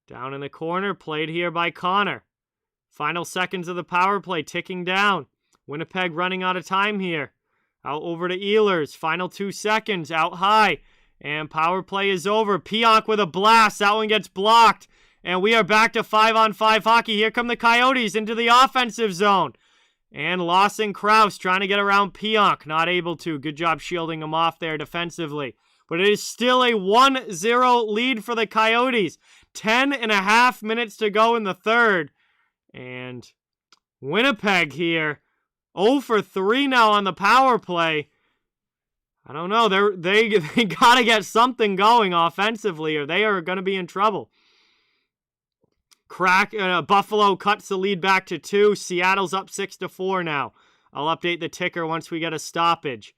Down in the corner, played here by Connor. Final seconds of the power play ticking down. Winnipeg running out of time here. Out over to Ehlers. Final 2 seconds. Out high. And power play is over. Pionk with a blast. That one gets blocked. And we are back to 5-on-5 hockey. Here come the Coyotes into the offensive zone. And Lawson Krause trying to get around Pionk. Not able to. Good job shielding him off there defensively. But it is still a 1-0 lead for the Coyotes. 10.5 minutes to go in the third. And Winnipeg here. 0 for 3 now on the power play. I don't know. They got to get something going offensively or they are going to be in trouble. Buffalo cuts the lead back to 2. Seattle's up 6-4 now. I'll update the ticker once we get a stoppage.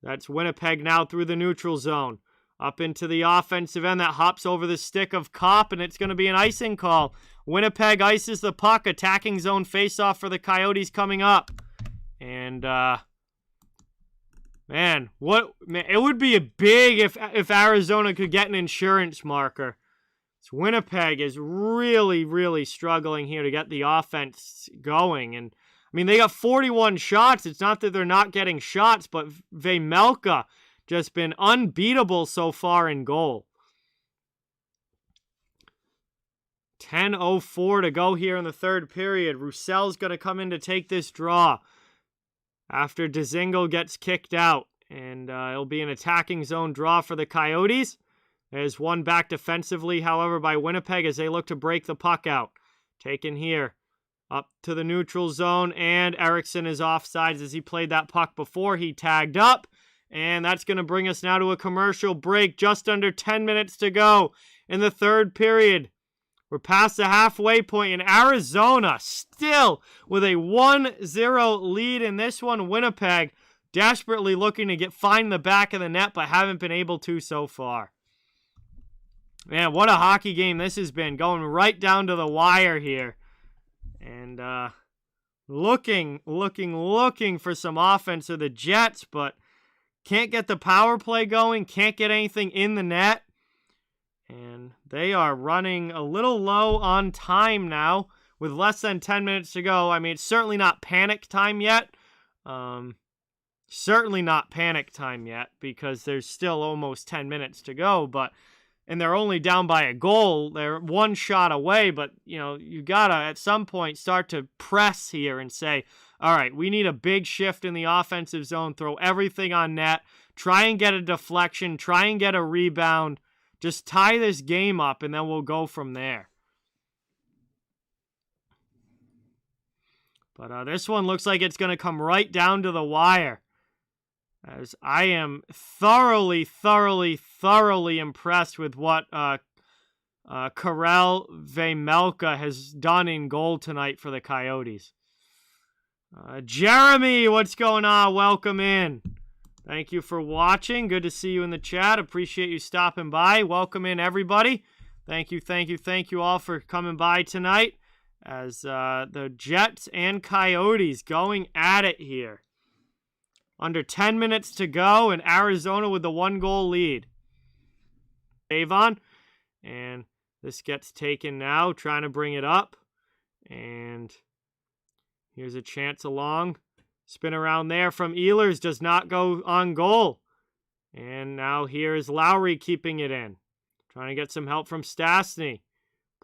That's Winnipeg now through the neutral zone. Up into the offensive end that hops over the stick of Kopp, and it's going to be an icing call. Winnipeg ices the puck. Attacking zone faceoff for the Coyotes coming up. And, man, it would be a big if Arizona could get an insurance marker. So Winnipeg is really, really struggling here to get the offense going. And, I mean, they got 41 shots. It's not that they're not getting shots, but Vejmelka just been unbeatable so far in goal. 10:04 to go here in the third period. Roussel's going to come in to take this draw after Dzingel gets kicked out. And it'll be an attacking zone draw for the Coyotes. There's one back defensively, however, by Winnipeg as they look to break the puck out. Taken here. Up to the neutral zone, and Eriksson is offsides as he played that puck before he tagged up. And that's going to bring us now to a commercial break. Just under 10 minutes to go in the third period. We're past the halfway point in Arizona, still with a 1-0 lead in this one. Winnipeg desperately looking to find the back of the net, but haven't been able to so far. Man, what a hockey game this has been. Going right down to the wire here. And looking for some offense of the Jets, but can't get the power play going. Can't get anything in the net. And they are running a little low on time now with less than 10 minutes to go. I mean, it's certainly not panic time yet. Certainly not panic time yet because there's still almost 10 minutes to go, and they're only down by a goal. They're one shot away, but, you got to at some point start to press here and say, all right, we need a big shift in the offensive zone, throw everything on net, try and get a deflection, try and get a rebound, just tie this game up, and then we'll go from there. But this one looks like it's going to come right down to the wire. As I am thoroughly impressed with what Karel Vejmelka has done in goal tonight for the Coyotes. Jeremy, what's going on? Welcome in. Thank you for watching. Good to see you in the chat. Appreciate you stopping by. Welcome in, everybody. Thank you all for coming by tonight as the Jets and Coyotes going at it here. Under 10 minutes to go, and Arizona with the 1-goal lead. Avon, and this gets taken now, trying to bring it up. And here's a chance along. Spin around there from Ehlers, does not go on goal. And now here is Lowry keeping it in. Trying to get some help from Stastny.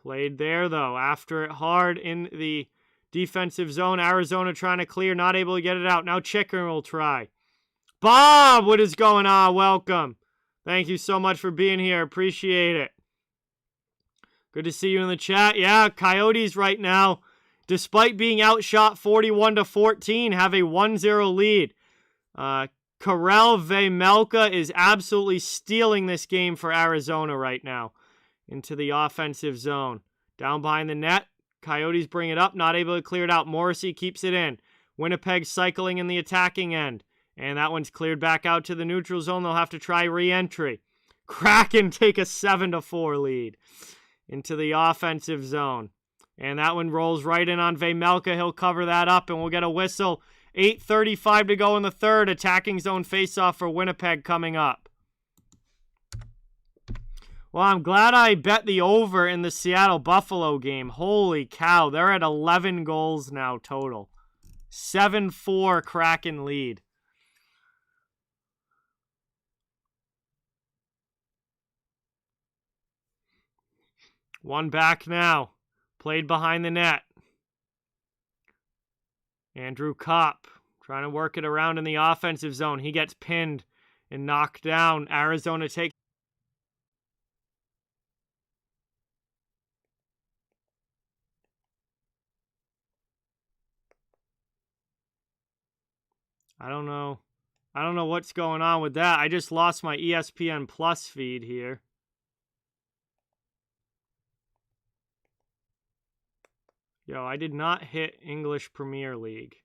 Played there, though, after it hard in the defensive zone. Arizona trying to clear, not able to get it out. Now Chicken will try. Bob, what is going on? Welcome. Thank you so much for being here. Appreciate it. Good to see you in the chat. Yeah, Coyotes right now, despite being outshot 41-14, have a 1-0 lead. Karel Vejmelka is absolutely stealing this game for Arizona right now into the offensive zone. Down behind the net. Coyotes bring it up, not able to clear it out. Morrissey keeps it in. Winnipeg cycling in the attacking end. And that one's cleared back out to the neutral zone. They'll have to try re-entry. Kraken take a 7-4 lead into the offensive zone. And that one rolls right in on Vejmelka. He'll cover that up, and we'll get a whistle. 8:35 to go in the third. Attacking zone faceoff for Winnipeg coming up. Well, I'm glad I bet the over in the Seattle-Buffalo game. Holy cow, they're at 11 goals now total. 7-4 Kraken lead. One back now. Played behind the net. Andrew Kopp trying to work it around in the offensive zone. He gets pinned and knocked down. Arizona takes. I don't know what's going on with that. I just lost my ESPN Plus feed here. Yo, I did not hit English Premier League.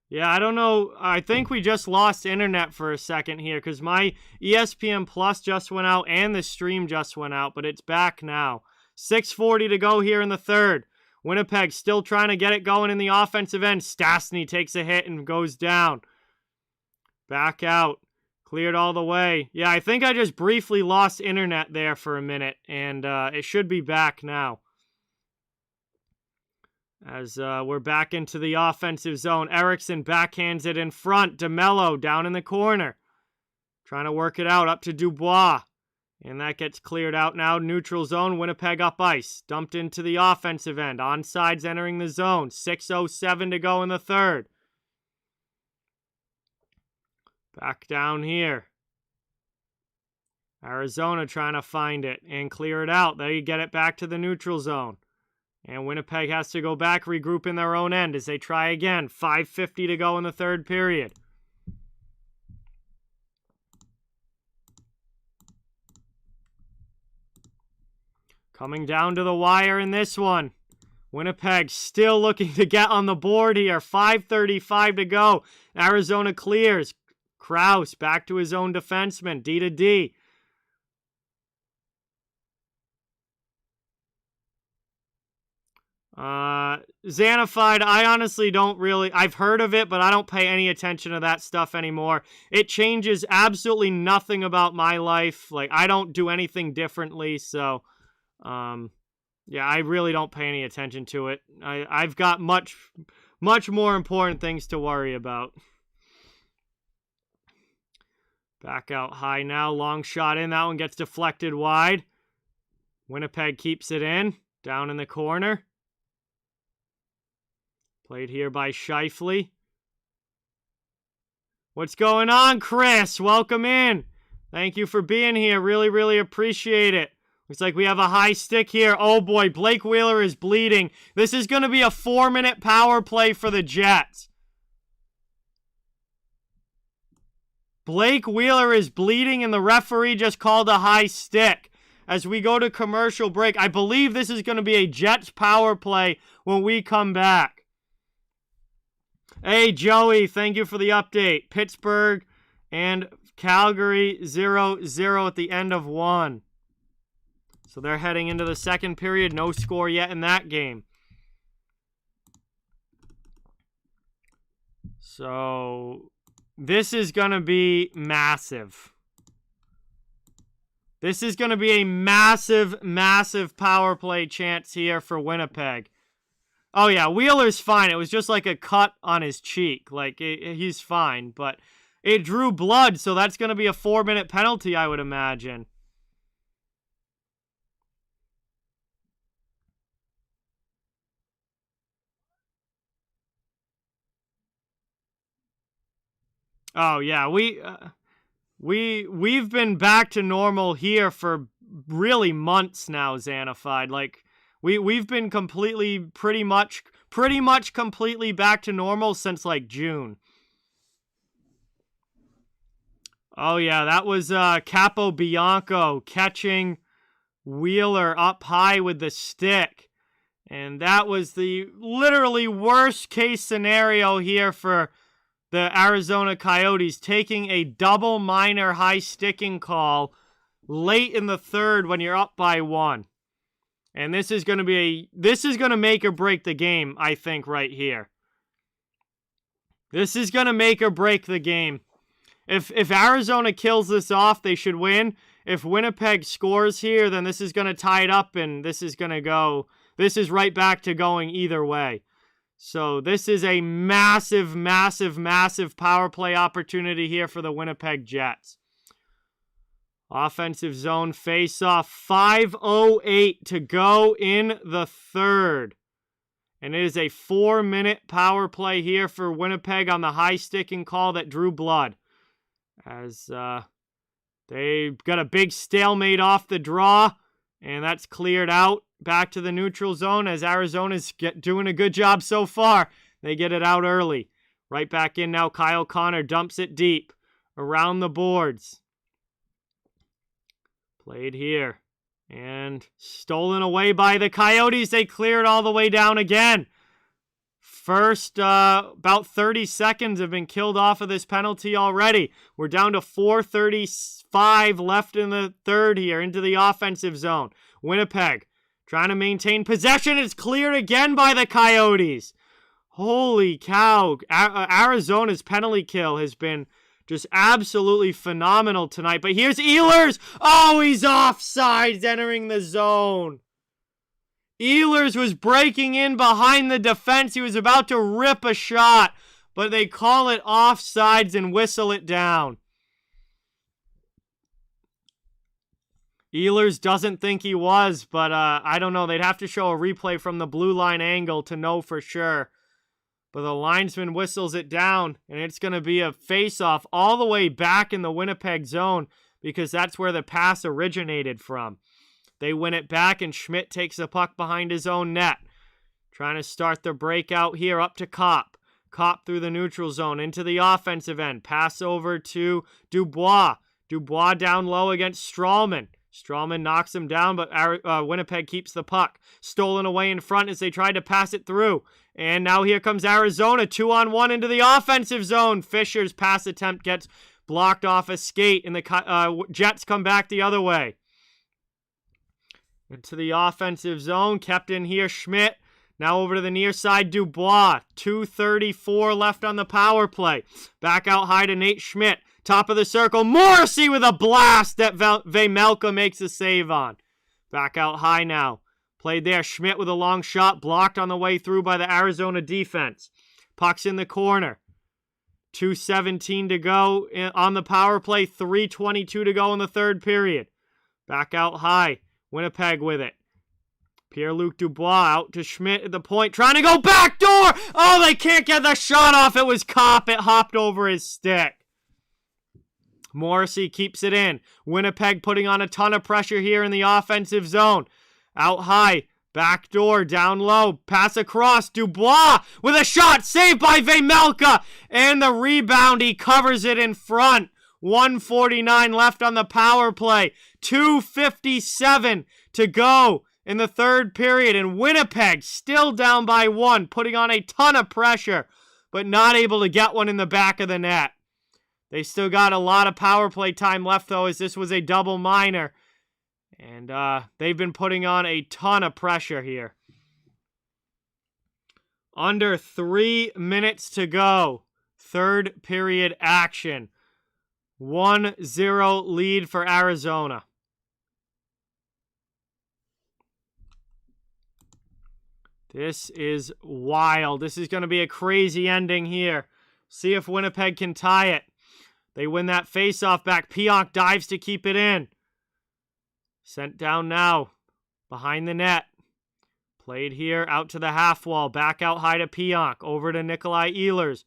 Yeah, I don't know. I think we just lost internet for a second here because my ESPN Plus just went out and the stream just went out, but it's back now. 6:40 to go here in the third. Winnipeg still trying to get it going in the offensive end. Stastny takes a hit and goes down. Back out. Cleared all the way. Yeah, I think I just briefly lost internet there for a minute, and it should be back now. As we're back into the offensive zone. Eriksson backhands it in front. DeMello down in the corner. Trying to work it out up to Dubois. And that gets cleared out now. Neutral zone. Winnipeg up ice. Dumped into the offensive end. Onsides entering the zone. 6:07 to go in the third. Back down here. Arizona trying to find it and clear it out. There you get it back to the neutral zone. And Winnipeg has to go back, regroup in their own end as they try again. 5:50 to go in the third period. Coming down to the wire in this one. Winnipeg still looking to get on the board here. 5:35 to go. Arizona clears. Krause back to his own defenseman. D to D. Xanafied, I honestly don't really, I've heard of it, but I don't pay any attention to that stuff anymore. It changes absolutely nothing about my life. Like, I don't do anything differently, so Yeah, I really don't pay any attention to it. I've got much more important things to worry about. Back out high now. Long shot in. That one gets deflected wide. Winnipeg keeps it in. Down in the corner. Played here by Scheifele. What's going on, Chris? Welcome in. Thank you for being here. Really, really appreciate it. Looks like we have a high stick here. Oh boy, Blake Wheeler is bleeding. This is going to be a 4-minute power play for the Jets. Blake Wheeler is bleeding and the referee just called a high stick. As we go to commercial break, I believe this is going to be a Jets power play when we come back. Hey, Joey, thank you for the update. Pittsburgh and Calgary 0-0 at the end of 1. So they're heading into the second period. No score yet in that game. So this is going to be massive. This is going to be a massive, massive power play chance here for Winnipeg. Oh, yeah, Wheeler's fine. It was just like a cut on his cheek. Like, he's fine. But it drew blood, so that's going to be a 4-minute penalty, I would imagine. Oh, yeah, we've been back to normal here for really months now, Xanafied. Like, we've been pretty much completely back to normal since, like, June. Oh, yeah, that was Capobianco catching Wheeler up high with the stick. And that was the literally worst case scenario here for the Arizona Coyotes, taking a double minor high sticking call late in the third when you're up by 1. And this is going to make or break the game, I think, right here. This is going to make or break the game. If Arizona kills this off, they should win. If Winnipeg scores here, then this is going to tie it up, and this is right back to going either way. So this is a massive, massive, massive power play opportunity here for the Winnipeg Jets. Offensive zone face-off. 5:08 to go in the third. And it is a 4-minute power play here for Winnipeg on the high sticking call that drew blood. As they got a big stalemate off the draw. And that's cleared out back to the neutral zone as Arizona's doing a good job so far. They get it out early. Right back in now. Kyle Connor dumps it deep around the boards. Played here. And stolen away by the Coyotes. They clear it all the way down again. First, about 30 seconds have been killed off of this penalty already. We're down to 4:35 left in the third here into the offensive zone. Winnipeg trying to maintain possession. It's cleared again by the Coyotes. Holy cow. Arizona's penalty kill has been just absolutely phenomenal tonight. But here's Ehlers. Oh, he's offsides entering the zone. Ehlers was breaking in behind the defense. He was about to rip a shot, but they call it offsides and whistle it down. Ehlers doesn't think he was, but I don't know. They'd have to show a replay from the blue line angle to know for sure. But the linesman whistles it down, and it's going to be a face-off all the way back in the Winnipeg zone because that's where the pass originated from. They win it back, and Schmidt takes the puck behind his own net. Trying to start the breakout here up to Kopp. Kopp through the neutral zone into the offensive end. Pass over to Dubois. Dubois down low against Stralman. Stralman knocks him down, but Winnipeg keeps the puck. Stolen away in front as they tried to pass it through. And now here comes Arizona. 2-on-1 into the offensive zone. Fisher's pass attempt gets blocked off a skate, and the Jets come back the other way. Into the offensive zone. Kept in here, Schmidt. Now over to the near side, Dubois. 2:34 left on the power play. Back out high to Nate Schmidt. Top of the circle. Morrissey with a blast that Vejmelka makes a save on. Back out high now. Played there. Schmidt with a long shot. Blocked on the way through by the Arizona defense. Puck's in the corner. 2:17 to go on the power play. 3:22 to go in the third period. Back out high. Winnipeg with it. Pierre-Luc Dubois out to Schmidt at the point. Trying to go backdoor. Oh, they can't get the shot off. It was Kopp. It hopped over his stick. Morrissey keeps it in. Winnipeg putting on a ton of pressure here in the offensive zone. Out high. Backdoor. Down low. Pass across. Dubois with a shot. Saved by Vejmelka. And the rebound. He covers it in front. 1:49 left on the power play. 2:57 to go in the third period. And Winnipeg still down by 1. Putting on a ton of pressure. But not able to get one in the back of the net. They still got a lot of power play time left, though, as this was a double minor. And they've been putting on a ton of pressure here. Under 3 minutes to go. Third period action. 1-0 lead for Arizona. This is wild. This is going to be a crazy ending here. See if Winnipeg can tie it. They win that faceoff back. Pionk dives to keep it in. Sent down now. Behind the net. Played here out to the half wall. Back out high to Pionk. Over to Nikolai Ehlers.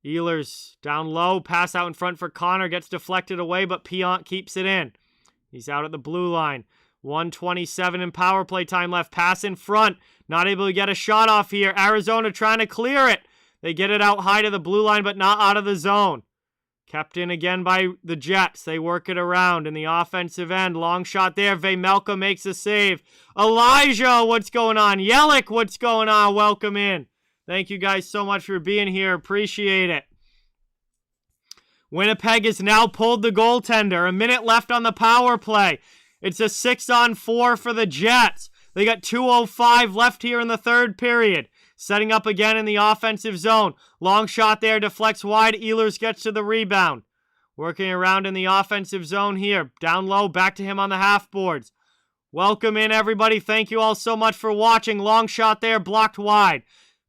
Ehlers down low. Pass out in front for Connor. Gets deflected away, but Pionk keeps it in. He's out at the blue line. 1:27 in power play time left. Pass in front. Not able to get a shot off here. Arizona trying to clear it. They get it out high to the blue line, but not out of the zone. Kept in again by the Jets. They work it around in the offensive end. Long shot there. Vejmelka makes a save. Elijah, what's going on? Yelich, what's going on? Welcome in. Thank you guys so much for being here. Appreciate it. Winnipeg has now pulled the goaltender. A minute left on the power play. It's a 6-on-4 for the Jets. They got 2:05 left here in the third period. Setting up again in the offensive zone. Long shot there, deflects wide. Ehlers gets to the rebound. Working around in the offensive zone here. Down low, back to him on the half boards. Welcome in, everybody. Thank you all so much for watching. Long shot there, blocked wide.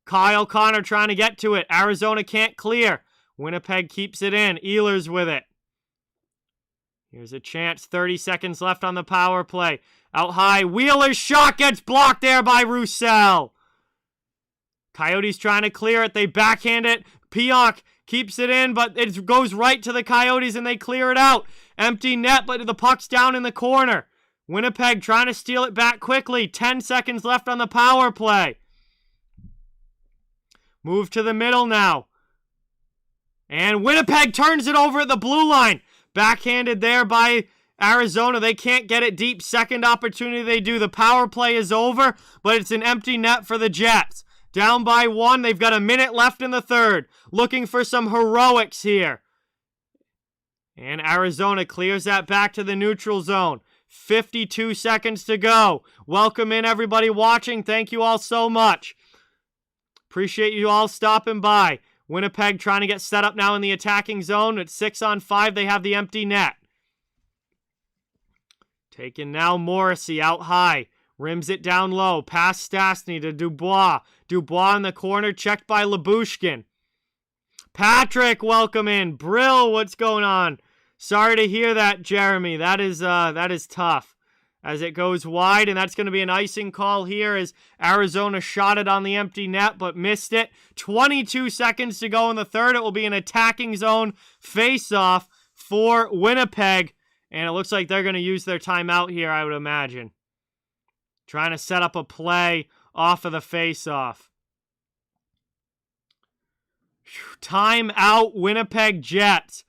Kyle Connor trying to get to it. Arizona can't clear. Winnipeg keeps it in. Ehlers with it. Here's a chance. 30 seconds left on the power play. Out high. Wheeler's shot gets blocked there by Roussel. Coyotes trying to clear it. They backhand it. Pionk keeps it in, but it goes right to the Coyotes and they clear it out. Empty net, but the puck's down in the corner. Winnipeg trying to steal it back quickly. 10 seconds left on the power play. Move to the middle now. And Winnipeg turns it over at the blue line. Backhanded there by Arizona. They can't get it deep. Second opportunity they do. The power play is over, but it's an empty net for the Jets. Down by 1. They've got a minute left in the third. Looking for some heroics here. And Arizona clears that back to the neutral zone. 52 seconds to go. Welcome in, everybody watching. Thank you all so much. Appreciate you all stopping by. Winnipeg trying to get set up now in the attacking zone. At 6-on-5, they have the empty net. Taking now Morrissey out high. Rims it down low. Pass Stastny to Dubois. Dubois in the corner. Checked by Lyubushkin. Patrick, welcome in. Brill, what's going on? Sorry to hear that, Jeremy. That is tough. As it goes wide, and that's going to be an icing call here as Arizona shot it on the empty net but missed it. 22 seconds to go in the third. It will be an attacking zone face-off for Winnipeg, and it looks like they're going to use their timeout here, I would imagine. Trying to set up a play off of the face-off. Timeout, Winnipeg Jets.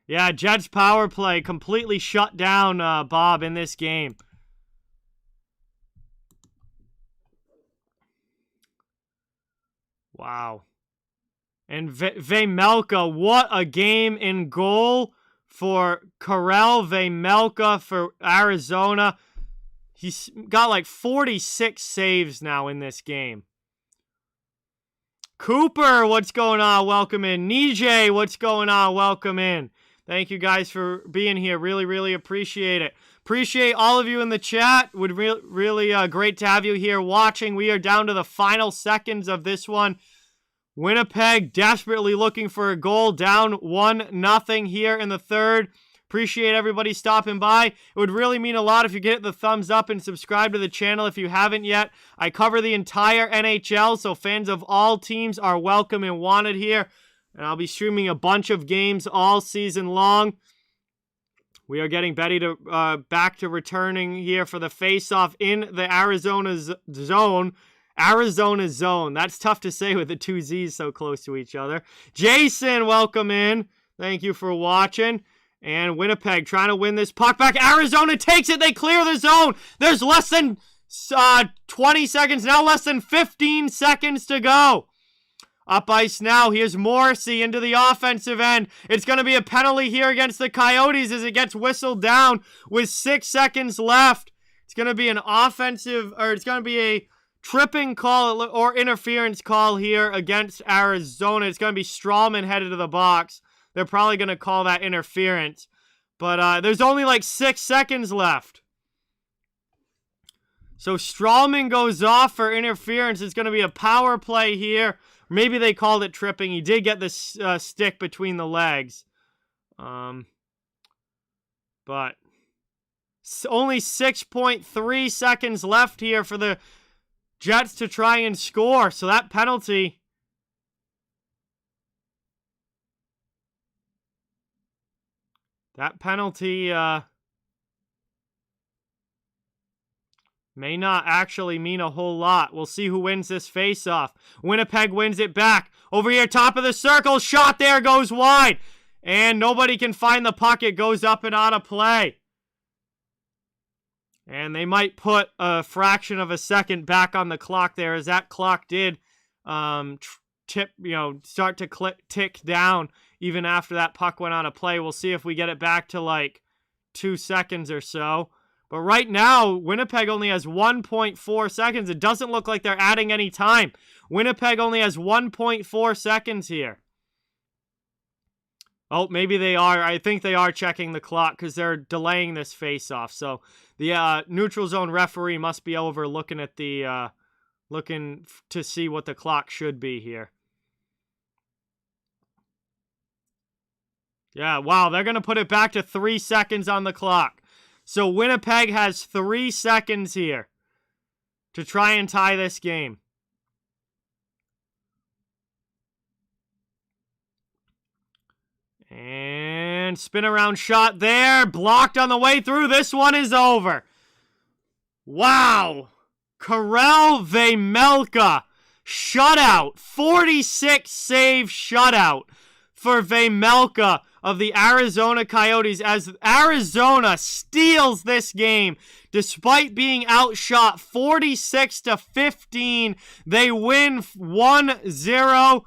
Yeah, Jets power play completely shut down, Bob, in this game. Wow. And Vejmelka, what a game in goal for Karel Vejmelka for Arizona. He's got like 46 saves now in this game. Cooper, what's going on? Welcome in. Nijay, what's going on? Welcome in. Thank you guys for being here. Really, really appreciate it. Appreciate all of you in the chat. Would really great to have you here watching. We are down to the final seconds of this one. Winnipeg desperately looking for a goal, down 1-0 here in the third. Appreciate everybody stopping by. It would really mean a lot if you get the thumbs up and subscribe to the channel if you haven't yet. I cover the entire NHL, so fans of all teams are welcome and wanted here. And I'll be streaming a bunch of games all season long. We are getting Betty to back to returning here for the face-off in the Arizona zone. Arizona zone. That's tough to say with the two Z's so close to each other. Jason, welcome in. Thank you for watching. And Winnipeg trying to win this puck back. Arizona takes it. They clear the zone. There's less than 20 seconds. Now less than 15 seconds to go. Up ice now. Here's Morrissey into the offensive end. It's going to be a penalty here against the Coyotes as it gets whistled down with 6 seconds left. It's going to be an offensive, or it's going to be a tripping call or interference call here against Arizona. It's going to be Strawman headed to the box. They're probably going to call that interference. But there's only like 6 seconds left. So Strawman goes off for interference. It's going to be a power play here. Maybe they called it tripping. He did get the stick between the legs. But only 6.3 seconds left here for the Jets to try and score. So that penalty may not actually mean a whole lot. We'll see who wins this face-off. Winnipeg wins it back. Over here, top of the circle. Shot there goes wide. And nobody can find the puck. It goes up and out of play. And they might put a fraction of a second back on the clock there, as that clock did start to tick down even after that puck went out of play. We'll see if we get it back to like 2 seconds or so. But right now, Winnipeg only has 1.4 seconds. It doesn't look like they're adding any time. Winnipeg only has 1.4 seconds here. Oh, maybe they are. I think they are checking the clock because they're delaying this face-off. So the neutral zone referee must be over looking at the looking to see what the clock should be here. Yeah, wow, they're going to put it back to 3 seconds on the clock. So Winnipeg has 3 seconds here to try and tie this game. And spin around shot there. Blocked on the way through. This one is over. Wow. Karel Vejmelka. Shutout. 46 save shutout for Vejmelka of the Arizona Coyotes as Arizona steals this game. Despite being outshot 46-15, they win 1-0,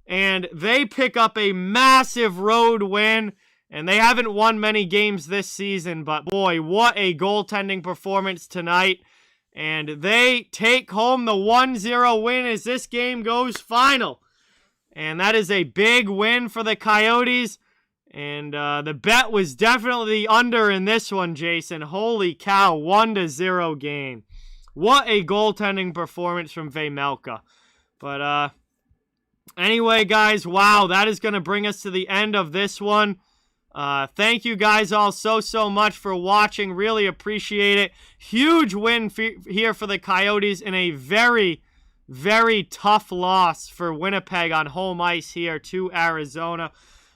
and they pick up a massive road win. And they haven't won many games this season, but boy, what a goaltending performance tonight. And they take home the 1-0 win as this game goes final. And that is a big win for the Coyotes. And the bet was definitely the under in this one, Jason. Holy cow, 1-0 game. What a goaltending performance from Vejmelka. But anyway, guys, wow, that is going to bring us to the end of this one. Thank you guys all so much for watching. Really appreciate it. Huge win here for the Coyotes in a very, very tough loss for Winnipeg on home ice here to Arizona.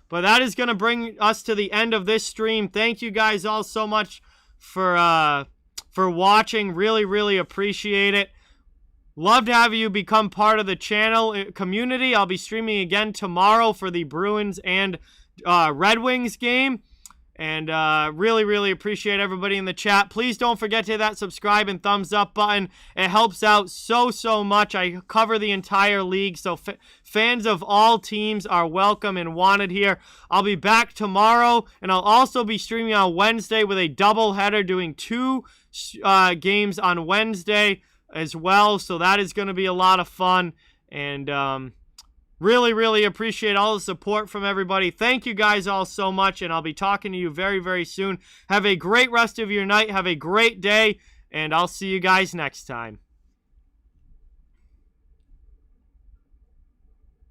But that is going to bring us to the end of this stream. Thank you guys all so much for watching. Really, really appreciate it. Love to have you become part of the channel community. I'll be streaming again tomorrow for the Bruins and Red Wings game. And really, really appreciate everybody in the chat. Please don't forget to hit that subscribe and thumbs up button. It helps out so much. I cover the entire league, so fans of all teams are welcome and wanted here. I'll be back tomorrow, and I'll also be streaming on Wednesday with a doubleheader, doing 2 games on Wednesday as well. So that is going to be a lot of fun. And Really, really appreciate all the support from everybody. Thank you guys all so much, and I'll be talking to you very, very soon. Have a great rest of your night. Have a great day, and I'll see you guys next time.